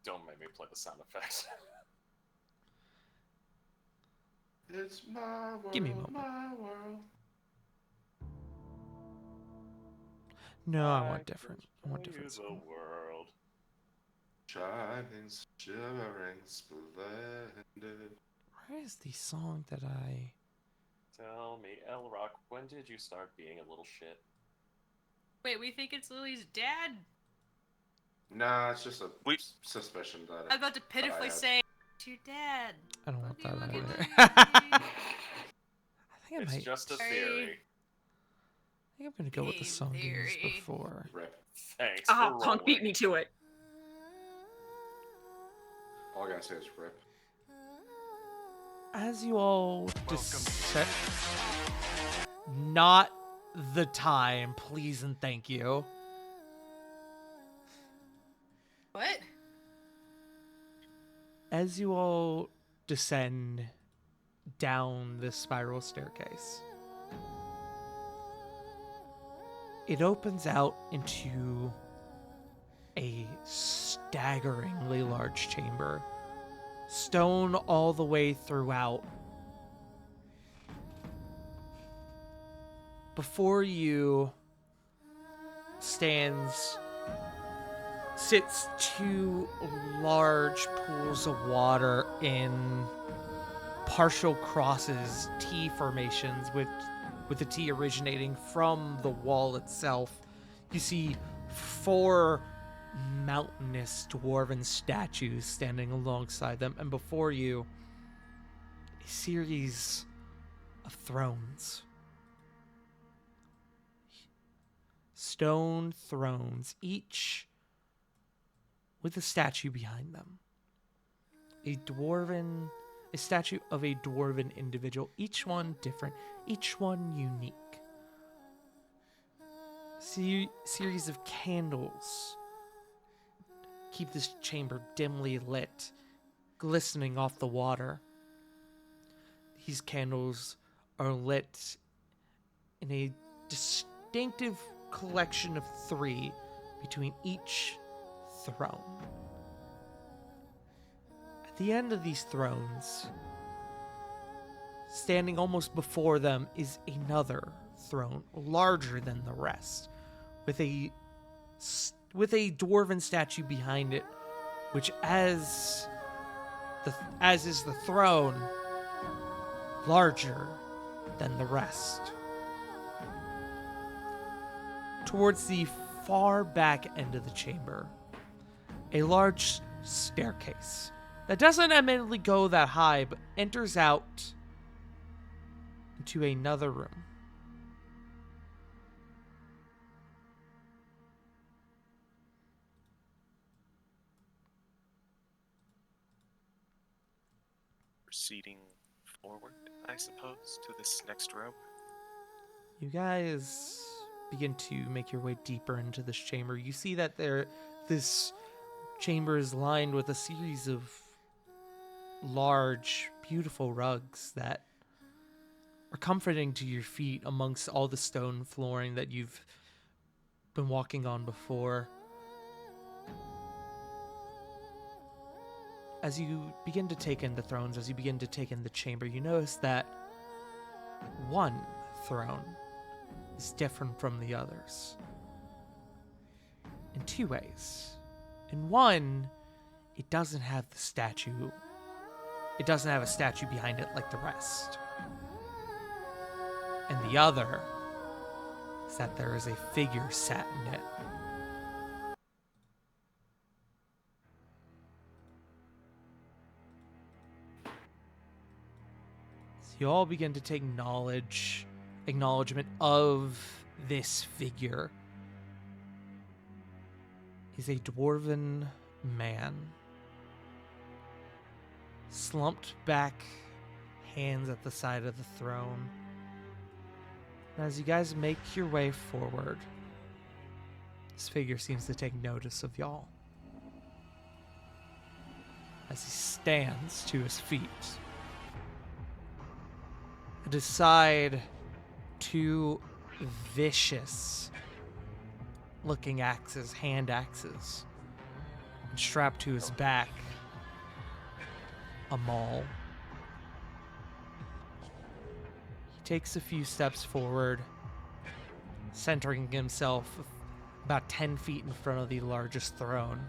Don't make me play the sound effects. it's my world, Give me a moment. my world. No, I want different. I want different. The world. Shining, shimmering, splendid. Where is the song that I... Tell me, Elrock, when did you start being a little shit? Wait, we think it's Lily's dad? Nah, it's just a We- suspicion that. I was about to pitifully had. say, "It's your dad." I don't want that Boogie, either. boogie, I boogie. think I It's might. just a Sorry. theory. I think I'm gonna go with the Game song we used theory. before. Rip. Thanks Ah, for Punk beat rolling. me to it. All I gotta say is rip. As you all descend, not the time, please and thank you. What? As you all descend down this spiral staircase, it opens out into a staggeringly large chamber, stone all the way throughout. Before you sits two large pools of water in partial crosses, T formations, with the T originating from the wall itself. You see 4 mountainous dwarven statues standing alongside them, and before you, a series of thrones. Stone thrones, each with a statue behind them. A statue of a dwarven individual, each one different, each one unique. Series of candles keep this chamber dimly lit, glistening off the water. These candles are lit in a distinctive collection of 3 between each throne. At the end of these thrones, standing almost before them, is another throne, larger than the rest, with a dwarven statue behind it, which, as is the throne, larger than the rest. Towards the far back end of the chamber, a large staircase that doesn't admittedly go that high, but enters out into another room. Proceeding forward, I suppose, to this next room. You guys begin to make your way deeper into this chamber. You see that this chamber is lined with a series of large, beautiful rugs that are comforting to your feet amongst all the stone flooring that you've been walking on before. As you begin to take in the thrones, as you begin to take in the chamber, you notice that one throne is different from the others in 2 ways. In one, it doesn't have the statue. It doesn't have a statue behind it like the rest. And the other is that there is a figure sat in it. So you all begin to take acknowledgement of this figure. He's a dwarven man, slumped back, hands at the side of the throne. And as you guys make your way forward, this figure seems to take notice of y'all. As he stands to his feet, at his side, 2 vicious looking axes, hand axes, and strapped to his back, a maul. He takes a few steps forward, centering himself about 10 feet in front of the largest throne.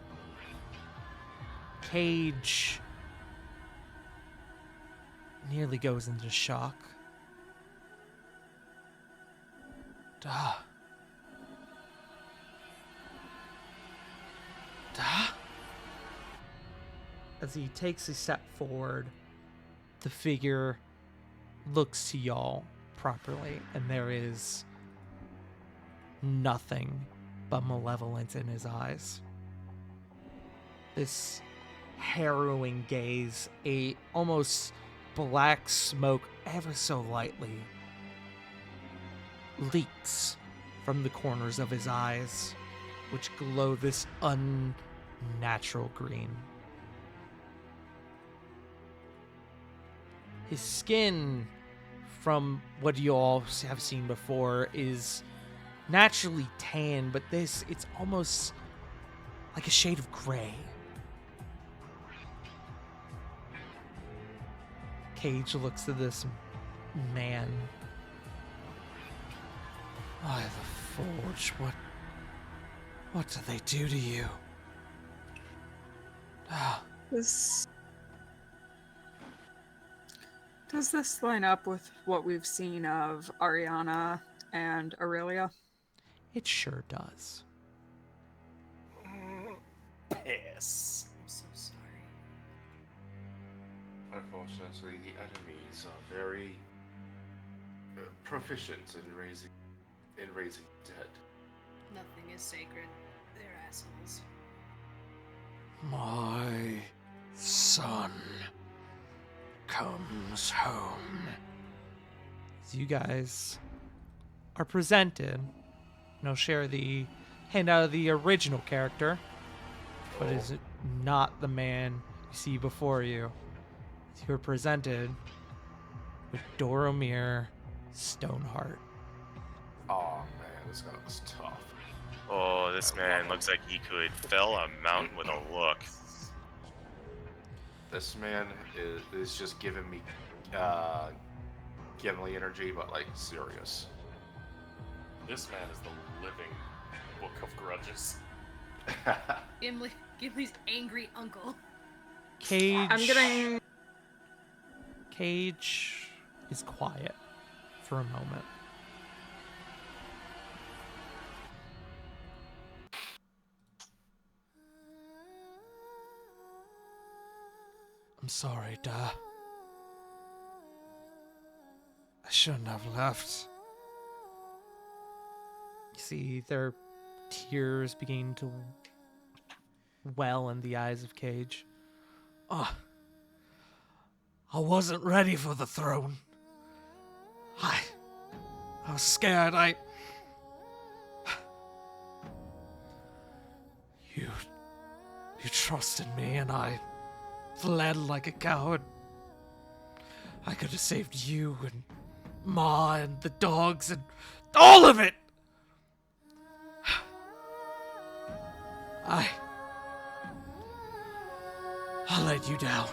Cage nearly goes into shock. Duh. As he takes a step forward, the figure looks to y'all properly, and there is nothing but malevolence in his eyes. This harrowing gaze, a almost black smoke ever so lightly leaks from the corners of his eyes, which glow this unnatural green. His skin, from what you all have seen before, is naturally tan, but it's almost like a shade of gray. Cage looks at this man. Why the Forge? What do they do to you? Does this line up with what we've seen of Ariana and Aurelia? It sure does. Piss. I'm so sorry. Unfortunately, the enemies are very proficient in raising dead. Nothing is sacred. They're assholes. My son comes home. As you guys are presented, and I'll share the handout of the original character, but is not the man you see before you. As you're presented with Doromir Stoneheart. Oh man, this guy was tough. Oh, this man looks like he could fell a mountain with a look. This man is just giving me Gimli energy, but like serious. This man is the living book of grudges. Gimli's angry uncle. Cage. I'm getting. Cage is quiet for a moment. I'm sorry, Da. I shouldn't have left. You see their tears beginning to well in the eyes of Cage. I wasn't ready for the throne. I was scared. You trusted me, and I fled like a coward. I could have saved you and Ma and the dogs and all of it. I let you down.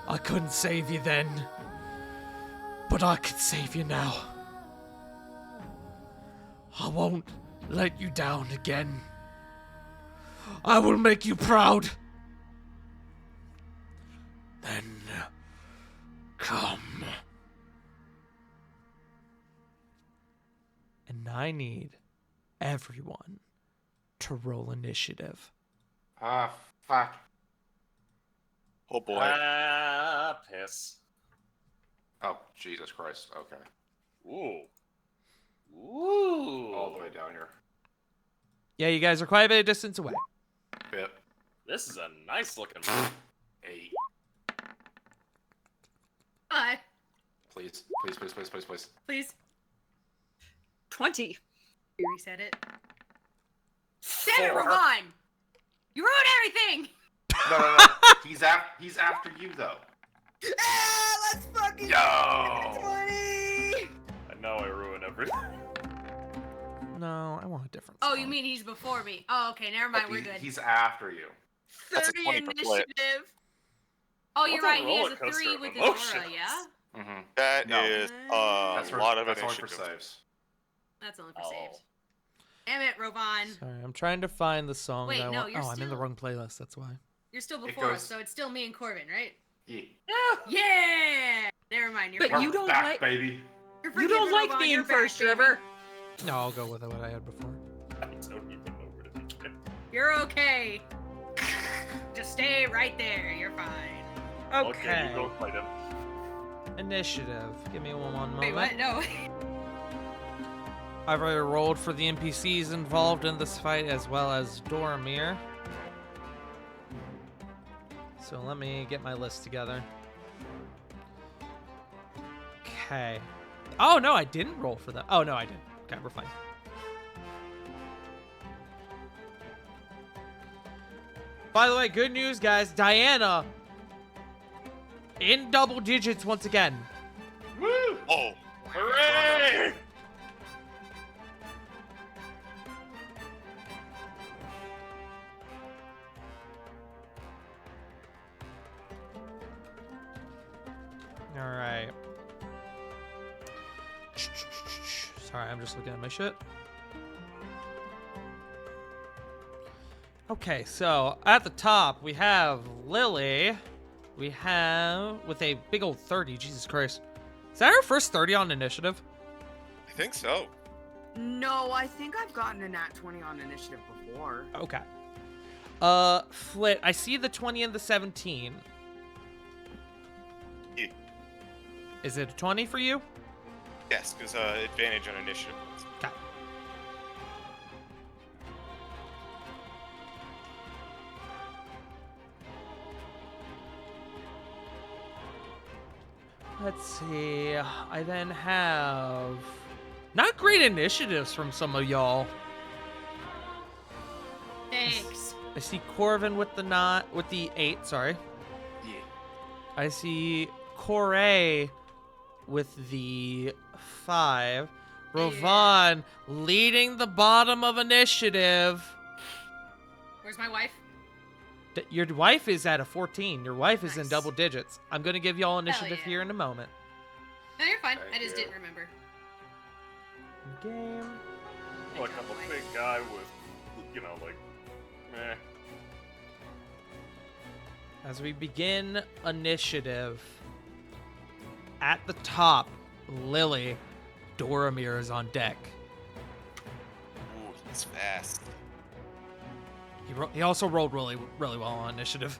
I couldn't save you then, but I can save you now. I won't let you down again. I will make you proud. Then come. And I need everyone to roll initiative. Ah, fuck. Oh boy. Ah, piss. Oh, Jesus Christ. Okay. Ooh. Ooh. All the way down here. Yeah, you guys are quite a bit of distance away. Yep. This is a nice looking. 8. Please. Please. Please. 20. You reset it. Damn it, Ravon! You ruined everything! No. He's after you though. Let's fucking Yo! 20! I know I ruined everything. No, I want a different Oh, song. you mean he's before me? Oh, okay, never mind, we're good. He's after you. That's a 30 20 per split. initiative. Oh, you're What's a right, he has roller a coaster 3 of with his aura, emotions? yeah? Mm-hmm. That No. is That's a lot of That's only for initiative. saves. That's only for Oh. saves. Damn it, Rovon. Sorry, I'm trying to find the song Wait, that I no, want. you're Oh, I'm in the still- wrong playlist, that's why. You're still It before us, goes- so it's still me and Corbin, right? Yeah. Yeah! Never mind, you're But back. you don't back, like- baby. You're You don't forgiven, like Rovon, being you're back, first, baby. Trevor. No, I'll go with what I had before. I don't even know where to begin. You're okay. Just stay right there. You're fine. Okay, you go fight him. Initiative. Give me one moment. Wait, what? No. I've already rolled for the NPCs involved in this fight as well as Dormir. So let me get my list together. Okay. Oh, no, I didn't roll for that. Oh, no, I did. Okay, we're fine. By the way, good news, guys. Diana in double digits once again. Woo! Oh, Hooray! All right. Sorry, I'm just looking at my shit. Okay, so at the top we have Lily. We have with a big old 30. Jesus Christ. Is that her first 30 on initiative? I think so. No, I think I've gotten a nat 20 on initiative before. Okay. Flit, I see the 20 and the 17. Yeah. Is it a 20 for you? Yes, because advantage on initiative. Okay. Let's see. I then have not great initiatives from some of y'all. Thanks. I see Corvin with the 8, sorry. Yeah. I see Corey with the 5. Rovan leading the bottom of initiative. Where's my wife? Your wife is at a 14. Your wife is in Nice. double digits. I'm going to give y'all initiative yeah. here in a moment. No, you're fine. Thank I just you. didn't remember. Game. Like, I'm a big guy with, you know, like, meh. As we begin initiative, at the top, Lily, Doromir is on deck. Ooh, he's fast. He also rolled really well on initiative.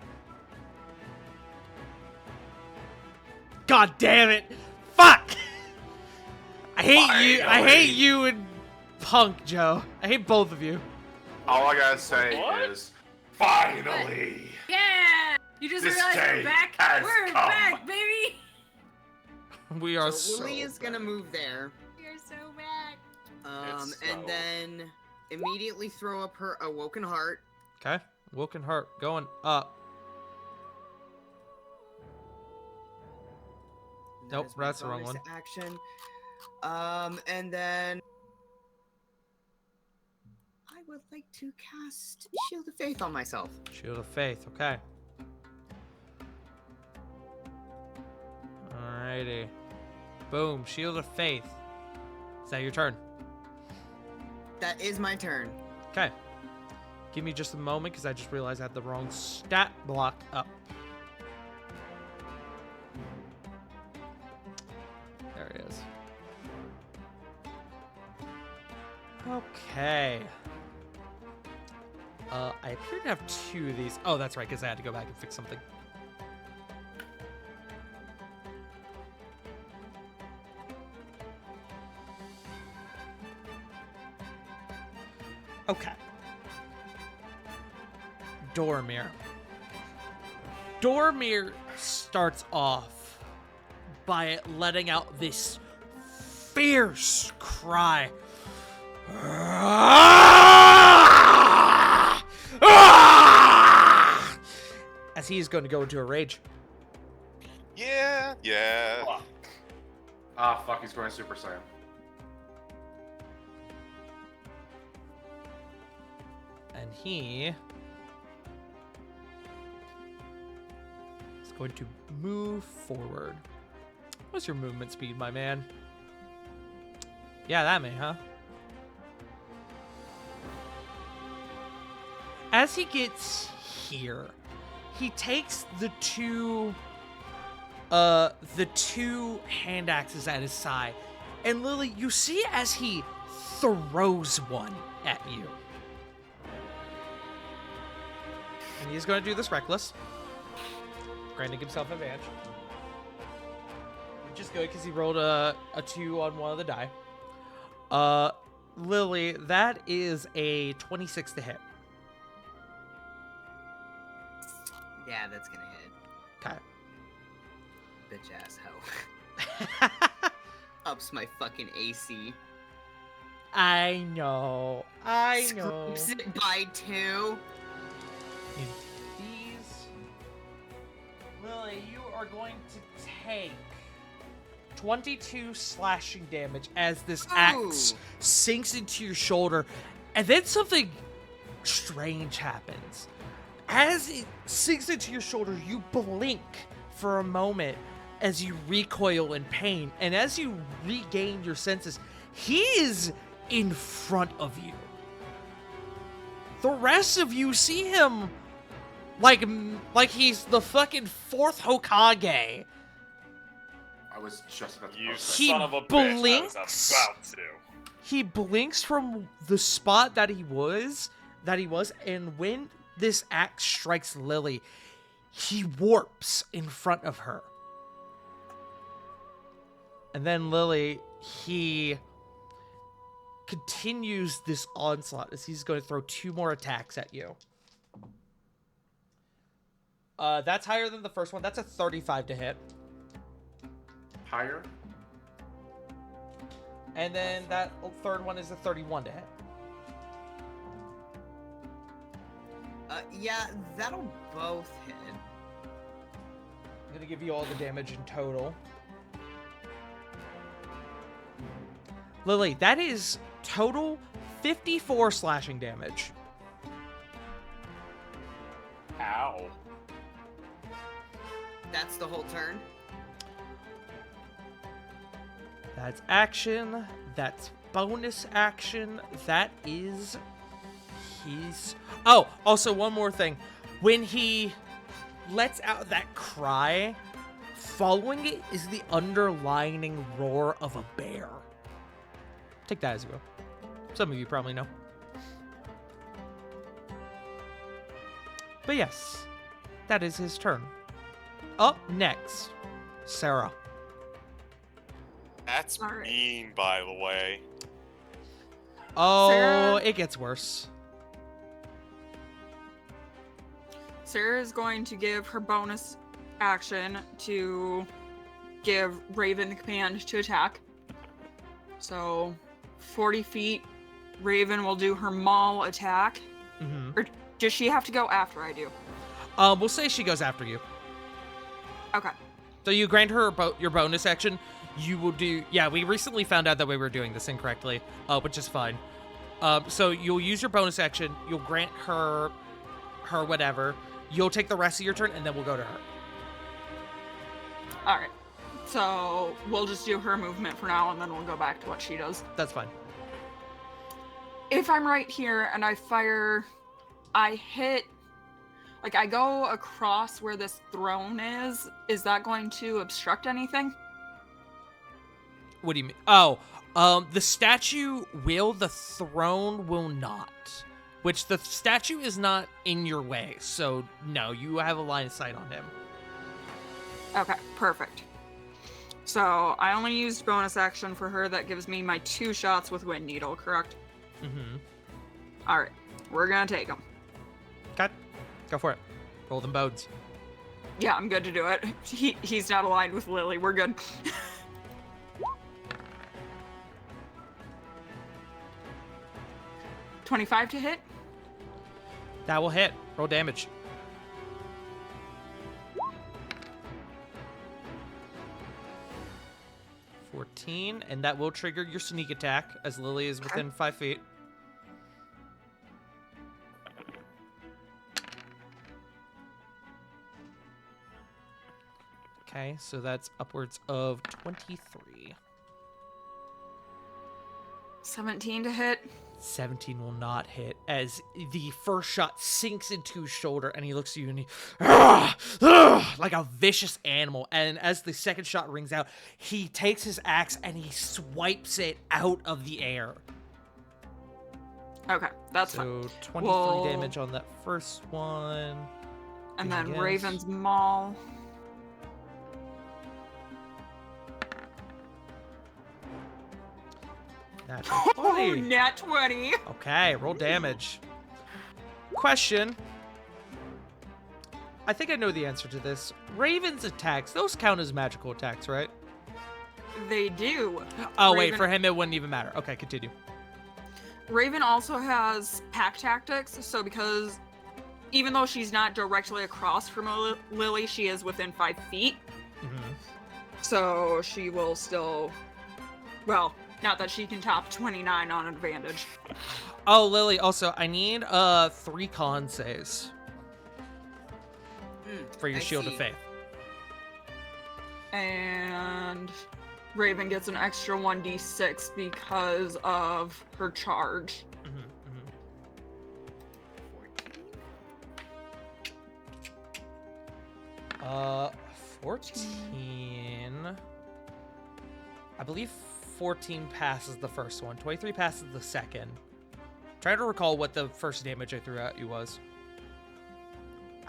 God damn it! Fuck! I hate you. I hate you and Punk, Joe. I hate both of you. All I gotta say What? is, finally! Yeah! You just This realized day we're back? has We're come. back, baby! We are So so. Lily is gonna move there. We're so back. It's And so- then immediately throw up her Awoken Heart. Okay. Woken Heart going up. That Nope, is my that's the wrong bonus one. Action. And then I would like to cast Shield of Faith on myself. Shield of Faith. Okay. Alrighty. Boom. Shield of Faith. Is that your turn? That is my turn. Okay. Give me just a moment because I just realized I had the wrong stat block up. There it is. Okay. I appear to have 2 of these. Oh, that's right, because I had to go back and fix something. Okay. Dormir. Dormir starts off by letting out this fierce cry. As he is going to go into a rage. Yeah. Fuck. Ah, fuck, he's going Super Saiyan. And he is going to move forward. What's your movement speed, my man? Yeah, that may, huh? As he gets here, he takes the two hand axes at his side. And Lily, you see as he throws one at you. And he's going to do this reckless, granting himself advantage. Which is good because he rolled a 2 on one of the die. Lily, that is a 26 to hit. Yeah, that's gonna hit. Okay. Bitch ass hoe. Ups my fucking AC. I know. Scoops it by 2. These... Lily, you are going to take 22 slashing damage as this axe sinks into your shoulder, and then something strange happens. As it sinks into your shoulder, you blink for a moment as you recoil in pain, and as you regain your senses, he is in front of you. The rest of you see him like he's the fucking 4th Hokage. I was just about to You post He son of a bitch. blinks. I was about to. He blinks from the spot that he was, and when this axe strikes Lily, he warps in front of her. And then Lily, he continues this onslaught as he's going to throw 2 more attacks at you. That's higher than the first one. That's a 35 to hit. higher. And then that third one is a 31 to hit. Yeah, that'll both hit. I'm going to give you all the damage in total. Lily, that is total 54 slashing damage. Ow. That's the whole turn. That's action. That's bonus action. That is his... Oh, also one more thing. When he lets out that cry, following it is the underlining roar of a bear. Take that as you will. Some of you probably know. But yes, that is his turn. Up next, Sarah. That's All right. mean, by the way. Oh, Sarah? it gets worse. Sarah is going to give her bonus action to give Raven the command to attack. So, 40 feet, Raven will do her maul attack. Mm-hmm. Or does she have to go after I do? We'll say she goes after you. Okay. So you grant her your bonus action. You will do... Yeah, we recently found out that we were doing this incorrectly, which is fine. So you'll use your bonus action. You'll grant her whatever. You'll take the rest of your turn, and then we'll go to her. All right. So we'll just do her movement for now, and then we'll go back to what she does. That's fine. If I'm right here and I fire, I hit, like I go across where this throne is that going to obstruct anything? What do you mean? Oh, the statue will, the throne will not. Which the statue is not in your way, so no, you have a line of sight on him. Okay, perfect. So I only used bonus action for her. That gives me my 2 shots with Wind Needle, correct? Mm-hmm. All right, we're gonna take them. Okay, go for it. Roll them bodes. Yeah, I'm good to do it. He's not aligned with Lily. We're good. $25 to hit. That will hit. Roll damage. $14, and that will trigger your sneak attack as Lily is within 5 feet. Okay, so that's upwards of 23. 17 to hit. 17 will not hit as the first shot sinks into his shoulder and he looks at you and he like a vicious animal. And as the second shot rings out, he takes his axe and he swipes it out of the air. Okay, that's fine. So 23 Well- damage on that first one. And then Against- Raven's Maul. Natural Oh, 20. nat 20. Okay, roll damage. Question. I think I know the answer to this. Raven's attacks, those count as magical attacks, right? They do. Oh, wait, Raven- for him it wouldn't even matter. Okay, continue. Raven also has pack tactics, so because even though she's not directly across from Lily, she is within 5 feet. Mm-hmm. So she will still, well, not that she can top 29 on advantage. Oh, Lily, also, I need 3 con saves for your I Shield of see. Faith. And Raven gets an extra 1d6 because of her charge. Mm-hmm, 14. I believe 14 passes the first one. 23 passes the second. Try to recall what the first damage I threw at you was.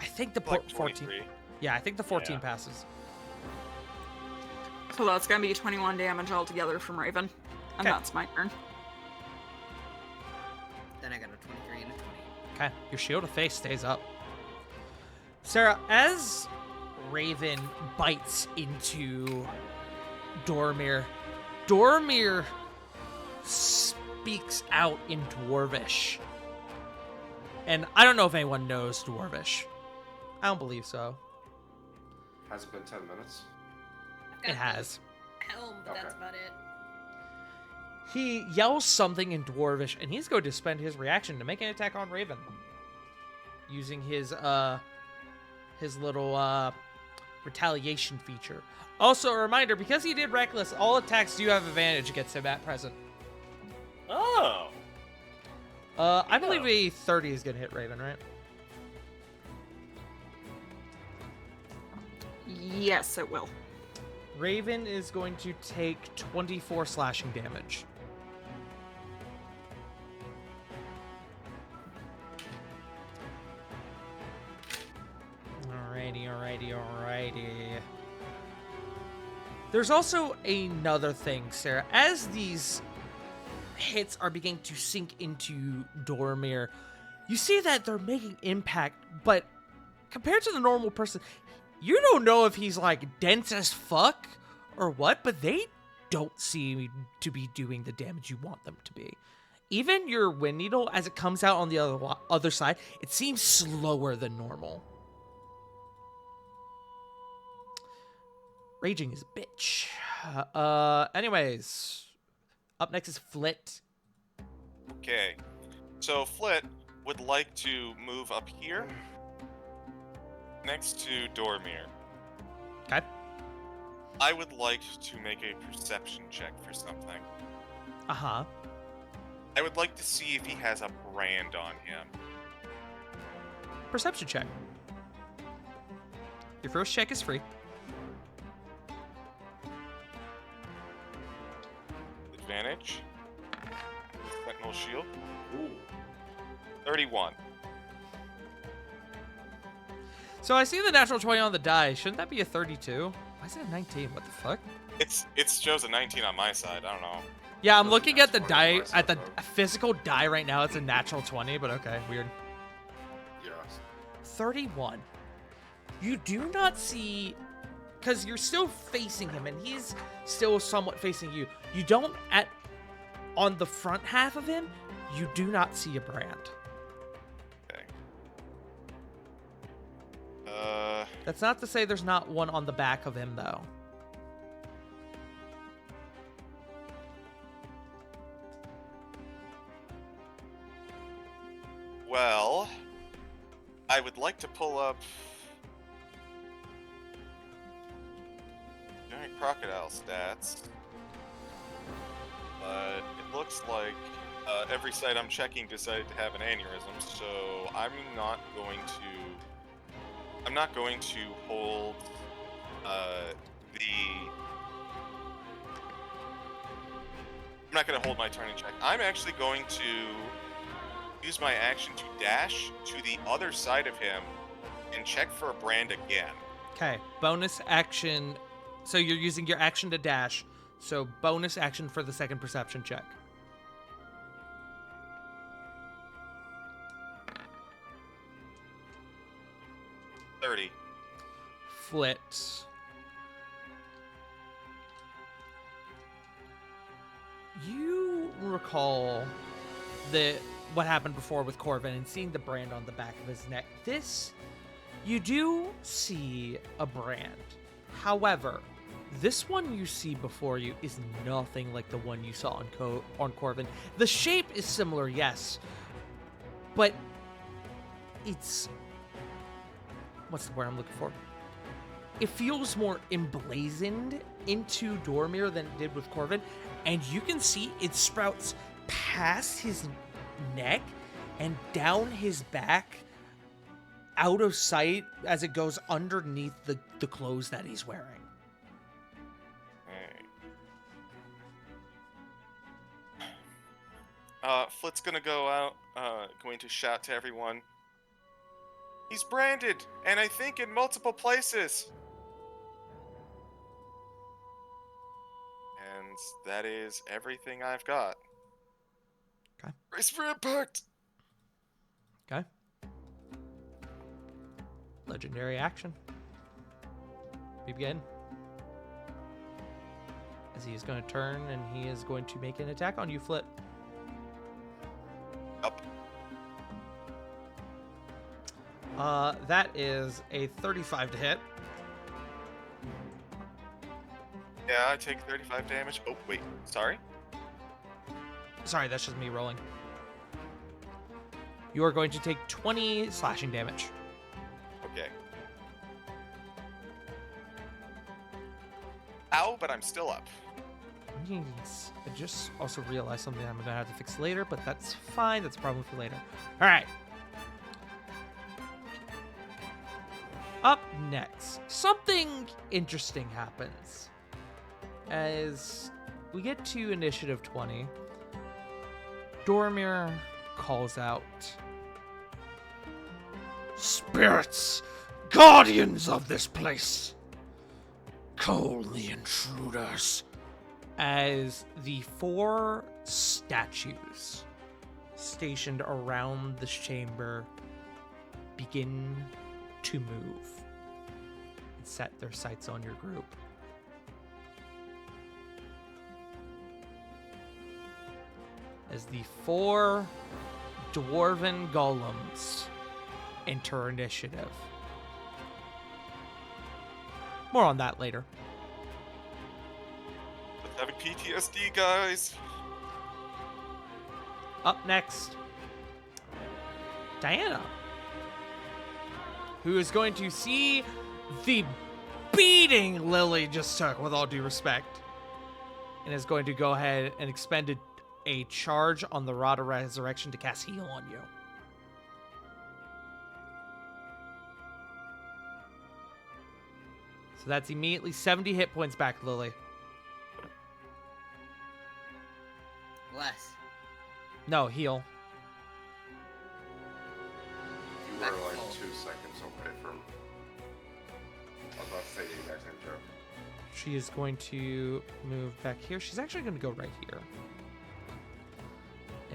I think the Like 14. 23. Yeah, I think the 14 Yeah. passes. So that's gonna be 21 damage altogether from Raven. And Okay. that's my turn. Then I got a 23 and a 20. Okay, your Shield of Faith stays up. Sarah, as Raven bites into Dormir, Dormir speaks out in Dwarvish. And I don't know if anyone knows Dwarvish. I don't believe so. Has it been 10 minutes? It has. Helm, but that's Okay. about it. He yells something in Dwarvish, and he's going to spend his reaction to make an attack on Raven. Using his little retaliation feature. Also, a reminder, because he did Reckless, all attacks do have advantage against him at present. Oh. I believe a 30 is going to hit Raven, right? Yes, it will. Raven is going to take 24 slashing damage. Alrighty. There's also another thing, Sarah. As these hits are beginning to sink into Dormir, you see that they're making impact, but compared to the normal person, you don't know if he's like dense as fuck or what, but they don't seem to be doing the damage you want them to be. Even your wind needle, as it comes out on the other side, it seems slower than normal. Raging is a bitch. Anyways, up next is Flit. Okay. So Flit would like to move up here next to Dormir. Okay. I would like to make a perception check for something. Uh-huh. I would like to see if he has a brand on him. Perception check. Your first check is free. Advantage. Sentinel shield. Ooh. 31. So I see the natural 20 on the die. Shouldn't that be a 32? Why is it a 19? What the fuck? It shows a 19 on my side. I don't know. Yeah, I'm That's a looking at the natural 20 die, on my at the side, though. physical die right now. It's a natural 20, but okay, weird. Yes. 31. You do not see, because you're still facing him, and he's still somewhat facing you. You don't, on the front half of him, you do not see a brand. Okay. That's not to say there's not one on the back of him, though. Well, I would like to pull up giant crocodile stats, but it looks like every site I'm checking decided to have an aneurysm, so I'm not going to hold I'm not going to hold my turn and check. I'm actually going to use my action to dash to the other side of him and check for a brand again. Okay, bonus action. So you're using your action to dash. So bonus action for the second perception check. Flit. You recall what happened before with Corvin and seeing the brand on the back of his neck. This, you do see a brand. However, this one you see before you is nothing like the one you saw on Corvin. The shape is similar, yes, but it's... what's the word I'm looking for? It feels more emblazoned into Dormir than it did with Corvin, and you can see it sprouts past his neck and down his back, out of sight as it goes underneath the clothes that he's wearing. Flit's gonna go out, going to shout to everyone. He's branded, and I think in multiple places. And that is everything I've got. Okay. Brace for impact! Okay. Legendary action. Begin. As he is going to turn and he is going to make an attack on you, Flit. Up. That is a 35 to hit. Yeah, I take 35 damage. Oh, wait. Sorry? Sorry, that's just me rolling. You are going to take 20 slashing damage. Okay. Ow, but I'm still up. Yes. I just also realized something I'm going to have to fix later, but that's fine. That's a problem for later. All right. Up next, something interesting happens. As we get to initiative 20, Dormir calls out, Spirits, guardians of this place, cull the intruders. as the 4 statues stationed around this chamber begin to move and set their sights on your group. As the 4 dwarven golems enter initiative. More on that later. I'm having PTSD, guys. Up next, Diana, who is going to see the beating Lily just took, with all due respect, and is going to go ahead and expend a charge on the Rod of Resurrection to cast Heal on you. So that's immediately 70 hit points back, Lily. Less. No, heal. You were like 2 seconds away from. I was about to say the exact same joke. She is going to move back here. She's actually going to go right here.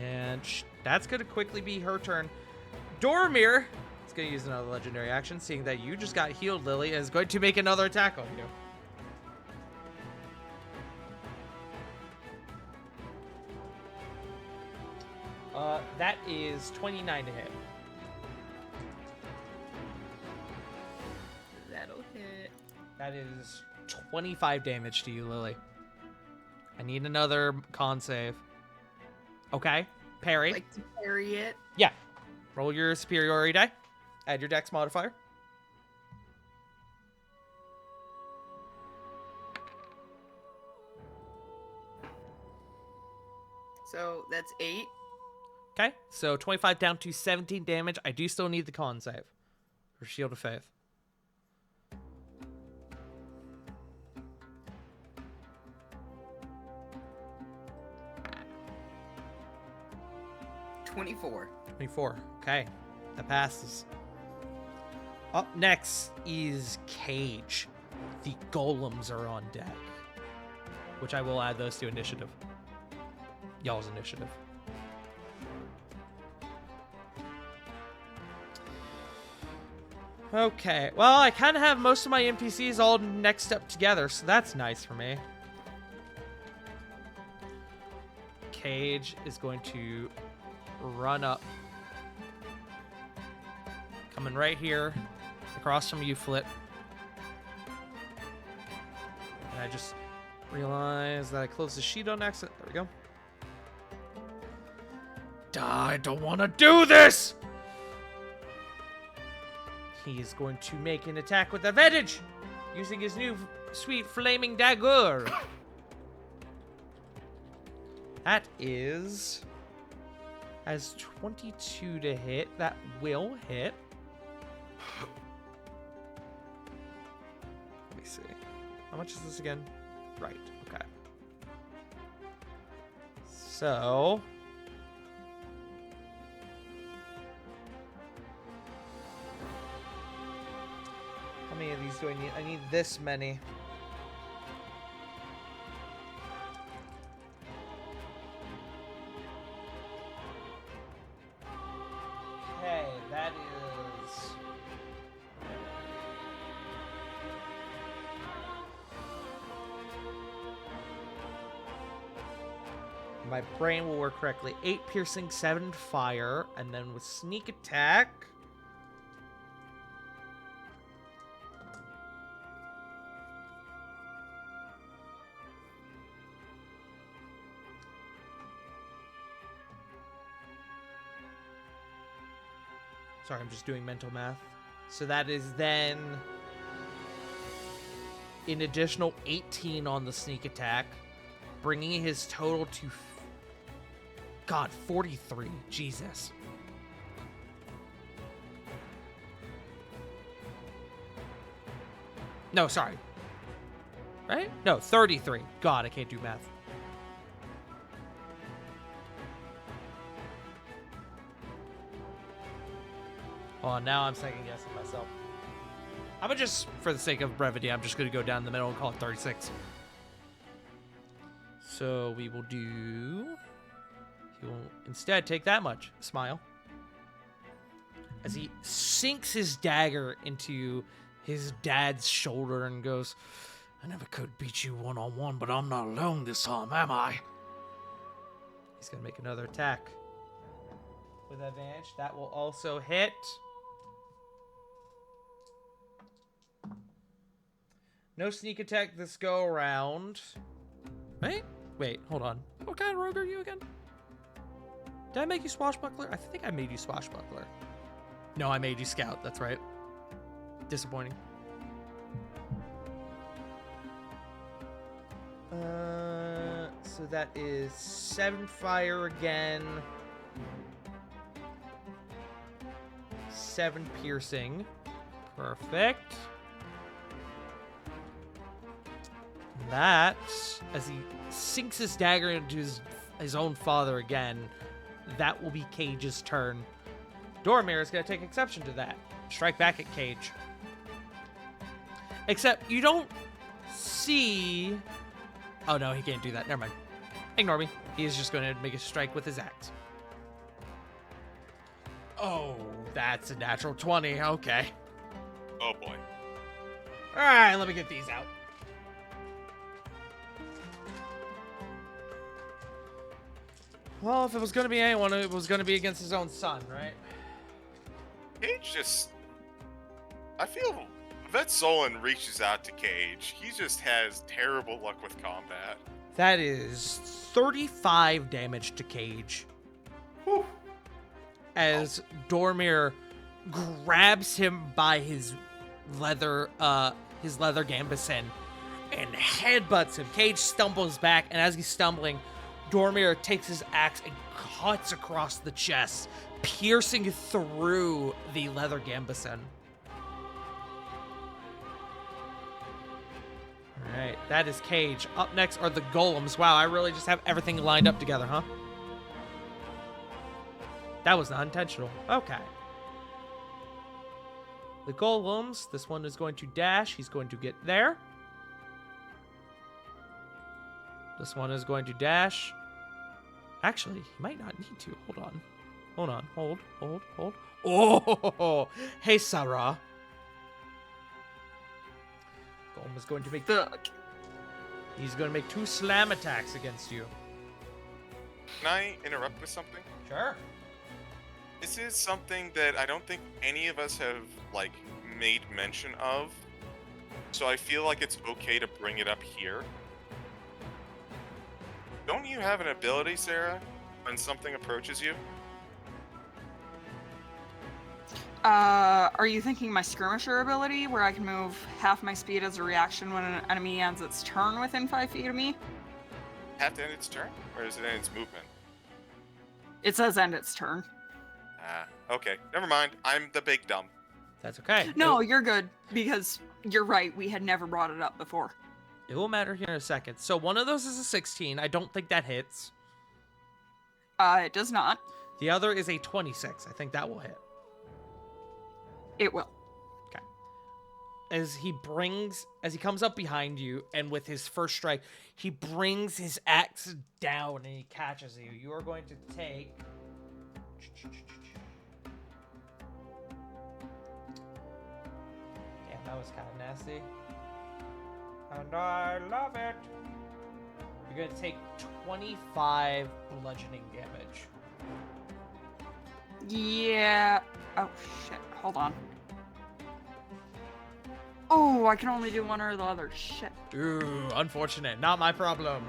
And that's going to quickly be her turn. Dormir is going to use another legendary action, seeing that you just got healed, Lily, and is going to make another attack on you. That is 29 to hit. That'll hit. That is 25 damage to you, Lily. I need another con save. Okay, parry. Like to parry it. Yeah. Roll your superiority die. Add your dex modifier. So that's 8. Okay, so 25 down to 17 damage. I do still need the con save for Shield of Faith. 24. 24. Okay. That passes. Up next is Cage. The golems are on deck. Which I will add those to initiative. Y'all's initiative. Okay. Well, I kind of have most of my NPCs all next up together, so that's nice for me. Cage is going to run up. Coming right here, across from you, Flip. And I just realized that I closed the sheet on accident. There we go. I don't want to do this! He is going to make an attack with advantage, using his new sweet flaming dagger. That is... has 22 to hit. That will hit. Let me see. How much is this again? Right, okay. So... how many of these do I need? I need this many. Okay, that is... my brain will work correctly. 8 piercing, 7 fire, and then with sneak attack... sorry, I'm just doing mental math. So that is then an additional 18 on the sneak attack, bringing his total to, God, 43. Jesus. No, sorry. Right? No, 33. God, I can't do math. Oh, now I'm second guessing myself. I'm gonna just, for the sake of brevity, I'm just gonna go down the middle and call it 36. So we will do... he will instead take that much. Smile. As he sinks his dagger into his dad's shoulder and goes, I never could beat you one-on-one, but I'm not alone this time, am I? He's gonna make another attack. With advantage, that will also hit. No sneak attack this go around. Right? Wait, hold on. What kind of rogue are you again? Did I make you swashbuckler? I think I made you swashbuckler. No, I made you scout. That's right. Disappointing. So that is 7 fire again. 7 piercing. Perfect. That, as he sinks his dagger into his own father again, that will be Cage's turn. Dormir is going to take exception to that. Strike back at Cage. Except you don't see... oh no, he can't do that. Never mind. Ignore me. He is just going to make a strike with his axe. Oh, that's a natural 20. Okay. Oh boy. Alright, let me get these out. Well, if it was going to be anyone, it was going to be against his own son, right? Cage just... I feel Vet Solon reaches out to Cage. He just has terrible luck with combat. That is 35 damage to Cage. Whew. As Dormir grabs him by his leather gambeson and headbutts him. Cage stumbles back, and as he's stumbling, Dormir takes his axe and cuts across the chest, piercing through the leather gambeson. Alright, that is Cage. Up next are the golems. Wow, I really just have everything lined up together, huh? That was not intentional. Okay. The golems. This one is going to dash. He's going to get there. This one is going to dash. Actually, he might not need to. Hold on. Hold on. Hold. Oh! Hey, Sarah. Golem is going to make... Fuck. He's going to make 2 slam attacks against you. Can I interrupt with something? Sure. This is something that I don't think any of us have, like, made mention of. So I feel like it's okay to bring it up here. Don't you have an ability, Sarah, when something approaches you? Are you thinking my skirmisher ability, where I can move half my speed as a reaction when an enemy ends its turn within 5 feet of me? Have to end its turn? Or is it end its movement? It says end its turn. Ah, okay. Never mind. I'm the big dumb. That's okay. No, you're good, because you're right, we had never brought it up before. It will matter here in a second. So one of those is a 16. I don't think that hits. It does not. The other is a 26. I think that will hit. It will. Okay. As he comes up behind you, and with his first strike, he brings his axe down and he catches you. You are going to take... Damn, that was kind of nasty. And I love it. You're going to take 25 bludgeoning damage. Yeah. Oh, shit. Hold on. Oh, I can only do one or the other. Shit. Ooh, unfortunate. Not my problem.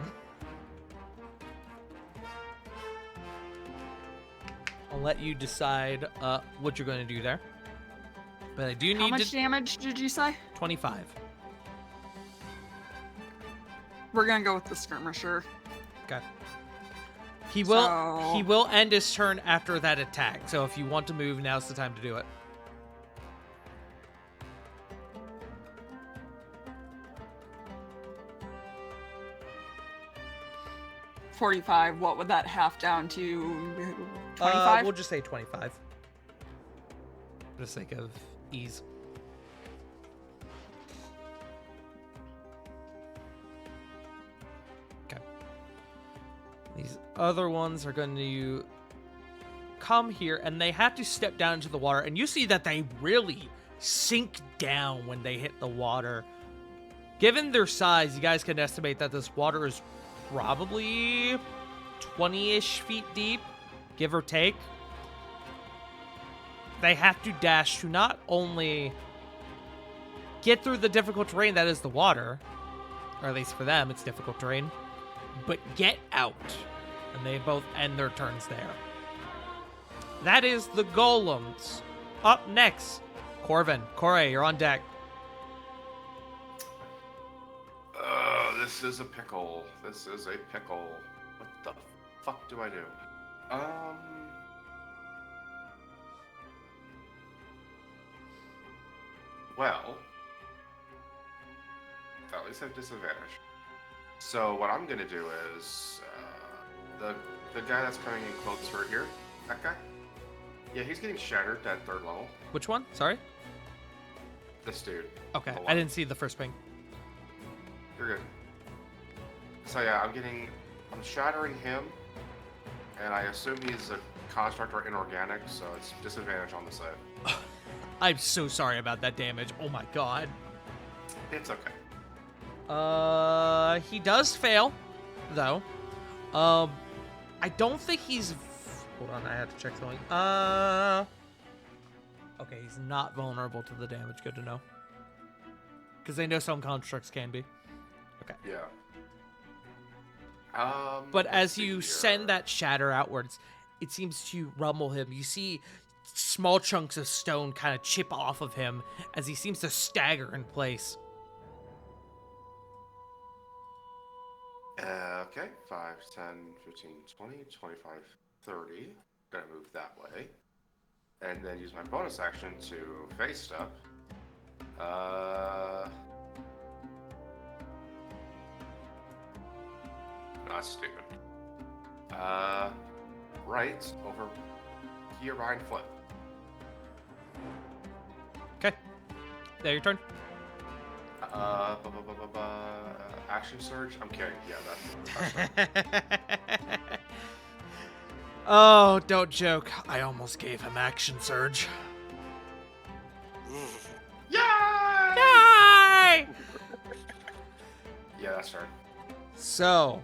I'll let you decide what you're going to do there. But I do need How much damage did you say? 25. We're gonna go with the skirmisher. Okay. He will end his turn after that attack. So if you want to move, now's the time to do it. $45. What would that half down to? 25? We'll just say 25. For the sake of ease. Okay. These other ones are going to come here, and they have to step down into the water. And you see that they really sink down when they hit the water. Given their size, you guys can estimate that this water is probably 20-ish feet deep, give or take. They have to dash to not only get through the difficult terrain that is the water, or at least for them, it's difficult terrain, but get out. And they both end their turns there. That is the golems. Up next, Corvin. Corey, you're on deck. This is a pickle. This is a pickle. What the fuck do I do? Well, at least I have disadvantage. So what I'm gonna do is, the guy that's coming in closer here, that guy. Yeah, he's getting shattered at 3rd level. Which one? Sorry? This dude. Okay, The I one. didn't see the first ping. You're good. So yeah, I'm shattering him, and I assume he's a construct or inorganic, so it's disadvantage on the save. I'm so sorry about that damage. Oh my god. It's okay. He does fail, though. I don't think he's... Hold on, I have to check something. Okay, he's not vulnerable to the damage. Good to know. Because they know some constructs can be. Okay. Yeah. But let's as see you here. send that shatter outwards, it seems to rumble him. You see small chunks of stone kind of chip off of him as he seems to stagger in place. Okay, 5, 10, 15, 20, 25, 30. Gonna move that way. And then use my bonus action to face step. Not stupid. Right over here behind Flip. Okay. There, your turn. Action surge. I'm kidding. Yeah, that's Oh, don't joke. I almost gave him action surge. Yay! Yay! Yeah, that's right. So,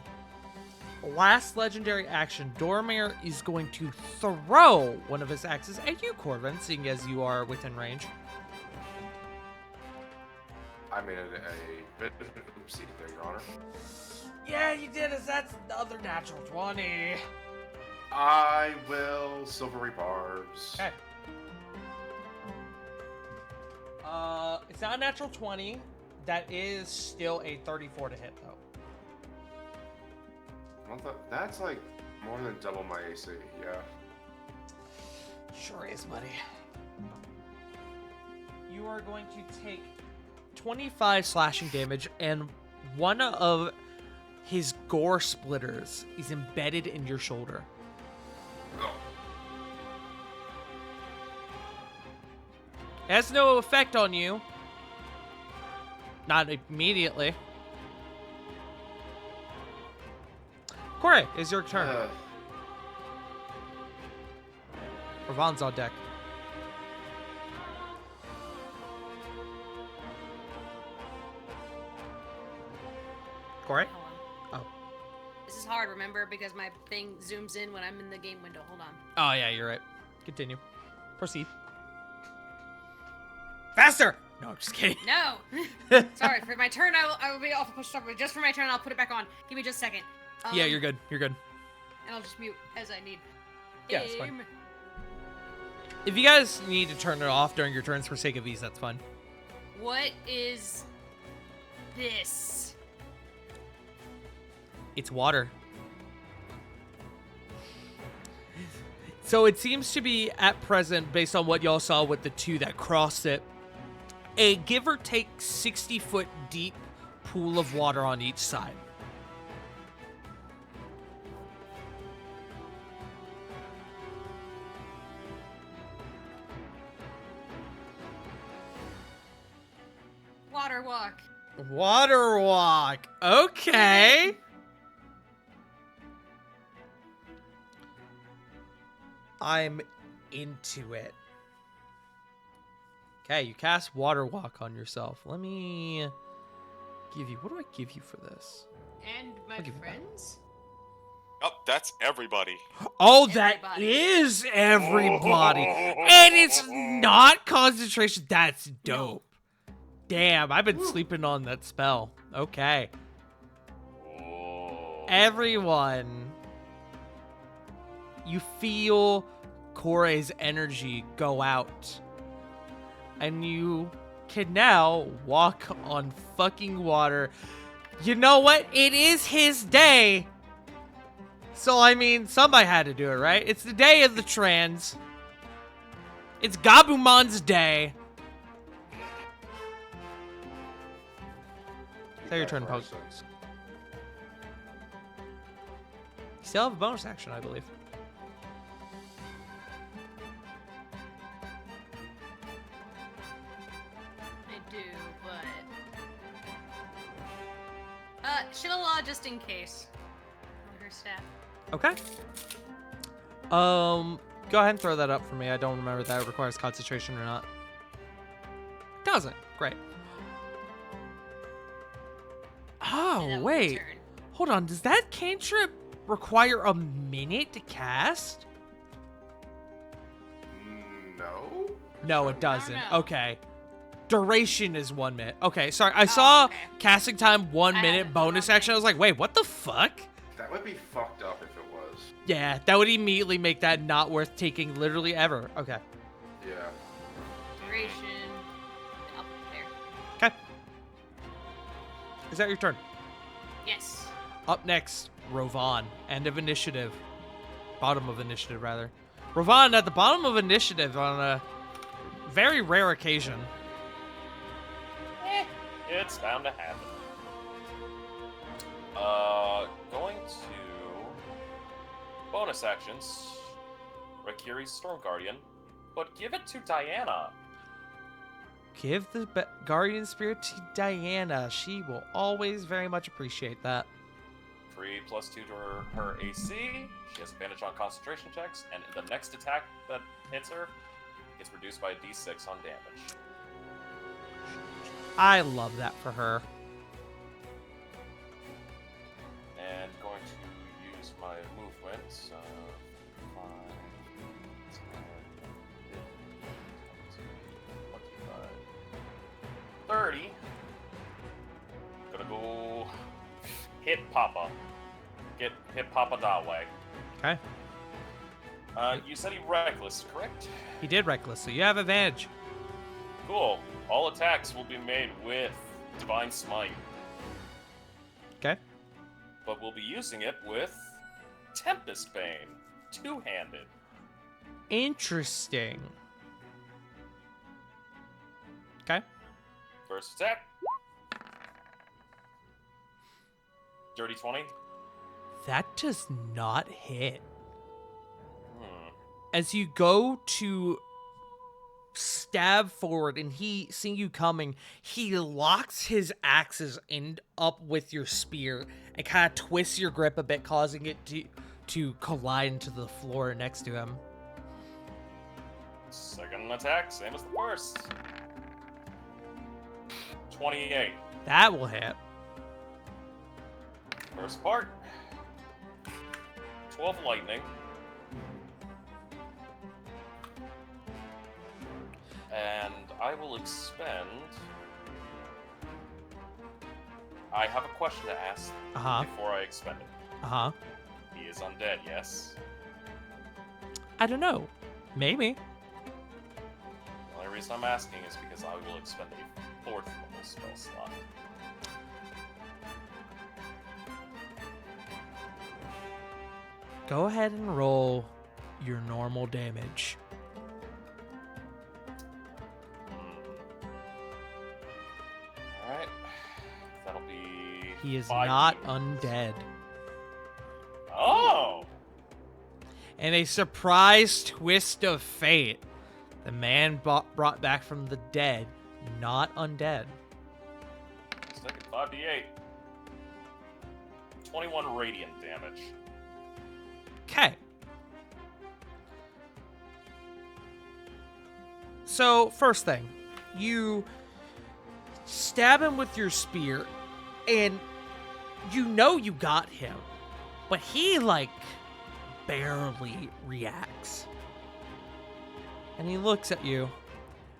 last legendary action, Dormir is going to throw one of his axes at you, Corvin, seeing as you are within range. I made it a bit of an oopsie there, Your Honor. Yeah, you did. That's another natural 20. I will silvery barbs. Okay. It's not a natural 20. That is still a 34 to hit, though. That's like more than double my AC. Yeah. Sure is, buddy. You are going to take 25 slashing damage, and one of his gore splitters is embedded in your shoulder. It has no effect on you. Not immediately. Corey, it's your turn. Ravon's on deck. Corey? Hold on. Oh. This is hard, remember, because my thing zooms in when I'm in the game window. Hold on. Oh, yeah, you're right. Continue. Proceed. Faster! No, I'm just kidding. No! Sorry, for my turn, I will be off the push stop, but just for my turn, I'll put it back on. Give me just a second. Yeah, you're good. You're good. And I'll just mute as I need. Yeah, it's fine. Aim. If you guys need to turn it off during your turns for sake of ease, that's fine. What is this? It's water. So it seems to be, at present, based on what y'all saw with the two that crossed it, a give or take 60-foot deep pool of water on each side. Water walk. Water walk. Okay. I'm into it. Okay, you cast Water Walk on yourself. Let me give you... What do I give you for this? And my I'll give you that. friends? Oh, that's everybody. Oh, that Everybody. is everybody. And it's not concentration. That's dope. Damn, I've been sleeping on that spell. Okay. Everyone, you feel Kore's energy go out. And you can now walk on fucking water. You know what? It is his day. So, I mean, somebody had to do it, right? It's the day of the trans. It's Gabumon's day. Say your turn, Poke. You still have a bonus action, I believe. I do, but... Shillalaw just in case. On her staff. Okay. Go ahead and throw that up for me. I don't remember if that requires concentration or not. Doesn't. Great. And Oh, that was my wait. turn. Hold on. Does that cantrip require a minute to cast? No. No, it doesn't. no. Okay. Duration is 1 minute. Okay, sorry. I saw okay. casting time 1 I minute haven't bonus done action. I was like, wait, what the fuck? That would be fucked up if it was. Yeah, that would immediately make that not worth taking literally ever. Okay. Yeah. Duration. I'll put it there. Okay. Is that your turn? Yes. Up next, Rovan. End of initiative. Bottom of initiative, rather. Rovan at the bottom of initiative on a very rare occasion. It's bound to happen. Going to bonus actions. Rakiri's Storm Guardian, but give it to Diana. Give the guardian spirit to Diana. She will always very much appreciate that. Free +2 to her AC. She has advantage on concentration checks, and the next attack that hits her gets reduced by a d6 on damage. I love that for her. And going to use my movement. 5, 10, 25, 30. Gonna go hit Papa. Hit Papa that way. Okay. You said he reckless, correct? He did reckless, so you have advantage. Cool. All attacks will be made with Divine Smite, Okay. but we'll be using it with Tempest Bane, two-handed. Interesting. Okay. First attack. Dirty 20. That does not hit. Hmm. As you go to stab forward and he, seeing you coming, he locks his axes up with your spear and kind of twists your grip a bit, causing it to collide into the floor next to him. Second attack, same as the first. 28. That will hit. First part. 12 lightning. And I will expend... I have a question to ask before I expend it. Uh-huh. He is undead, yes? I don't know. Maybe. The only reason I'm asking is because I will expend a 4th level spell slot. Go ahead and roll your normal damage. Alright. That'll be... He is 5 not damage. undead. Oh! And a surprise twist of fate. The man brought back from the dead, not undead. Second 5d8. 21 radiant damage. Okay. So, first thing, you stab him with your spear, and you know you got him, but he, barely reacts. And he looks at you,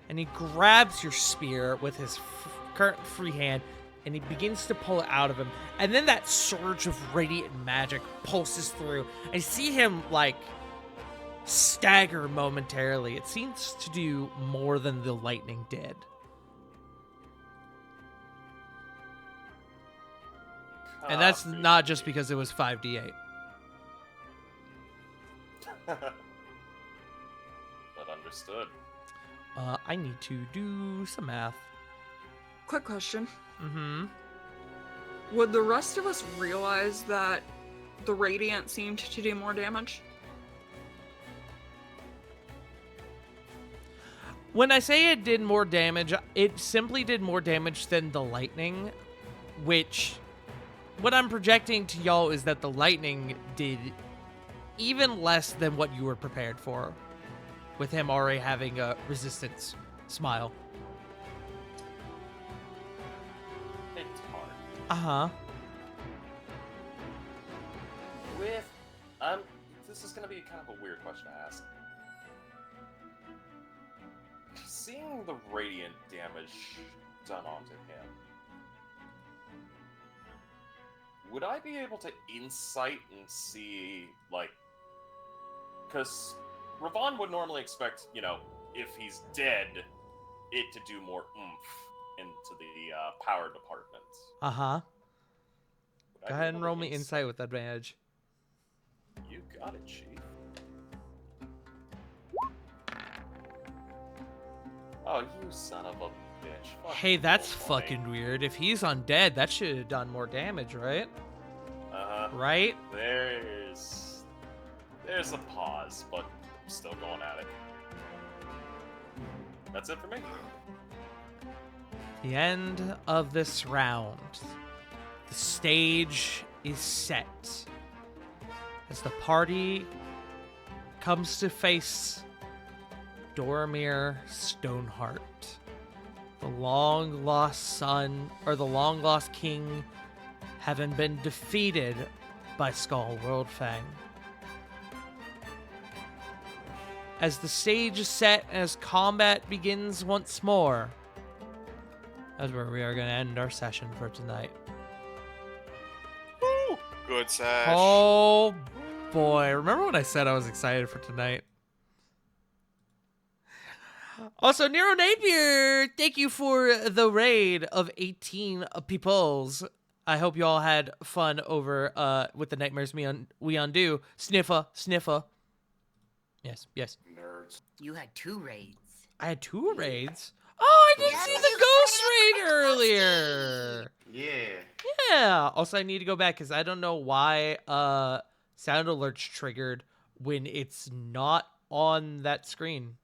and he grabs your spear with his current free hand, and he begins to pull it out of him. And then that surge of radiant magic pulses through. I see him, stagger momentarily. It seems to do more than the lightning did. And that's not just because it was 5d8. But understood. I need to do some math. Quick question. Mm-hmm. Would the rest of us realize that the Radiant seemed to do more damage? When I say it did more damage, it simply did more damage than the lightning, which what I'm projecting to y'all is that the lightning did even less than what you were prepared for, with him already having a resistance smile. It's hard. Uh-huh. With... this is gonna be kind of a weird question to ask. Seeing the radiant damage done onto him, would I be able to insight and see, because Ravon would normally expect, if he's dead, it to do more oomph into the power department. Uh-huh. Would I Go be ahead and able to roll me insight with advantage. You got it, Chief. Oh, you son of a bitch. Fuck Hey, that's you, fucking weird. If he's undead, that should have done more damage, right? Uh-huh. Right? There's a pause, but still going at it. That's it for me. The end of this round. The stage is set as the party comes to face Doramir Stoneheart, the long lost son, or the long lost king, having been defeated by Skull Worldfang. As the stage is set and as combat begins once more, that's where we are going to end our session for tonight. Woo! Good sash. Oh boy, remember when I said I was excited for tonight? Also, Nero Napier, thank you for the raid of 18 peoples. I hope you all had fun over with the Nightmares We Undo. Sniffa. Yes. Nerds. You had 2 raids. I had 2 raids. Oh, I didn't Yeah, see you the ghost raid earlier. Yeah. Yeah. Also, I need to go back because I don't know why sound alerts triggered when it's not on that screen.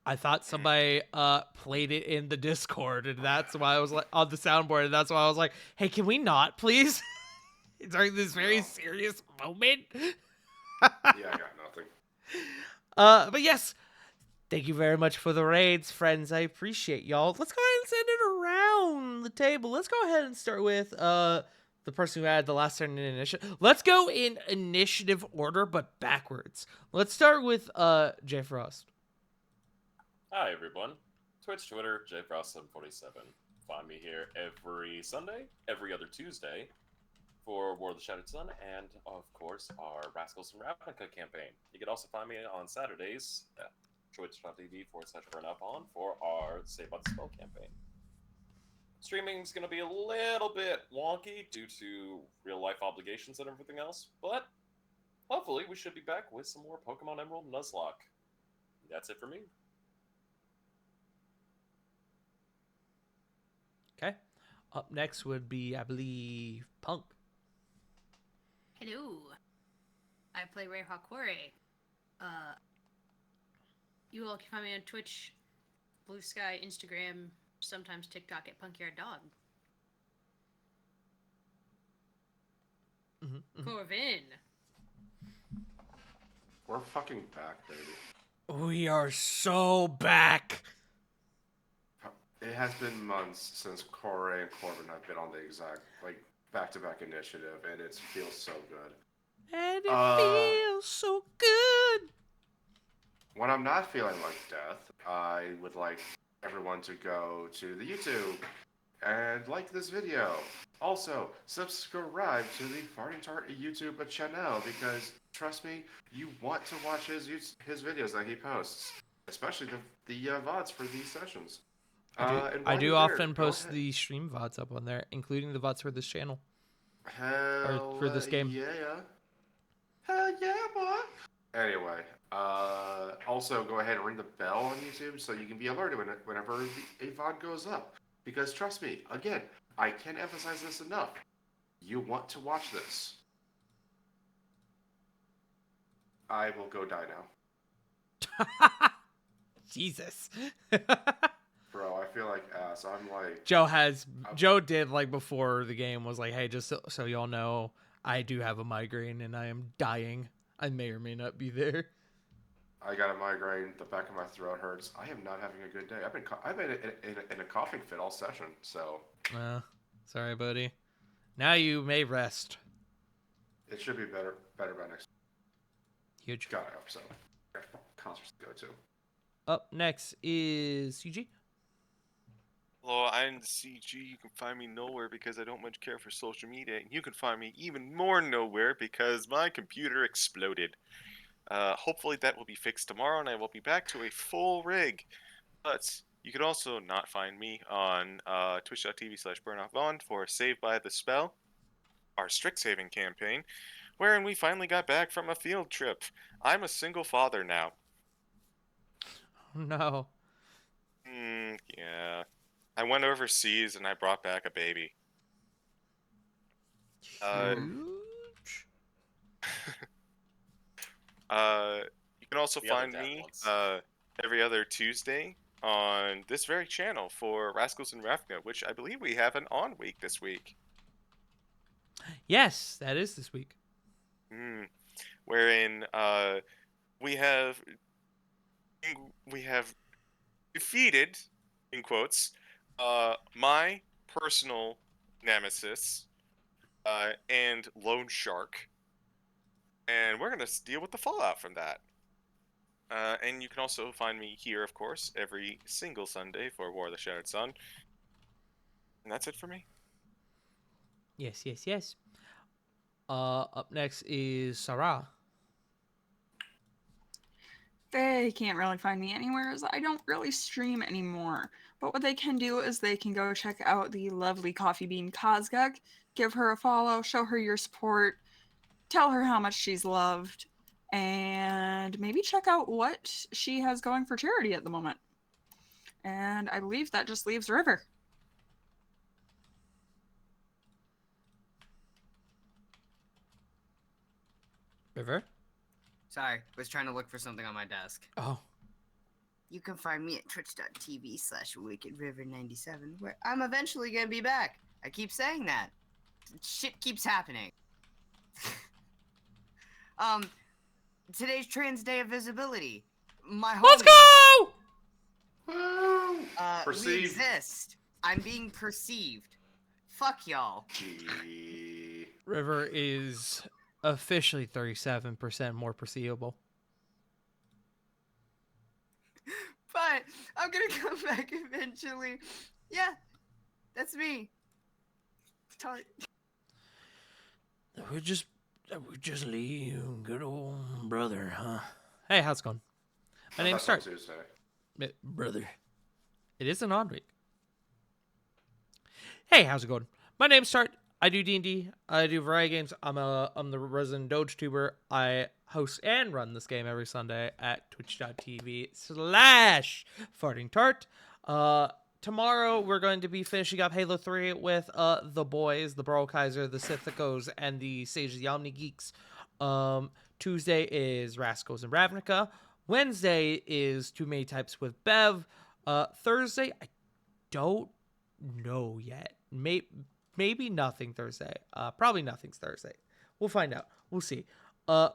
I thought somebody played it in the Discord, and that's why I was like on the soundboard, and that's why I was like, "Hey, can we not, please?" During this very serious moment. Yeah, I got nothing. But yes, thank you very much for the raids, friends. I appreciate y'all. Let's go ahead and send it around the table. Let's go ahead and start with the person who had the last turn in initiative. Let's go in initiative order, but backwards. Let's start with Jay Frost. Hi everyone. Twitch, Twitter, JFrost747. Find me here every Sunday, every other Tuesday for War of the Shattered Sun, and of course our Rascals from Ravnica campaign. You can also find me on Saturdays at twitch.tv/burnupon for our Save by the Spell campaign. Streaming's going to be a little bit wonky due to real life obligations and everything else, but hopefully we should be back with some more Pokemon Emerald Nuzlocke. That's it for me. Okay. Up next would be, I believe, Punk. Hello. I play Ray Hawkore. You all can find me on Twitch, Blue Sky, Instagram, sometimes TikTok at Punkyard Dog. Corvin. We're fucking back, baby. We are so back. It has been months since Corey and Corbin have been on the exact, back-to-back initiative, and it feels so good. And it feels so good. When I'm not feeling like death, I would like everyone to go to the YouTube and like this video. Also, subscribe to the Farting Tart YouTube channel because, trust me, you want to watch his videos that he posts, especially the VODs for these sessions. I do often post the stream VODs up on there, including the VODs for this channel. Hell for this game. Yeah. Hell yeah, boy. Anyway, also go ahead and ring the bell on YouTube so you can be alerted whenever a VOD goes up. Because trust me, again, I can't emphasize this enough. You want to watch this. I will go die now. Jesus. Bro, I feel like ass. I'm like... Joe did, before the game, was like, hey, just so y'all know, I do have a migraine and I am dying. I may or may not be there. I got a migraine. The back of my throat hurts. I am not having a good day. I've been in a coughing fit all session, so... Sorry, buddy. Now you may rest. It should be better by next... Huge. God, I hope so. Concerts to go to. Up next is CG. Hello, I'm CG. You can find me nowhere because I don't much care for social media. And you can find me even more nowhere because my computer exploded. Hopefully that will be fixed tomorrow and I will be back to a full rig. But you could also not find me on twitch.tv/burnoffbond for Save by the Spell, our strict saving campaign, wherein we finally got back from a field trip. I'm a single father now. Oh, no. Yeah. I went overseas and I brought back a baby. Huge. You can also The other find dad me ones. every other Tuesday on this very channel for Rascals and Ravnica, which I believe we have an on week this week. Yes, that is this week. Wherein we have defeated, in quotes, my personal nemesis and loan shark, and we're gonna deal with the fallout from that. And you can also find me here, of course, every single Sunday for War of the Shattered Sun. And that's it for me. Yes, yes, yes. Up next is Sarah. They can't really find me anywhere as I don't really stream anymore. But what they can do is they can go check out the lovely Coffee Bean Kozguk, give her a follow, show her your support, tell her how much she's loved, and maybe check out what she has going for charity at the moment. And I believe that just leaves River. River? Sorry, was trying to look for something on my desk. Oh. You can find me at twitch.tv/wickedriver97, where I'm eventually gonna be back. I keep saying that. Shit keeps happening. Today's Trans Day of Visibility. My Let's homies, go! Woo! we Perceived. exist. I'm being perceived. Fuck y'all. Gee. River is officially 37% more perceivable. But I'm gonna come back eventually. Yeah, that's me. Tart. We're just Lee, good old brother, huh? Hey, how's it going? My name's That's on Tart. Tuesday. Brother. It is an odd week. Hey, how's it going? My name's Tart. I do D&D. I do variety games. I'm the resident Doge tuber. I host and run this game every Sunday at twitch.tv/fartingtart. Tomorrow we're going to be finishing up Halo 3 with the boys, the Brawl Kaiser, the Sithicos, and the Sage of the Omni Geeks. Tuesday is Rascals and Ravnica. Wednesday is Too Many Types with Bev. Thursday, I don't know yet. Maybe nothing Thursday. Probably nothing's Thursday. We'll find out. We'll see.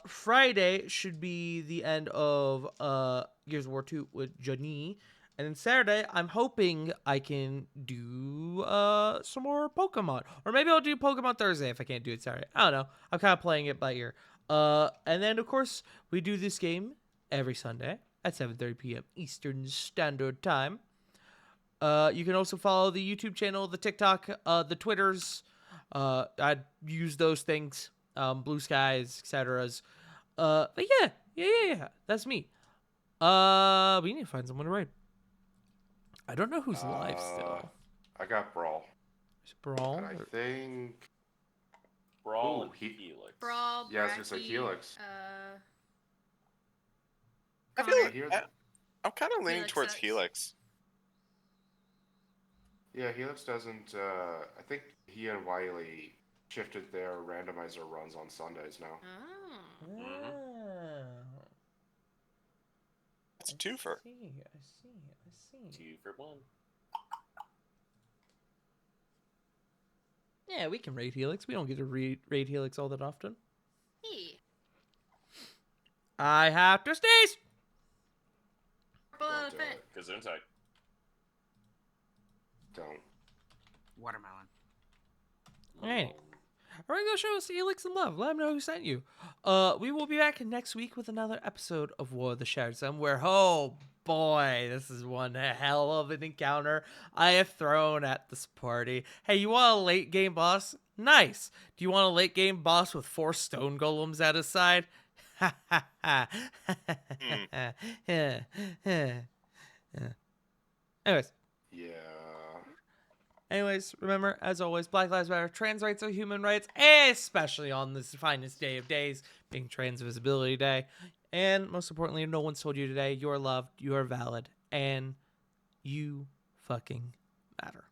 Friday should be the end of Gears of War 2 with Johnny. And then Saturday, I'm hoping I can do some more Pokemon. Or maybe I'll do Pokemon Thursday if I can't do it Saturday. I don't know. I'm kind of playing it by ear. And then, of course, we do this game every Sunday at 7:30 p.m. Eastern Standard Time. You can also follow the YouTube channel, the TikTok, the Twitters. I'd use those things, Blue Skies, etc. But yeah. That's me. We need to find someone to raid. I don't know who's live still. I got Brawl. Is it Brawl? And I think. Brawl Ooh, and Helix. Brawl, Yeah, I was gonna say Bracky, Helix. I feel I like hear I'm kind of leaning Helix towards sucks. Helix. Yeah, Helix doesn't. I think he and Wiley shifted their randomizer runs on Sundays now. Oh. It's a twofer. I see. 2-for-1. Yeah, we can raid Helix. We don't get to raid Helix all that often. Hey. I have to sneeze! Don't do it. Gesundheit. Don't. Watermelon. Hey. Or go show us Helix and love. Let them know who sent you. We will be back next week with another episode of War of the Shattered Sun, where, oh boy, this is one hell of an encounter I have thrown at this party. Hey, you want a late game boss? Nice. Do you want a late game boss with 4 stone golems at his side? Ha ha ha. Anyways. Yeah. Remember, as always, Black Lives Matter, trans rights are human rights, especially on this finest day of days, being Trans Visibility Day. And most importantly, no one's told you today, you're loved, you are valid, and you fucking matter.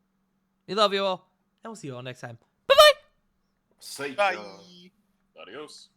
We love you all, and we'll see you all next time. Bye-bye! Say Bye. Adios.